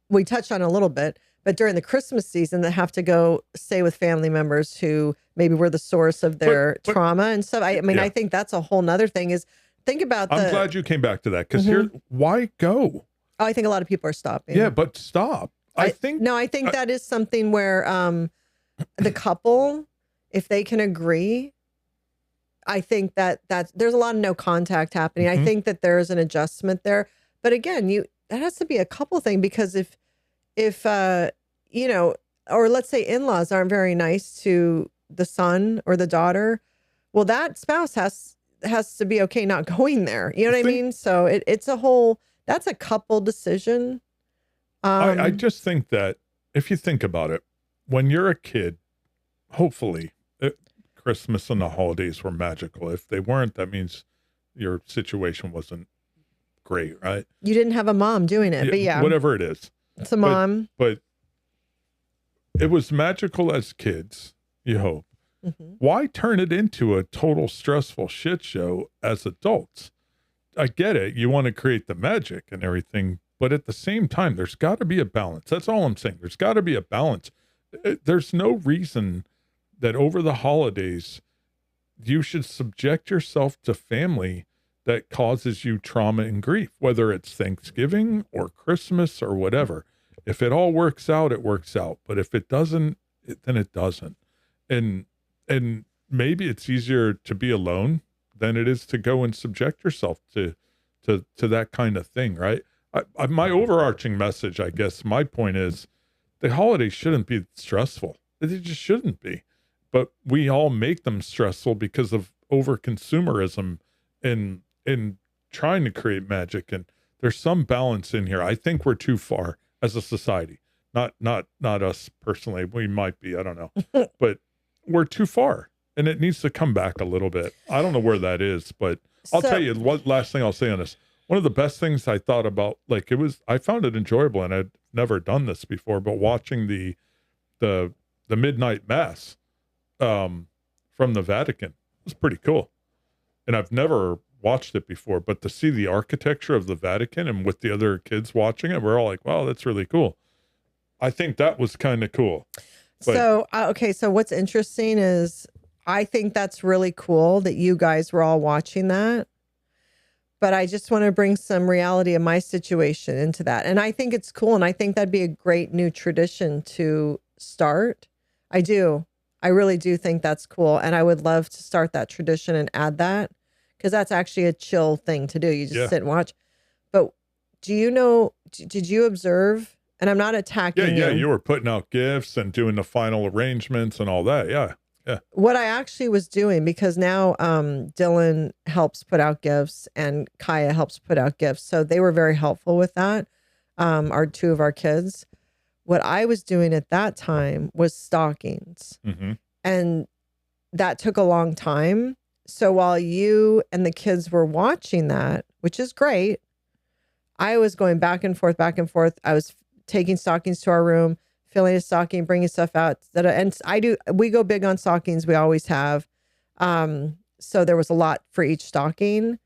We touched on a little bit, but during the Christmas season that have to go stay with family members who maybe were the source of their trauma and stuff. I mean, I think that's a whole nother thing is think about I'm glad you came back to that because here, why go? Oh, I think a lot of people are stopping. Yeah, but stop. I think that is something where the couple, if they can agree, I think that there's a lot of no contact happening. I think that there is an adjustment there. But again, that has to be a couple thing because if you know, or let's say in-laws aren't very nice to the son or the daughter, well, that spouse has to be okay not going there. You know what I mean? So it's a whole, that's a couple decision. I just think that if you think about it, when you're a kid, hopefully Christmas and the holidays were magical. If they weren't, that means your situation wasn't great, right? You didn't have a mom doing it, but yeah. Whatever it is. It's a mom. But it was magical as kids, you hope. Why turn it into a total stressful shit show as adults? I get it. You want to create the magic and everything, but at the same time, there's got to be a balance. That's all I'm saying. There's got to be a balance. There's no reason that over the holidays, you should subject yourself to family that causes you trauma and grief, whether it's Thanksgiving or Christmas or whatever. If it all works out, it works out. But if it doesn't, then it doesn't. And maybe it's easier to be alone than it is to go and subject yourself to that kind of thing, right? My overarching message, I guess, my point is the holidays shouldn't be stressful. They just shouldn't be. But we all make them stressful because of over-consumerism and trying to create magic. And there's some balance in here. I think we're too far as a society. Not us personally. We might be, I don't know. But we're too far. And it needs to come back a little bit. I don't know where that is, but I'll tell you one last thing I'll say on this. One of the best things I thought about, I found it enjoyable, and I'd never done this before, but watching the midnight mass from the Vatican was pretty cool. And I've never watched it before, but to see the architecture of the Vatican and with the other kids watching it, we're all like, wow, that's really cool. I think that was kind of cool. But, so what's interesting is I think that's really cool that you guys were all watching that. But I just want to bring some reality of my situation into that. And I think it's cool. And I think that'd be a great new tradition to start. I do. I really do think that's cool. And I would love to start that tradition and add that because that's actually a chill thing to do. You just sit and watch. But do you know, did you observe? And I'm not attacking you. Yeah, you were putting out gifts and doing the final arrangements and all that. Yeah. What I actually was doing, because now Dylan helps put out gifts and Kaya helps put out gifts. So they were very helpful with that, our two of our kids. What I was doing at that time was stockings. And that took a long time. So while you and the kids were watching that, which is great, I was going back and forth. I was taking stockings to our room, filling a stocking, bringing stuff out. And we go big on stockings. We always have. So there was a lot for each stocking.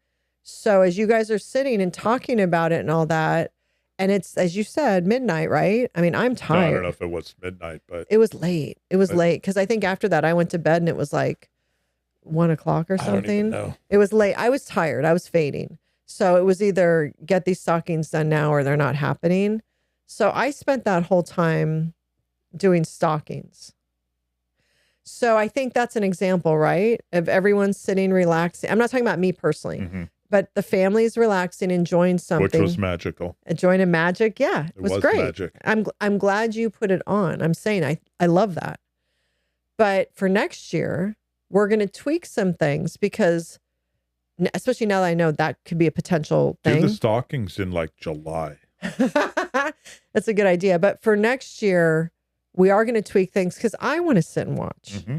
So as you guys are sitting and talking about it and all that, and it's, as you said, midnight, right? I mean, I'm tired. No, I don't know if it was midnight, but it was late. It was late. Cause I think after that I went to bed and it was like 1 o'clock or something. I don't even know. It was late. I was tired. I was fading. So it was either get these stockings done now or they're not happening. So I spent that whole time doing stockings. So I think that's an example, right? Of everyone sitting, relaxing. I'm not talking about me personally, but the family's relaxing, enjoying something. Which was magical. Enjoying a magic. Yeah, it was great. Magic. I'm glad you put it on. I'm saying I love that. But for next year, we're going to tweak some things because especially now that I know that could be a potential thing. Do the stockings in like July. That's a good idea. But for next year, we are going to tweak things because I want to sit and watch. Mm-hmm.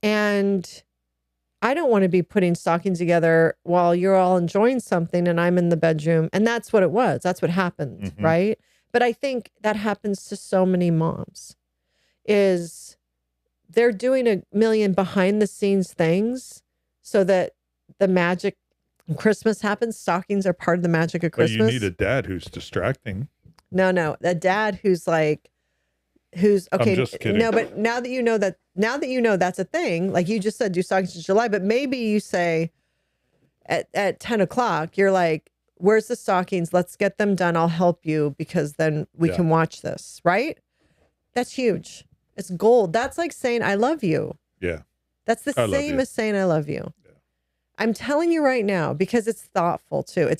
And I don't want to be putting stockings together while you're all enjoying something and I'm in the bedroom. And that's what it was. That's what happened, Mm-hmm. right? But I think that happens to so many moms is they're doing a million behind the scenes things so that the magic of Christmas happens. Stockings are part of the magic of Christmas. But you need a dad who's distracting. No, a dad who's like, who's okay. I'm just kidding. No, but now that you know that's a thing, like you just said, do stockings in July, but maybe you say at 10 o'clock, you're like, where's the stockings? Let's get them done. I'll help you because then we can watch this, right? That's huge. It's gold. That's like saying, I love you. Yeah. That's the same as saying, I love you. Yeah. I'm telling you right now, because it's thoughtful too.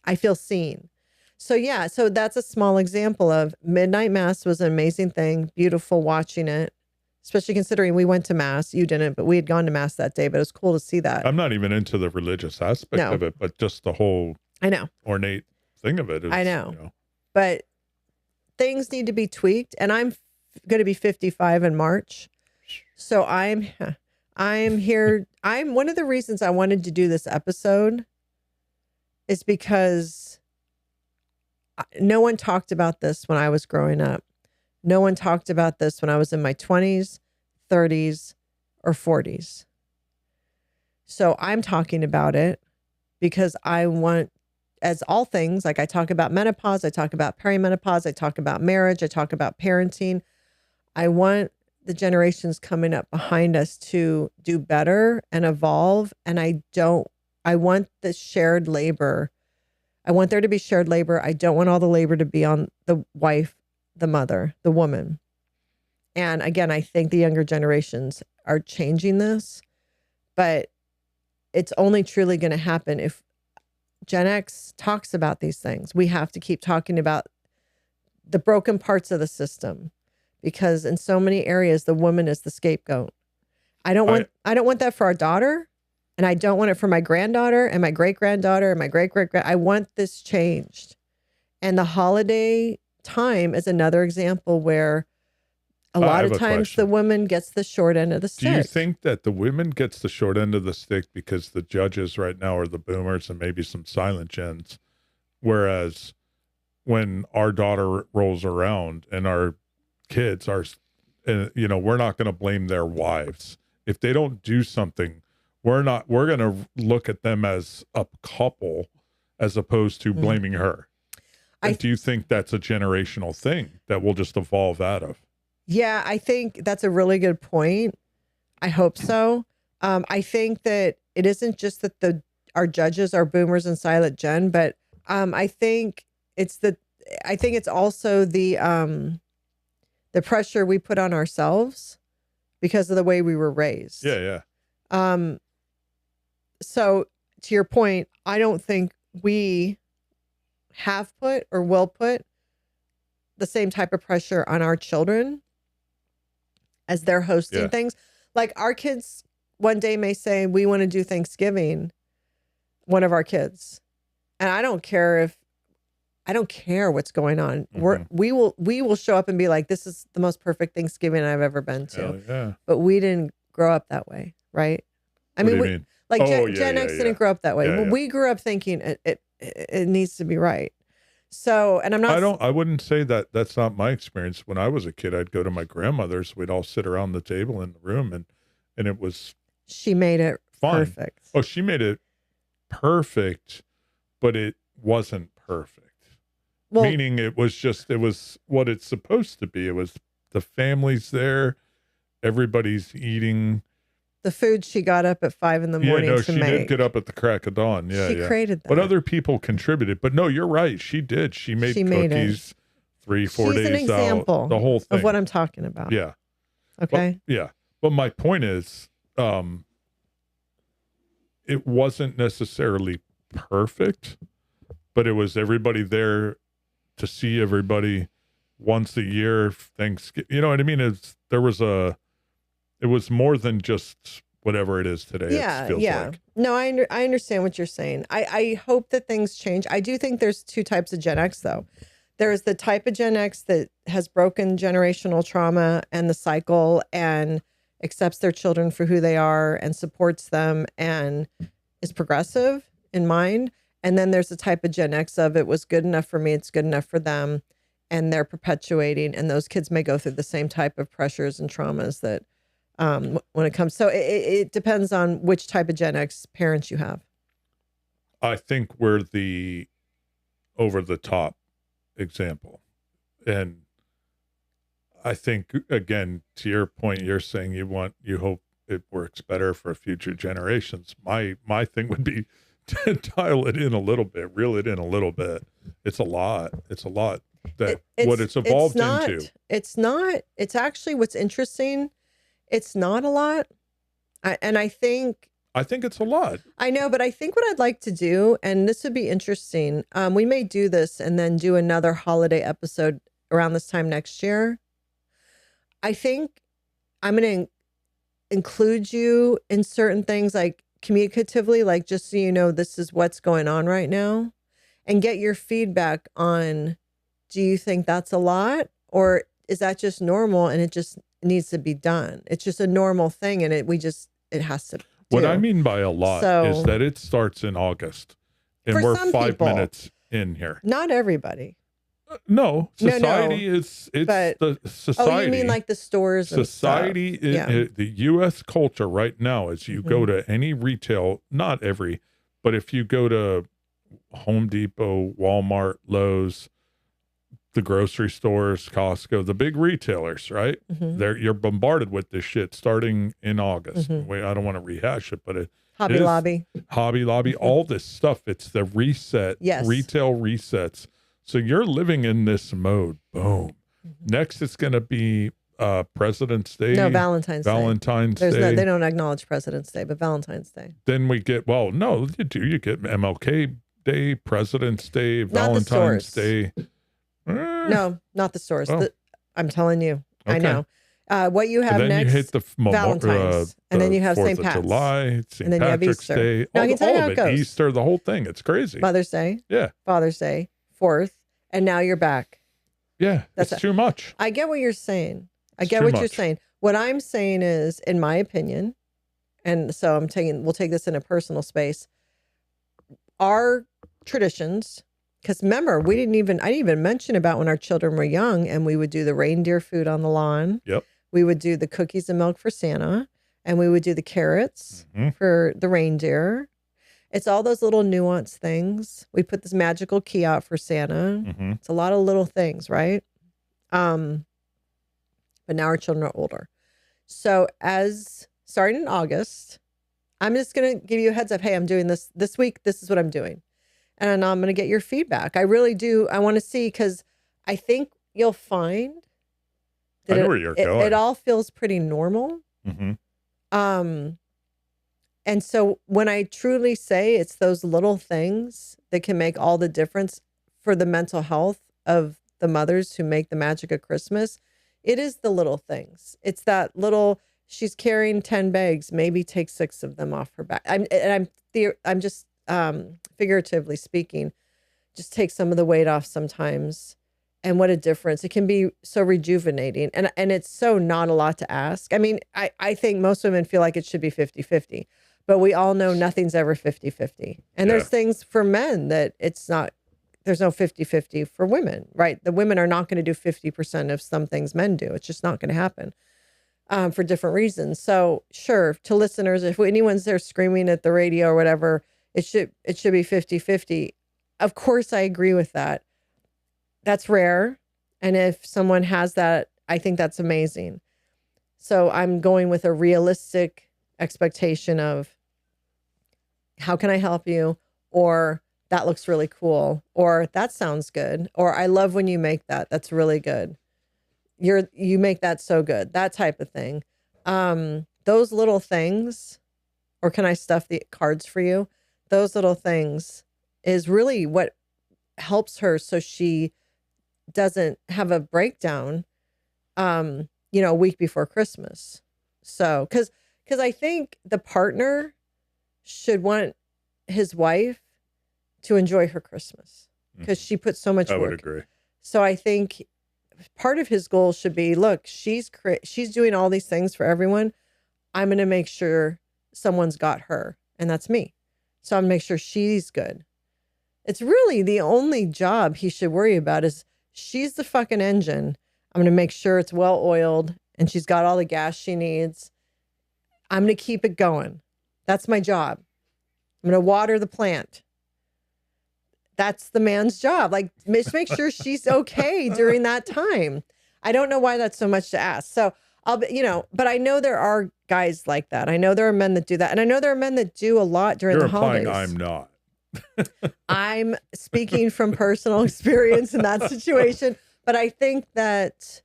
I feel seen. So yeah, so that's a small example of midnight mass was an amazing thing. Beautiful watching it, especially considering we went to mass. You didn't, but we had gone to mass that day, but it was cool to see that. I'm not even into the religious aspect of it, but just the whole ornate thing of it. Is, I know. But things need to be tweaked. And I'm going to be 55 in March. So I'm here. One of the reasons I wanted to do this episode is because no one talked about this when I was growing up. No one talked about this when I was in my 20s, 30s, or 40s. So I'm talking about it because I want, as all things, like I talk about menopause, I talk about perimenopause, I talk about marriage, I talk about parenting. I want the generations coming up behind us to do better and evolve. And I want the shared labor. I want there to be shared labor. I don't want all the labor to be on the wife, the mother, the woman. And again, I think the younger generations are changing this, but it's only truly going to happen if Gen X talks about these things. We have to keep talking about the broken parts of the system because in so many areas, the woman is the scapegoat. I don't want that for our daughter. And I don't want it for my granddaughter and my great-granddaughter and my great-great-grand. I want this changed. And the holiday time is another example where a lot of times the woman gets the short end of the stick. Do you think that the women gets the short end of the stick because the judges right now are the boomers and maybe some silent gens? Whereas when our daughter rolls around and our kids are, we're not going to blame their wives. If they don't do something, we're going to look at them as a couple as opposed to blaming her. Do you think that's a generational thing that we'll just evolve out of? Yeah, I think that's a really good point. I hope so. I think that it isn't just that our judges are boomers and silent gen, but I think it's also the pressure we put on ourselves because of the way we were raised. Yeah, yeah. So to your point, I don't think we have put or will put the same type of pressure on our children as they're hosting things. Like our kids one day may say, we want to do Thanksgiving, one of our kids. And I don't care what's going on. Mm-hmm. We will show up and be like, this is the most perfect Thanksgiving I've ever been to. Yeah. But we didn't grow up that way, right? I mean, like Gen X didn't grow up that way. We grew up thinking it needs to be right. So, and I wouldn't say that that's not my experience. When I was a kid, I'd go to my grandmother's. We'd all sit around the table in the room and it was. She made it fine. Perfect. Oh, she made it perfect, but it wasn't perfect. Well, meaning it was what it's supposed to be. It was the family's there. Everybody's eating. The food she got up at 5 a.m. to make. She did get up at the crack of dawn. Yeah, she created that. But other people contributed. But no, you're right. She did. She made cookies 3-4 days an example out. The whole thing of what I'm talking about. Yeah. Okay. But my point is, it wasn't necessarily perfect, but it was everybody there to see everybody once a year. Thanksgiving. You know what I mean? It was more than just whatever it is today. Yeah, It feels like. No, I understand what you're saying. I hope that things change. I do think there's two types of Gen X, though. There's the type of Gen X that has broken generational trauma and the cycle and accepts their children for who they are and supports them and is progressive in mind. And then there's the type of Gen X of it was good enough for me, it's good enough for them. And they're perpetuating, and those kids may go through the same type of pressures and traumas that when it comes. So it depends on which type of Gen X parents you have. I think we're the over the top example. And I think, again, to your point, you're saying you hope it works better for future generations. My thing would be to dial it in a little bit, reel it in a little bit. It's a lot. It's a lot that what it's evolved into. It's not. It's actually what's interesting. It's not a lot. I think it's a lot. I know, but I think what I'd like to do, and this would be interesting, we may do this and then do another holiday episode around this time next year. I think I'm going to include you in certain things, like communicatively, like just so you know, this is what's going on right now, and get your feedback on, do you think that's a lot, or is that just normal and it just needs to be done? It's just a normal thing, and it has to. What I mean by a lot is that it starts in August, and we're 5 minutes in here. Not everybody. No, society is. It's the society. Oh, you mean like the stores? Society, the U.S. culture right now, as you go to any retail, not every, but if you go to Home Depot, Walmart, Lowe's, the grocery stores, Costco, the big retailers, right? You're bombarded with this shit starting in August. I don't want to rehash it, but Hobby Lobby, all this stuff. It's the reset, retail resets. So you're living in this mode. Boom. Next, it's going to be President's Day. No, Valentine's Day. Day. They don't acknowledge President's Day, but Valentine's Day. Then we get, well, no, you do. You get MLK Day, President's Day, Valentine's Day. No, not the stores. Oh. I'm telling you. Okay. I know. What you have next, you hit the Valentine's, and then you have St. Pat's. July, St. Then Patrick's Day. No, I can tell you how it goes. Easter, the whole thing. It's crazy. Mother's Day. Yeah. Father's Day. 4th. And now you're back. Yeah, that's too much. I get what you're saying. You're saying. What I'm saying is, in my opinion, and so we'll take this in a personal space, our traditions, because remember, I didn't even mention about when our children were young and we would do the reindeer food on the lawn. Yep. We would do the cookies and milk for Santa, and we would do the carrots for the reindeer. It's all those little nuanced things. We put this magical key out for Santa. It's a lot of little things, right? But now our children are older. So starting in August, I'm just going to give you a heads up. Hey, I'm doing this week. This is what I'm doing. And I'm going to get your feedback. I really do. I want to see, because I think you'll find that I know where you're going. It all feels pretty normal. And so when I truly say it's those little things that can make all the difference for the mental health of the mothers who make the magic of Christmas, it is the little things. It's that little, she's carrying 10 bags, maybe take 6 of them off her back. I'm just figuratively speaking, just take some of the weight off sometimes. And what a difference. It can be so rejuvenating. And it's so not a lot to ask. I mean, I think most women feel like it should be 50-50. But we all know nothing's ever 50-50. And there's things for men that it's not, there's no 50-50 for women, right? The women are not going to do 50% of some things men do. It's just not going to happen for different reasons. So sure, to listeners, if anyone's there screaming at the radio or whatever, it should be 50-50. Of course, I agree with that. That's rare. And if someone has that, I think that's amazing. So I'm going with a realistic expectation of, how can I help you? Or that looks really cool. Or that sounds good. Or I love when you make that. That's really good. You make that so good. That type of thing. Those little things, or can I stuff the cards for you? Those little things is really what helps her so she doesn't have a breakdown, a week before Christmas. So, because because I think the partner should want his wife to enjoy her Christmas because she puts so much I work. would agree. So I think part of his goal should be, look, she's doing all these things for everyone. I'm going to make sure someone's got her, and that's me. So I'm going to make sure she's good. It's really the only job he should worry about is she's the fucking engine. I'm going to make sure it's well oiled and she's got all the gas she needs. I'm going to keep it going. That's my job. I'm going to water the plant. That's the man's job. Like, just make sure she's okay during that time. I don't know why that's so much to ask. So I'll be, but I know there are guys like that. I know there are men that do that. And I know there are men that do a lot during the holidays. You're implying I'm not. I'm speaking from personal experience in that situation. But I think at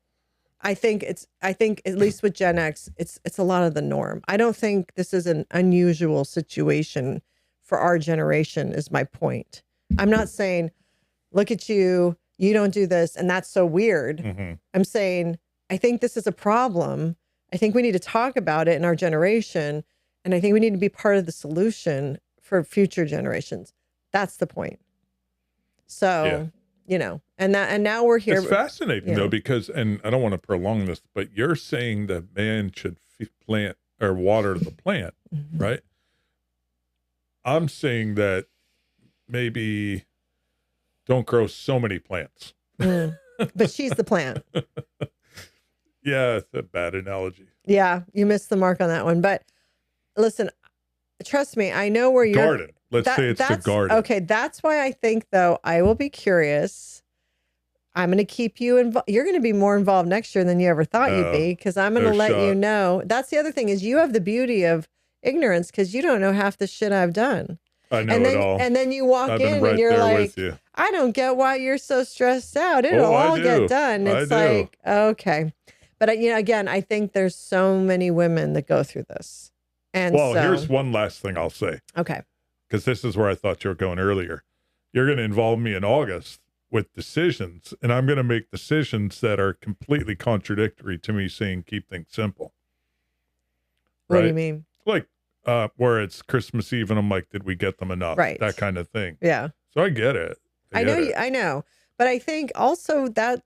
least with Gen X, it's a lot of the norm. I don't think this is an unusual situation for our generation is my point. I'm not saying, look at you don't do this, and that's so weird. Mm-hmm. I'm saying, I think this is a problem. I think we need to talk about it in our generation, and I think we need to be part of the solution for future generations. That's the point. So, and now we're here. It's fascinating though, because, and I don't want to prolong this, but you're saying that man should plant or water the plant, mm-hmm. right? I'm saying that maybe don't grow so many plants. But she's the plant. Yeah, it's a bad analogy. Yeah, you missed the mark on that one. But listen, trust me, I know where you're. Garden. Let's say it's the garden. Okay, that's why I think, though, I will be curious. I'm going to keep you involved. You're going to be more involved next year than you ever thought you'd be, because I'm going to let you know. That's the other thing is you have the beauty of ignorance because you don't know half the shit I've done. I know it all. And then you walk in and you're like, I don't get why you're so stressed out. It'll all get done. It's like, okay. But, again, I think there's so many women that go through this. And here's one last thing I'll say. Okay. Because this is where I thought you were going earlier. You're going to involve me in August with decisions, and I'm going to make decisions that are completely contradictory to me saying keep things simple. Right? What do you mean? Like where it's Christmas Eve and I'm like, did we get them enough? Right. That kind of thing. Yeah. So I get it. I know. But I think also that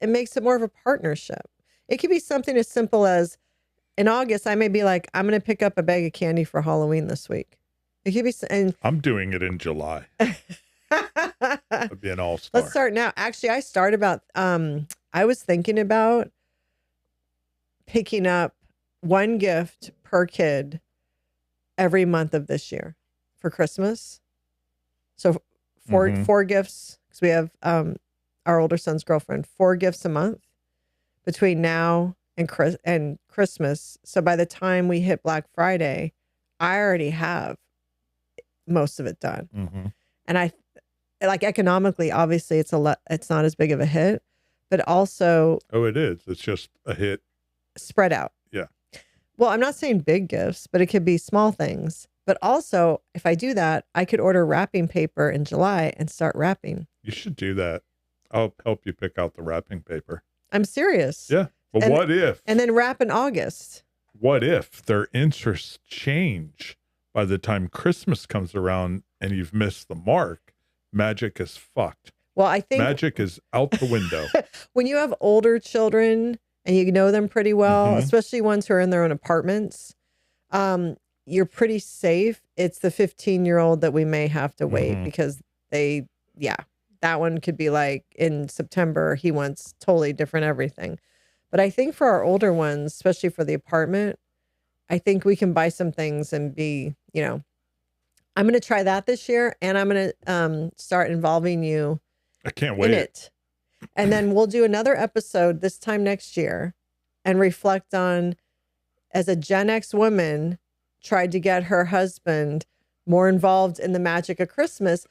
it makes it more of a partnership. It could be something as simple as in August, I may be like, I'm going to pick up a bag of candy for Halloween this week. It could be, and I'm doing it in July. I'd be an all-star. Let's start now. Actually, I started about, I was thinking about picking up one gift per kid every month of this year for Christmas. So four gifts, because we have our older son's girlfriend, 4 gifts a month between now and Christmas. So by the time we hit Black Friday, I already have most of it done. Mm-hmm. And I like economically, obviously it's not as big of a hit, but also. Oh, it is. It's just a hit. Spread out. Yeah. Well, I'm not saying big gifts, but it could be small things. But also if I do that, I could order wrapping paper in July and start wrapping. You should do that. I'll help you pick out the wrapping paper. I'm serious. Yeah. But what if? And then wrap in August. What if their interests change by the time Christmas comes around and you've missed the mark? Magic is fucked. Well, I think magic is out the window. When you have older children and you know them pretty well, especially ones who are in their own apartments, you're pretty safe. It's the 15-year-old that we may have to wait because that one could be like in September, he wants totally different everything. But I think for our older ones, especially for the apartment, I think we can buy some things and be, I'm going to try that this year, and I'm going to start involving you. I can't wait. In it. And then we'll do another episode this time next year and reflect on, as a Gen X woman tried to get her husband more involved in the magic of Christmas.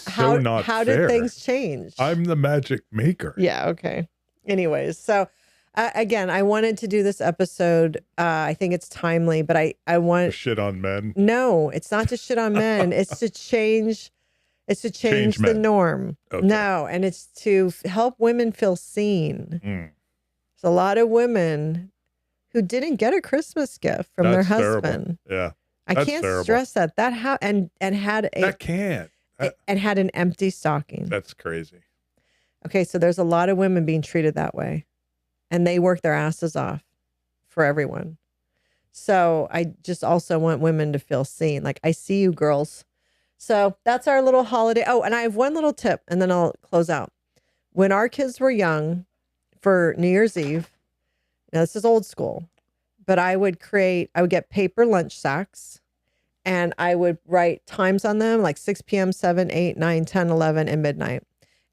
How did things change? I'm the magic maker. Yeah. Okay. Anyways, so again, I wanted to do this episode. I think it's timely, but I want to shit on men. No, it's not to shit on men. It's to change. It's to change the norm. Okay. No, and it's to help women feel seen. There's a lot of women who didn't get a Christmas gift from their That's terrible. husband. Yeah. I That's can't terrible. stress that. And had a That can't. and had an empty stocking. That's crazy. Okay, so there's a lot of women being treated that way, and they work their asses off for everyone. So I just also want women to feel seen. Like, I see you, girls. So that's our little holiday. Oh, and I have one little tip, and then I'll close out. When our kids were young, for New Year's Eve, now this is old school, but I would get paper lunch sacks, and I would write times on them, like 6 p.m., 7, 8, 9, 10, 11, and midnight.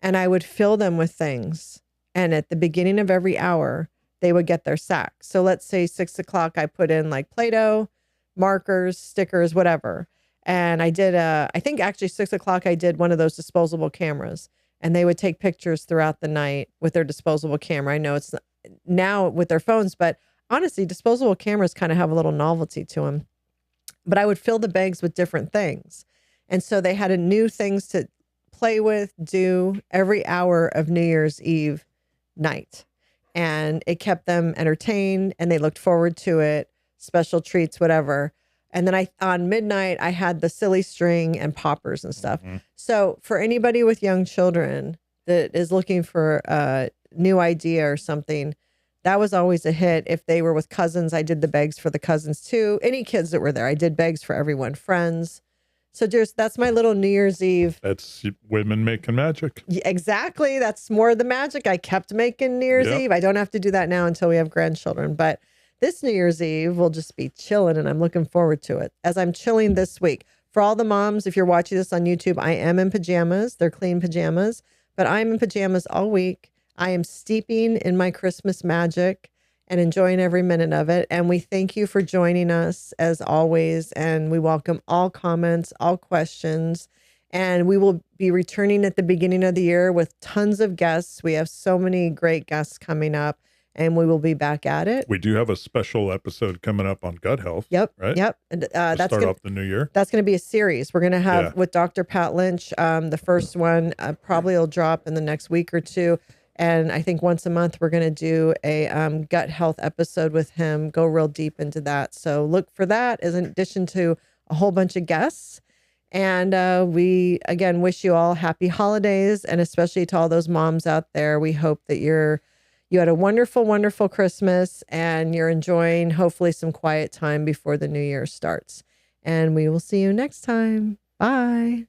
And I would fill them with things. And at the beginning of every hour, they would get their sack. So let's say 6 o'clock, I put in like Play-Doh, markers, stickers, whatever. And I did, I think actually 6 o'clock, I did one of those disposable cameras. And they would take pictures throughout the night with their disposable camera. I know it's now with their phones, but honestly, disposable cameras kind of have a little novelty to them. But I would fill the bags with different things. And so they had new things to play with, do every hour of New Year's Eve night. And it kept them entertained, and they looked forward to it, special treats, whatever. And then on midnight, I had the silly string and poppers and stuff. Mm-hmm. So for anybody with young children that is looking for a new idea or something, that was always a hit. If they were with cousins, I did the bags for the cousins too. Any kids that were there, I did bags for everyone, friends. So that's my little New Year's Eve. That's women making magic. Yeah, exactly. That's more of the magic. I kept making New Year's Eve. I don't have to do that now until we have grandchildren. But this New Year's Eve will just be chilling, and I'm looking forward to it as I'm chilling this week. For all the moms, if you're watching this on YouTube, I am in pajamas. They're clean pajamas, but I'm in pajamas all week. I am steeping in my Christmas magic and enjoying every minute of it. And we thank you for joining us as always. And we welcome all comments, all questions. And we will be returning at the beginning of the year with tons of guests. We have so many great guests coming up, and we will be back at it. We do have a special episode coming up on gut health. Yep. Right? Yep. And, that's start off the new year. That's going to be a series. We're going to have with Dr. Pat Lynch. The first one probably will drop in the next week or two. And I think once a month, we're going to do a gut health episode with him, go real deep into that. So look for that as an addition to a whole bunch of guests. And we, again, wish you all happy holidays. And especially to all those moms out there, we hope that you had a wonderful, wonderful Christmas, and you're enjoying hopefully some quiet time before the new year starts. And we will see you next time. Bye.